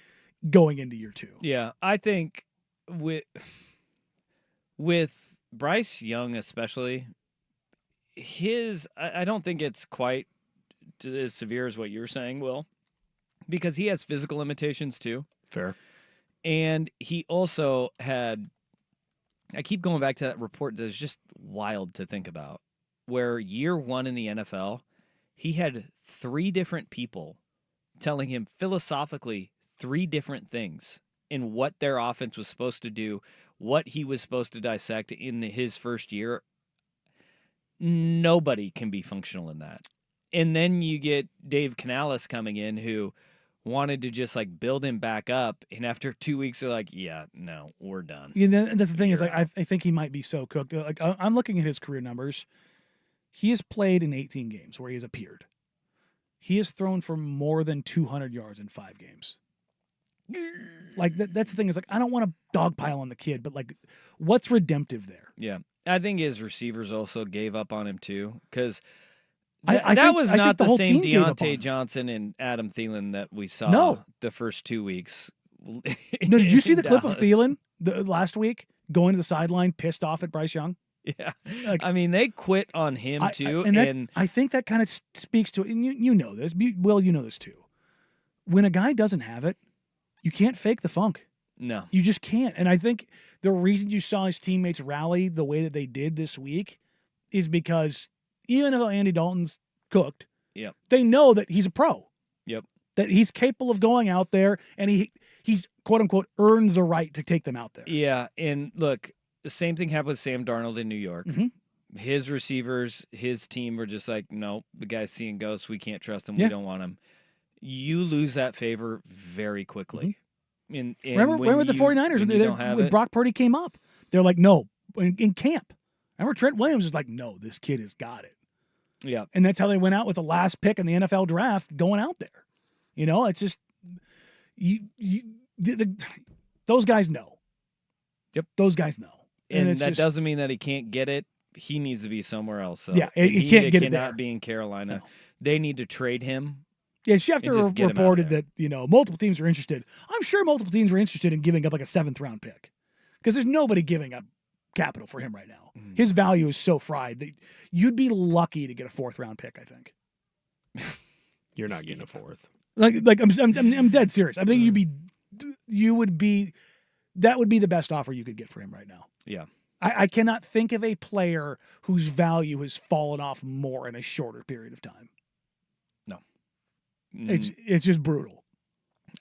going into year 2. Yeah, I think with Bryce Young especially, I don't think it's quite as severe as what you're saying, Will, because he has physical limitations too. Fair. And he also had, I keep going back to that report that's just wild to think about, where year one in the NFL, he had 3 different people telling him philosophically 3 different things in what their offense was supposed to do, what he was supposed to dissect in his first year. Nobody can be functional in that. And then you get Dave Canales coming in who wanted to just like build him back up, and after 2 weeks they're like, yeah, no, we're done. You know, and that's the thing is, like, I think he might be so cooked. Like, I'm looking at his career numbers. He has played in 18 games where he has appeared. He has thrown for more than 200 yards in 5 games. Like that's the thing is, like, I don't want to dogpile on the kid, but like, what's redemptive there? Yeah, I think his receivers also gave up on him too, because I that think- was I think not the the whole same team gave up on Deontay him. Johnson and Adam Thielen that we saw No. the first 2 weeks. No, did you see the clip of Dallas. Thielen last week going to the sideline, pissed off at Bryce Young? Yeah, Like, I mean, they quit on him too, and I think that kind of speaks to it. And you know this, Will, you know this too. When a guy doesn't have it, you can't fake the funk. no, You just can't. And I think the reason you saw his teammates rally the way that they did this week is because even though Andy Dalton's cooked, yep, they know that he's a pro, yep, that he's capable of going out there, and he's quote unquote earned the right to take them out there. yeah. And look, the same thing happened with Sam Darnold in New York. Mhm. His receivers, his team were just like, no, the guy's seeing ghosts. We can't trust him. Yeah. We don't want him. You lose that favor very quickly. And Remember the 49ers when Brock Purdy came up? They're like, no, in camp. Remember Trent Williams was like, no, this kid has got it. Yeah. And that's how they went out with the last pick in the NFL draft going out there. You know, it's just those guys know. Yep. Those guys know. And it's that just, doesn't mean that he can't get it. He needs to be somewhere else. So. Yeah, he can't get it cannot there. be in Carolina. No. They need to trade him. Yeah, Schefter just get him out of reported there. that, you know, multiple teams are interested. I'm sure multiple teams were interested in giving up like a 7th round pick because there's nobody giving up capital for him right now. His value is so fried that you'd be lucky to get a 4th round pick, I think. You're not getting a 4th. Like I'm dead serious. I think that would be the best offer you could get for him right now. Yeah. I cannot think of a player whose value has fallen off more in a shorter period of time. No. It's just brutal.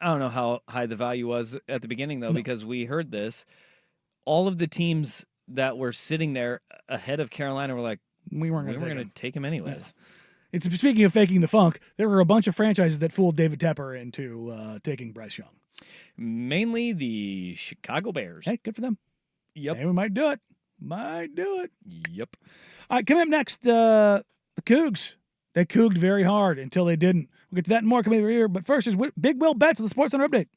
I don't know how high the value was at the beginning, though, because we heard this. All of the teams that were sitting there ahead of Carolina were like, we weren't going going to take him anyways. It's speaking of faking the funk. There were a bunch of franchises that fooled David Tepper into taking Bryce Young. Mainly the Chicago Bears. Hey, good for them. Yep. Hey, we might do it. Might do it. Yep. All right, coming up next, the Cougs. They couged very hard until they didn't. We'll get to that and more coming over here. But first is Big Will Betts with the Sports Center Update.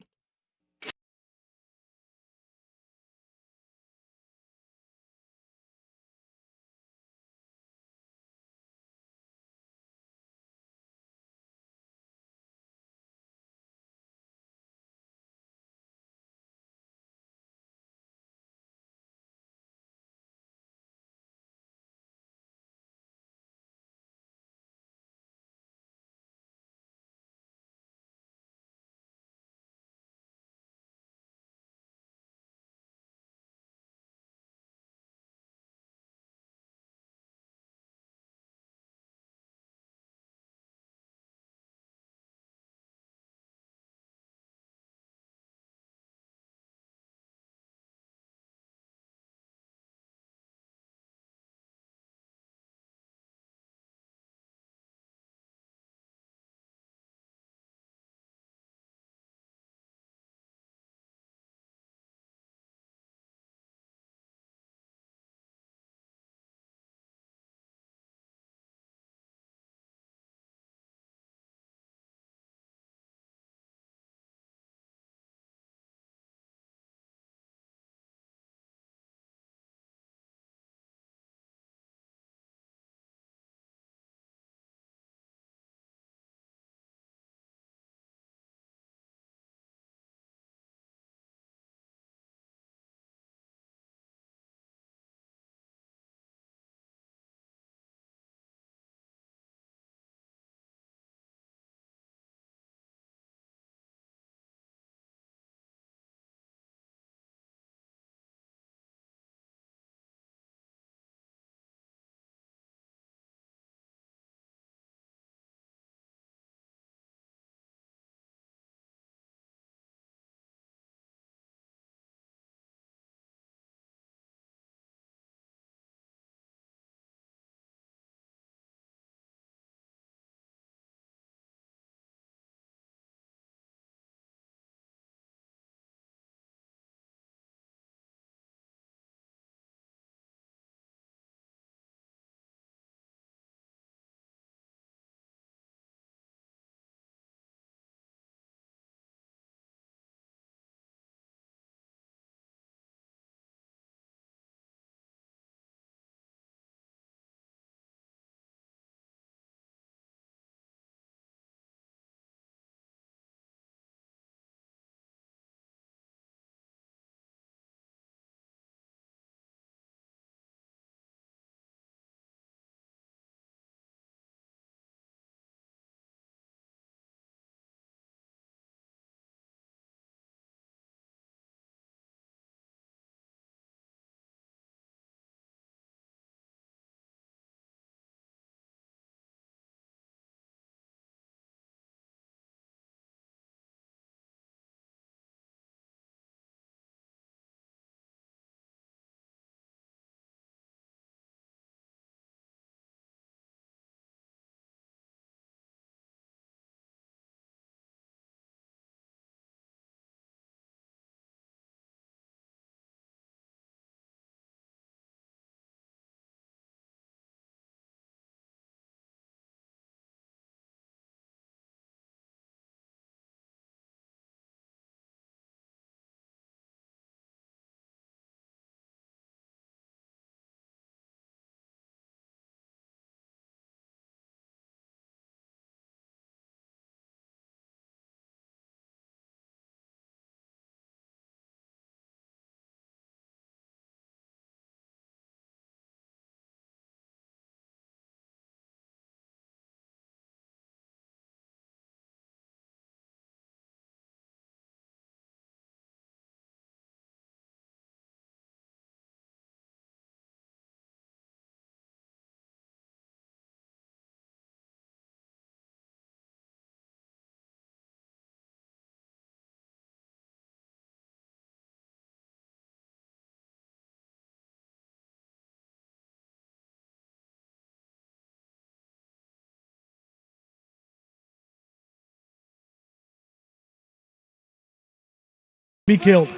Be killed.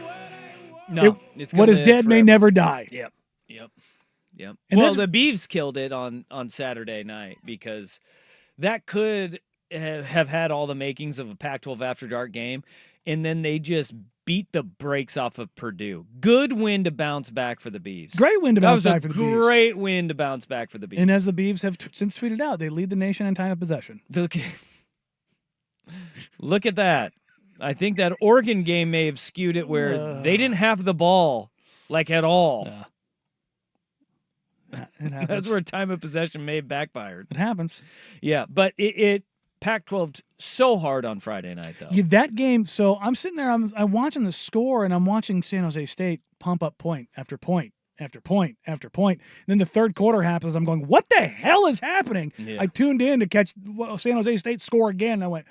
No, what is dead may never die. Yep. And Well, the Beavs killed it on Saturday night because that could have had all the makings of a Pac-12 After Dark game, and then they just beat the brakes off of Purdue. Good win to bounce back for the Beavs. Great win to bounce back for the Beavs. That was a great win to bounce back for the Beavs. And as the Beavs have since tweeted out, they lead the nation in time of possession. Look at that. I think that Oregon game may have skewed it where they didn't have the ball, like, at all. That's where time of possession may have backfired. It happens. Yeah, but it Pac-12'd so hard on Friday night, though. Yeah, that game, so I'm sitting there, I'm watching the score, and I'm watching San Jose State pump up point after point after point after point. And then the third quarter happens. I'm going, what the hell is happening? Yeah. I tuned in to catch San Jose State score again, and I went,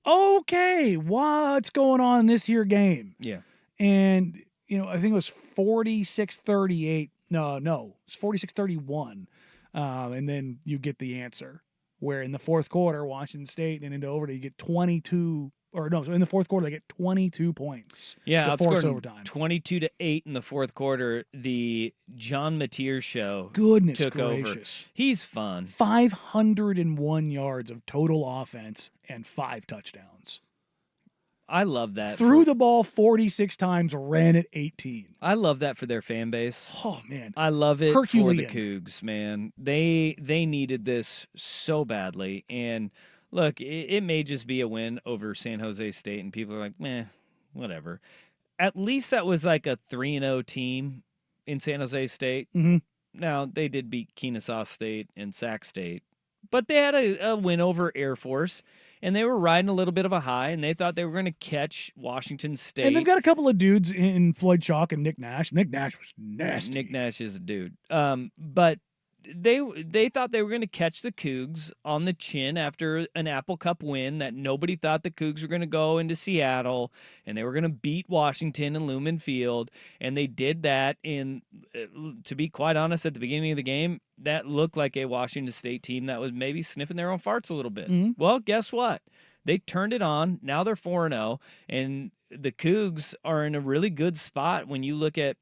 okay, what's going on in this here game? Yeah. And, I think it was 46-38. No, it's 46-31. And then you get the answer where in the fourth quarter, Washington State and into overtime, you get 22, so in the fourth quarter, they get 22 points. Yeah, outscored overtime. 22-8 in the fourth quarter. The John Mateer show took over. He's fun. 501 yards of total offense and 5 touchdowns. I love that. Threw the ball 46 times, ran it 18. I love that for their fan base. Oh, man. I love it Herculean. for the Cougs, man. They needed this so badly. And look, it may just be a win over San Jose State, and people are like, meh, whatever. At least that was like a 3-0 team in San Jose State. Mm-hmm. Now, they did beat Kennesaw State and Sac State, but they had a win over Air Force. And they were riding a little bit of a high, and they thought they were going to catch Washington State. And they've got a couple of dudes in Floyd Chalk and Nick Nash. Nick Nash was nasty. Nick Nash is a dude. But they thought they were going to catch the Cougs on the chin after an Apple Cup win, that nobody thought the Cougs were going to go into Seattle, and they were going to beat Washington and Lumen Field. And they did that. And to be quite honest, at the beginning of the game, that looked like a Washington State team that was maybe sniffing their own farts a little bit. Mm-hmm. Well, guess what? They turned it on. Now they're 4-0, and the Cougs are in a really good spot when you look at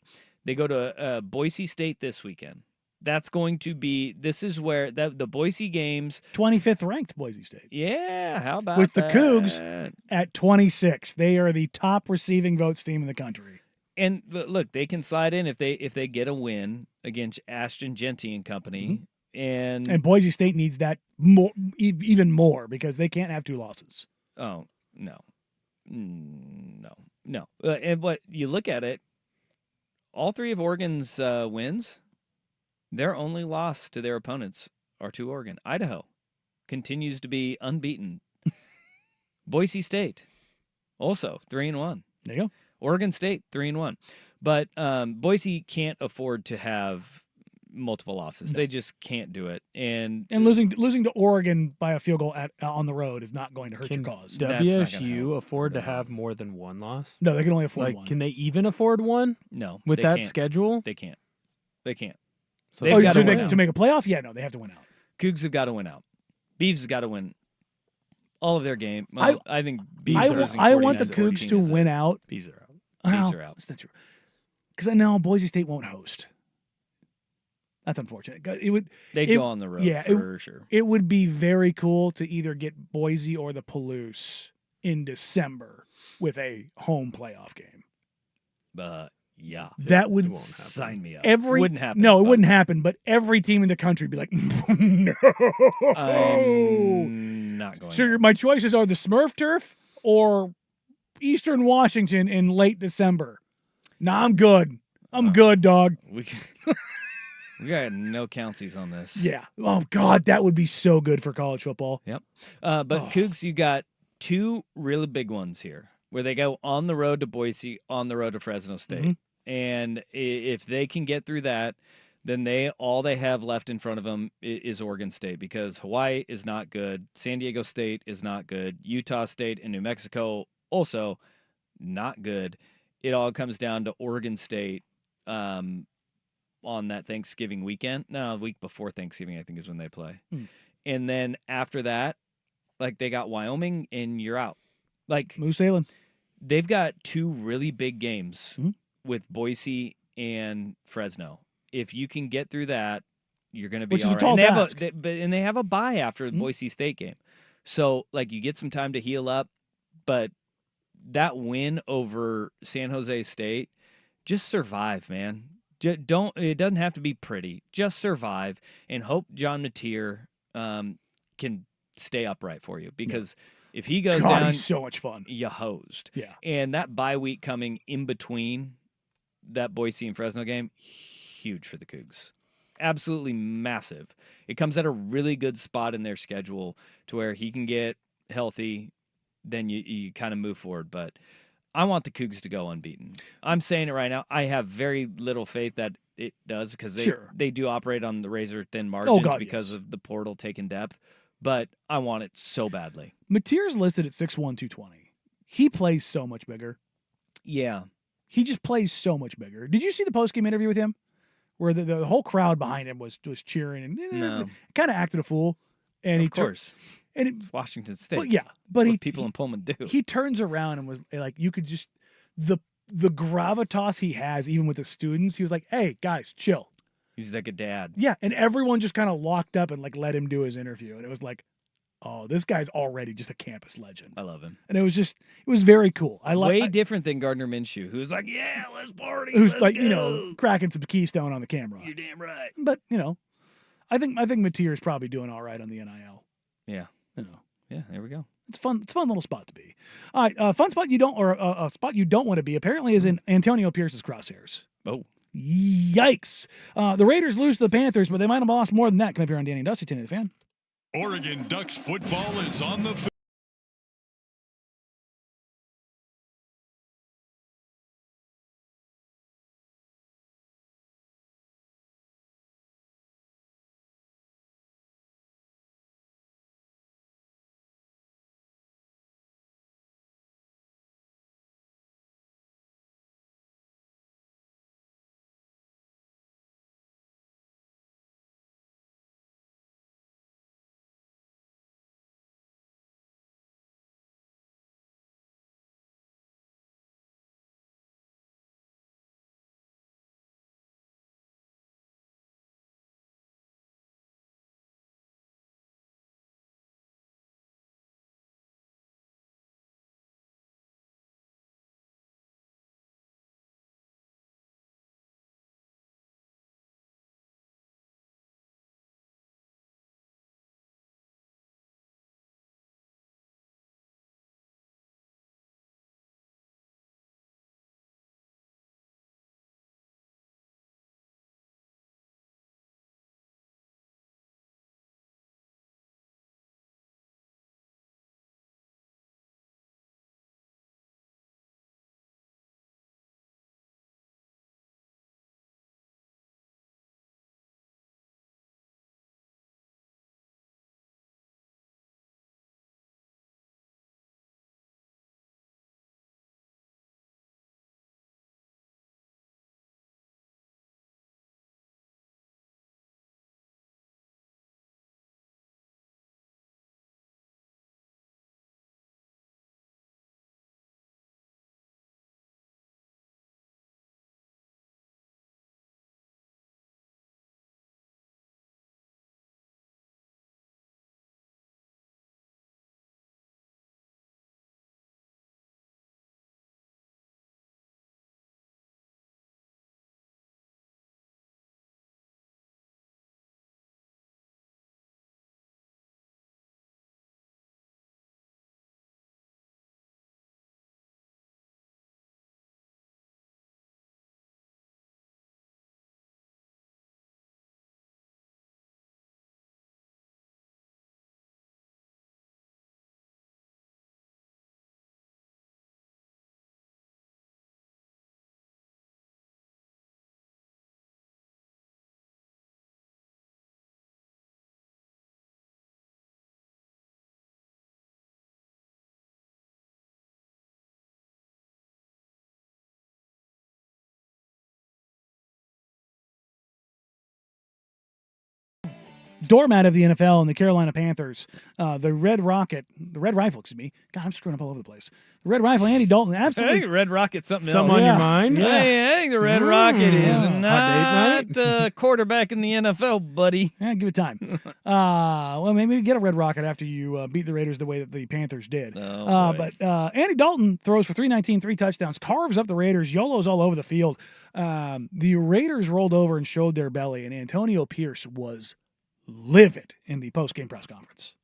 they go to Boise State this weekend. That's going to be – this is where the Boise games – 25th ranked Boise State. Yeah, how about with that? The Cougs at 26. They are the top receiving votes team in the country. And look, they can slide in if they get a win against Ashton Genty and company. Mm-hmm. And Boise State needs that more, even more, because they can't have 2 losses. Oh, no. And what you look at it, all 3 of Oregon's wins – their only loss to their opponents are to Oregon. Idaho continues to be unbeaten. Boise State, also 3-1. There you go. Oregon State, 3-1. But Boise can't afford to have multiple losses. No. They just can't do it. And losing to Oregon by a field goal on the road is not going to hurt your cause. WSU afford to have more than 1 loss? No, they can only afford 1. Can they even afford 1? No. With that schedule? They can't. They can't. So to make a playoff? Yeah, no, they have to win out. Cougs have got to win out. Beavs have got to win all of their game. Well, I think Beavs I want the Cougs to win out. Beavs are out. Beavs are out. That's not true. Because I know Boise State won't host. That's unfortunate. They'd go on the road, for sure. It would be very cool to either get Boise or the Palouse in December with a home playoff game. Yeah, that would sign me up. Wouldn't happen. No, it wouldn't happen. But every team in the country would be like, no. I'm not going. So my choices are the Smurf Turf or Eastern Washington in late December. Nah, I'm good. I'm good, dog. We got no countsies on this. Yeah. Oh God, that would be so good for college football. Yep. But Cougs, you got 2 really big ones here, where they go on the road to Boise, on the road to Fresno State. Mm-hmm. And if they can get through that, then all they have left in front of them is Oregon State, because Hawaii is not good. San Diego State is not good. Utah State and New Mexico also not good. It all comes down to Oregon State on that Thanksgiving weekend. No, the week before Thanksgiving, I think, is when they play. And then after that, like, they got Wyoming, and you're out. Like, Moose sailing. they've got 2 really big games Mhm. with Boise and Fresno. If you can get through that, you're going to be Which is all a right. tall And they have task. and they have a bye after the Mhm. Boise State game. So, like, you get some time to heal up, but that win over San Jose State, just survive, man. Don't it doesn't have to be pretty. Just survive and hope John Mateer can stay upright for you, because if he goes God, down, he's so much fun. you hosed. Yeah. And that bye week coming in between that Boise and Fresno game, huge for the Cougs. Absolutely massive. It comes at a really good spot in their schedule to where he can get healthy, then you kind of move forward. But I want the Cougs to go unbeaten. I'm saying it right now. I have very little faith that it does, because they do operate on the razor thin margins because of the portal taking depth. But I want it so badly. Mateer's listed at 6'1", 220. He plays so much bigger. Yeah. He just plays so much bigger. Did you see the post-game interview with him? Where the whole crowd behind him was cheering and No. kind of acted a fool. And Of course. And It's Washington State. Well, yeah, but what people in Pullman do. He turns around and was like, you could just the gravitas he has, even with the students. He was like, "Hey guys, chill." He's like a dad. Yeah, and everyone just kind of locked up and like let him do his interview, and it was like, oh, this guy's already just a campus legend. I love him. And it was very cool. Way different than Gardner Minshew, who's like, yeah, let's party. Who's let's like, go. Cracking some Keystone on the camera. You're damn right. But I think Mateer is probably doing all right on the NIL. Yeah. Yeah, there we go. It's fun. It's a fun little spot to be. All right, fun spot you don't, or a spot you don't want to be, apparently, is in Antonio Pierce's crosshairs. Oh. Yikes. The Raiders lose to the Panthers, but they might have lost more than that. Come up here on Danny and Dusty, the Fan. Oregon Ducks football is on the field. doormat of the NFL and the Carolina Panthers, the Red Rifle, excuse me. God, I'm screwing up all over the place. The Red Rifle, Andy Dalton, I absolutely. think Red Rocket's something Some else. on your mind? Yeah. I think the Red Rocket is Hot date not quarterback in the NFL, buddy. Yeah, give it time. Well, maybe we get a Red Rocket after you beat the Raiders the way that the Panthers did. Boy. But Andy Dalton throws for 319, 3 touchdowns, carves up the Raiders. YOLO's all over the field. The Raiders rolled over and showed their belly, and Antonio Pierce was livid in the post-game press conference.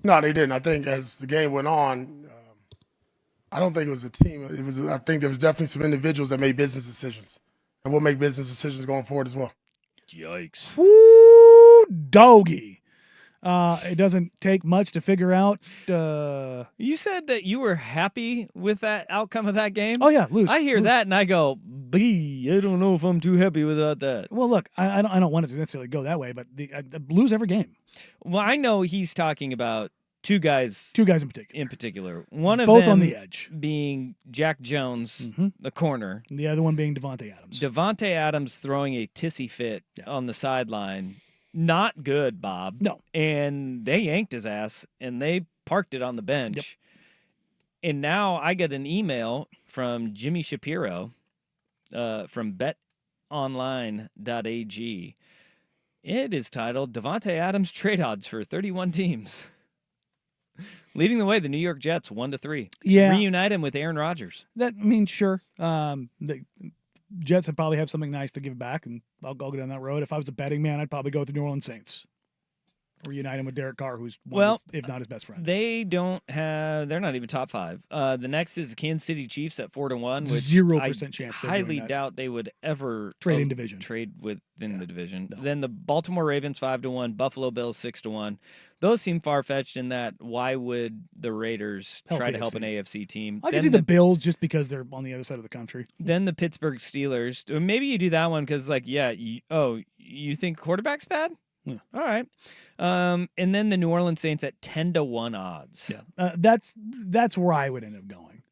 No, they didn't. I think as the game went on, I don't think it was a team. I think there was definitely some individuals that made business decisions, and we'll make business decisions going forward as well. Yikes. Woo, doggy. It doesn't take much to figure out. You said that you were happy with that outcome of that game? Oh, yeah, lose. I hear that and I go, I don't know if I'm too happy without that. Well, look, I don't want it to necessarily go that way, but lose every game. Well, I know he's talking about two guys in particular. One of both them on the edge, being Jack Jones, the corner. The other one being Devontae Adams. Devontae Adams throwing a tissy fit on the sideline. Not good, Bob. No. And they yanked his ass, and they parked it on the bench. Yep. And now I get an email from Jimmy Shapiro from betonline.ag. It is titled, Devontae Adams Trade Odds for 31 Teams. Leading the way, the New York Jets 1-3. Yeah. Reunite him with Aaron Rodgers. That means sure. The Jets would probably have something nice to give back, and I'll go down that road. If I was a betting man, I'd probably go with the New Orleans Saints. Reunite him with Derek Carr, who's if not his best friend. They're not even top 5. The next is the Kansas City Chiefs at 4-1, which 0% chance. Highly doubt they would ever trade in division. Trade within the division. No. Then the Baltimore Ravens 5-1, Buffalo Bills 6-1. Those seem far fetched in that why would the Raiders try to help an AFC team? I can see the Bills just because they're on the other side of the country. Then the Pittsburgh Steelers. Maybe you do that one because you think quarterback's bad? Yeah. All right. And then the New Orleans Saints at 10-1 odds. Yeah. That's where I would end up going.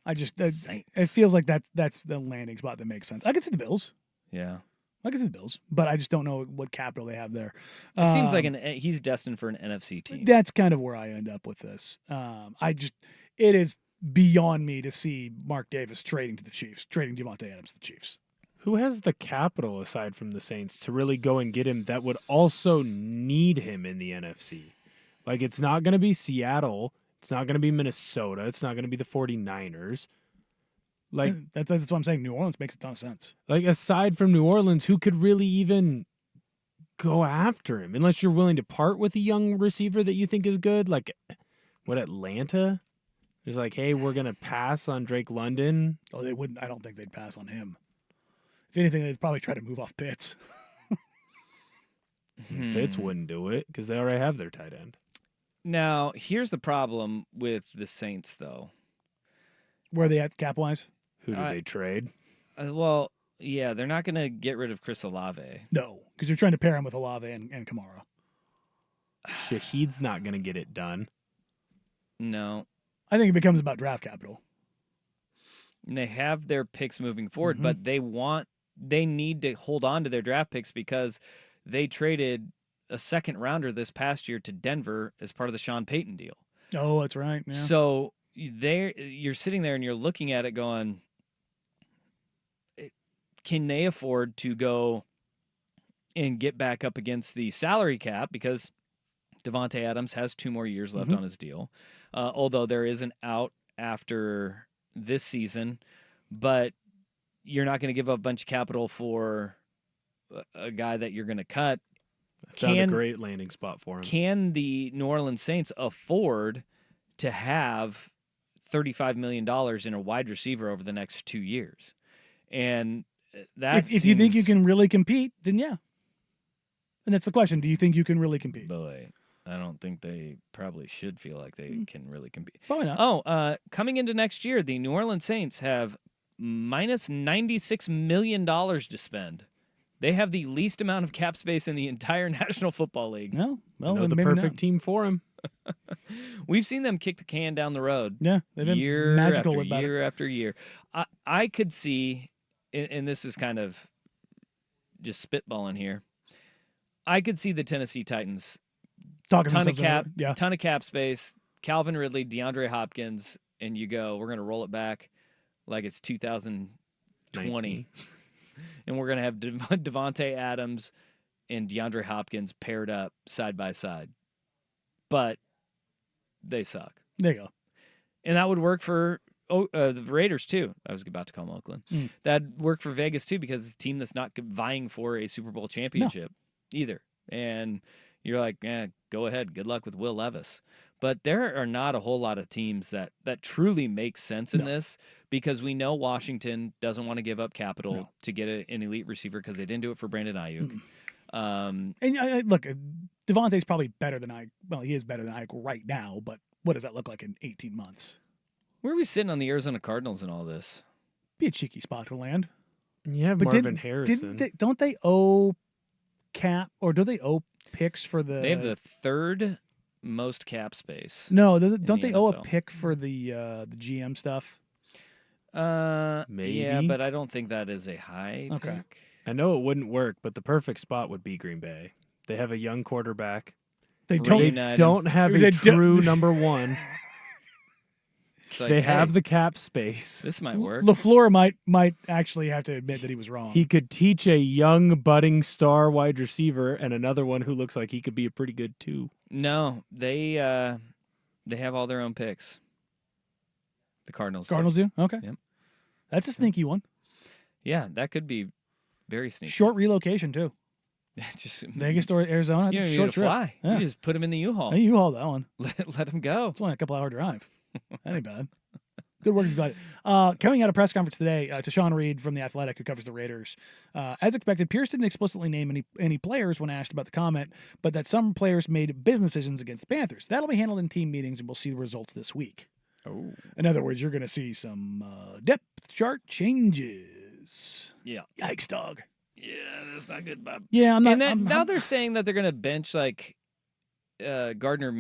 I just it feels like that's the landing spot that makes sense. I could see the Bills. Yeah. I can see the Bills, but I just don't know what capital they have there. It seems like he's destined for an NFC team. That's kind of where I end up with this. It is beyond me to see Mark Davis trading to the Chiefs, trading Devontae Adams to the Chiefs. Who has the capital aside from the Saints to really go and get him that would also need him in the NFC? Like, it's not going to be Seattle. It's not going to be Minnesota. It's not going to be the 49ers. Like that's what I'm saying. New Orleans makes a ton of sense. Like, aside from New Orleans, who could really even go after him? Unless you're willing to part with a young receiver that you think is good. Like, what, Atlanta? It's like, hey, we're going to pass on Drake London. Oh, they wouldn't. I don't think they'd pass on him. If anything, they'd probably try to move off Pitts. Pitts wouldn't do it because they already have their tight end. Now, here's the problem with the Saints, though. Where are they at cap-wise? Who do they trade? Well, yeah, they're not going to get rid of Chris Olave. No, because you're trying to pair him with Olave and Kamara. Shaheed's not going to get it done. No. I think it becomes about draft capital. And they have their picks moving forward, but they need to hold on to their draft picks because they traded a second rounder this past year to Denver as part of the Sean Payton deal. Oh, that's right. Yeah. So you're sitting there and you're looking at it going, can they afford to go and get back up against the salary cap? Because Devontae Adams has 2 more years left on his deal, although there is an out after this season, but you're not going to give up a bunch of capital for a guy that you're going to cut. I found a great landing spot for him. Can the New Orleans Saints afford to have $35 million in a wide receiver over the next 2 years? And that if you think you can really compete, then yeah. And that's the question. Do you think you can really compete? Boy, I don't think they probably should feel like they can really compete. Probably not. Oh, coming into next year, the New Orleans Saints have minus $96 million to spend. They have the least amount of cap space in the entire National Football League. No, well, the perfect team for him. We've seen them kick the can down the road. Yeah, they've been year magical after about year it. after year. I could see, and this is kind of just spitballing here, I could see the Tennessee Titans Talking ton of themselves cap, over. Yeah. ton of cap space. Calvin Ridley, DeAndre Hopkins, and you go. We're gonna roll it back like it's 2020, and we're gonna have Devontae Adams and DeAndre Hopkins paired up side by side, but they suck. There you go. And that would work for the Raiders too. I was about to call them Oakland. That'd work for Vegas too because it's a team that's not vying for a Super Bowl championship either. And you're like, go ahead. Good luck with Will Levis. But there are not a whole lot of teams that truly make sense in this because we know Washington doesn't want to give up capital to get an elite receiver because they didn't do it for Brandon Ayuk. And look, Devontae's probably better than Ayuk. Well, he is better than Ayuk right now, but what does that look like in 18 months? Where are we sitting on the Arizona Cardinals in all this? Be a cheeky spot to land. You have Marvin Harrison. Don't they owe cap or do they owe picks for the? They have the third most cap space. No, don't they owe a pick for the GM stuff? Maybe. Yeah, but I don't think that is a high pick. I know it wouldn't work, but the perfect spot would be Green Bay. They have a young quarterback. They don't have a true number one. Like, they have the cap space. This might work. LaFleur might actually have to admit that he was wrong. He could teach a young budding star wide receiver and another one who looks like he could be a pretty good too. No, they have all their own picks. The Cardinals. Do? Okay. Yep. That's a sneaky one. Yeah, that could be very sneaky. Short relocation too. Just Vegas to Arizona. You don't need to fly. Yeah. You just put him in the U-Haul. You U-Haul that one. Let him go. It's only a couple hour drive. That ain't bad. Good work, you got it. Coming out of press conference today, to Sean Reed from The Athletic, who covers the Raiders. As expected, Pierce didn't explicitly name any players when asked about the comment, but that some players made business decisions against the Panthers. That'll be handled in team meetings, and we'll see the results this week. Oh. In other words, you're going to see some depth chart changes. Yeah. Yikes, dog. Yeah, that's not good, Bob. Yeah, I'm not. And then now they're saying that they're going to bench like Gardner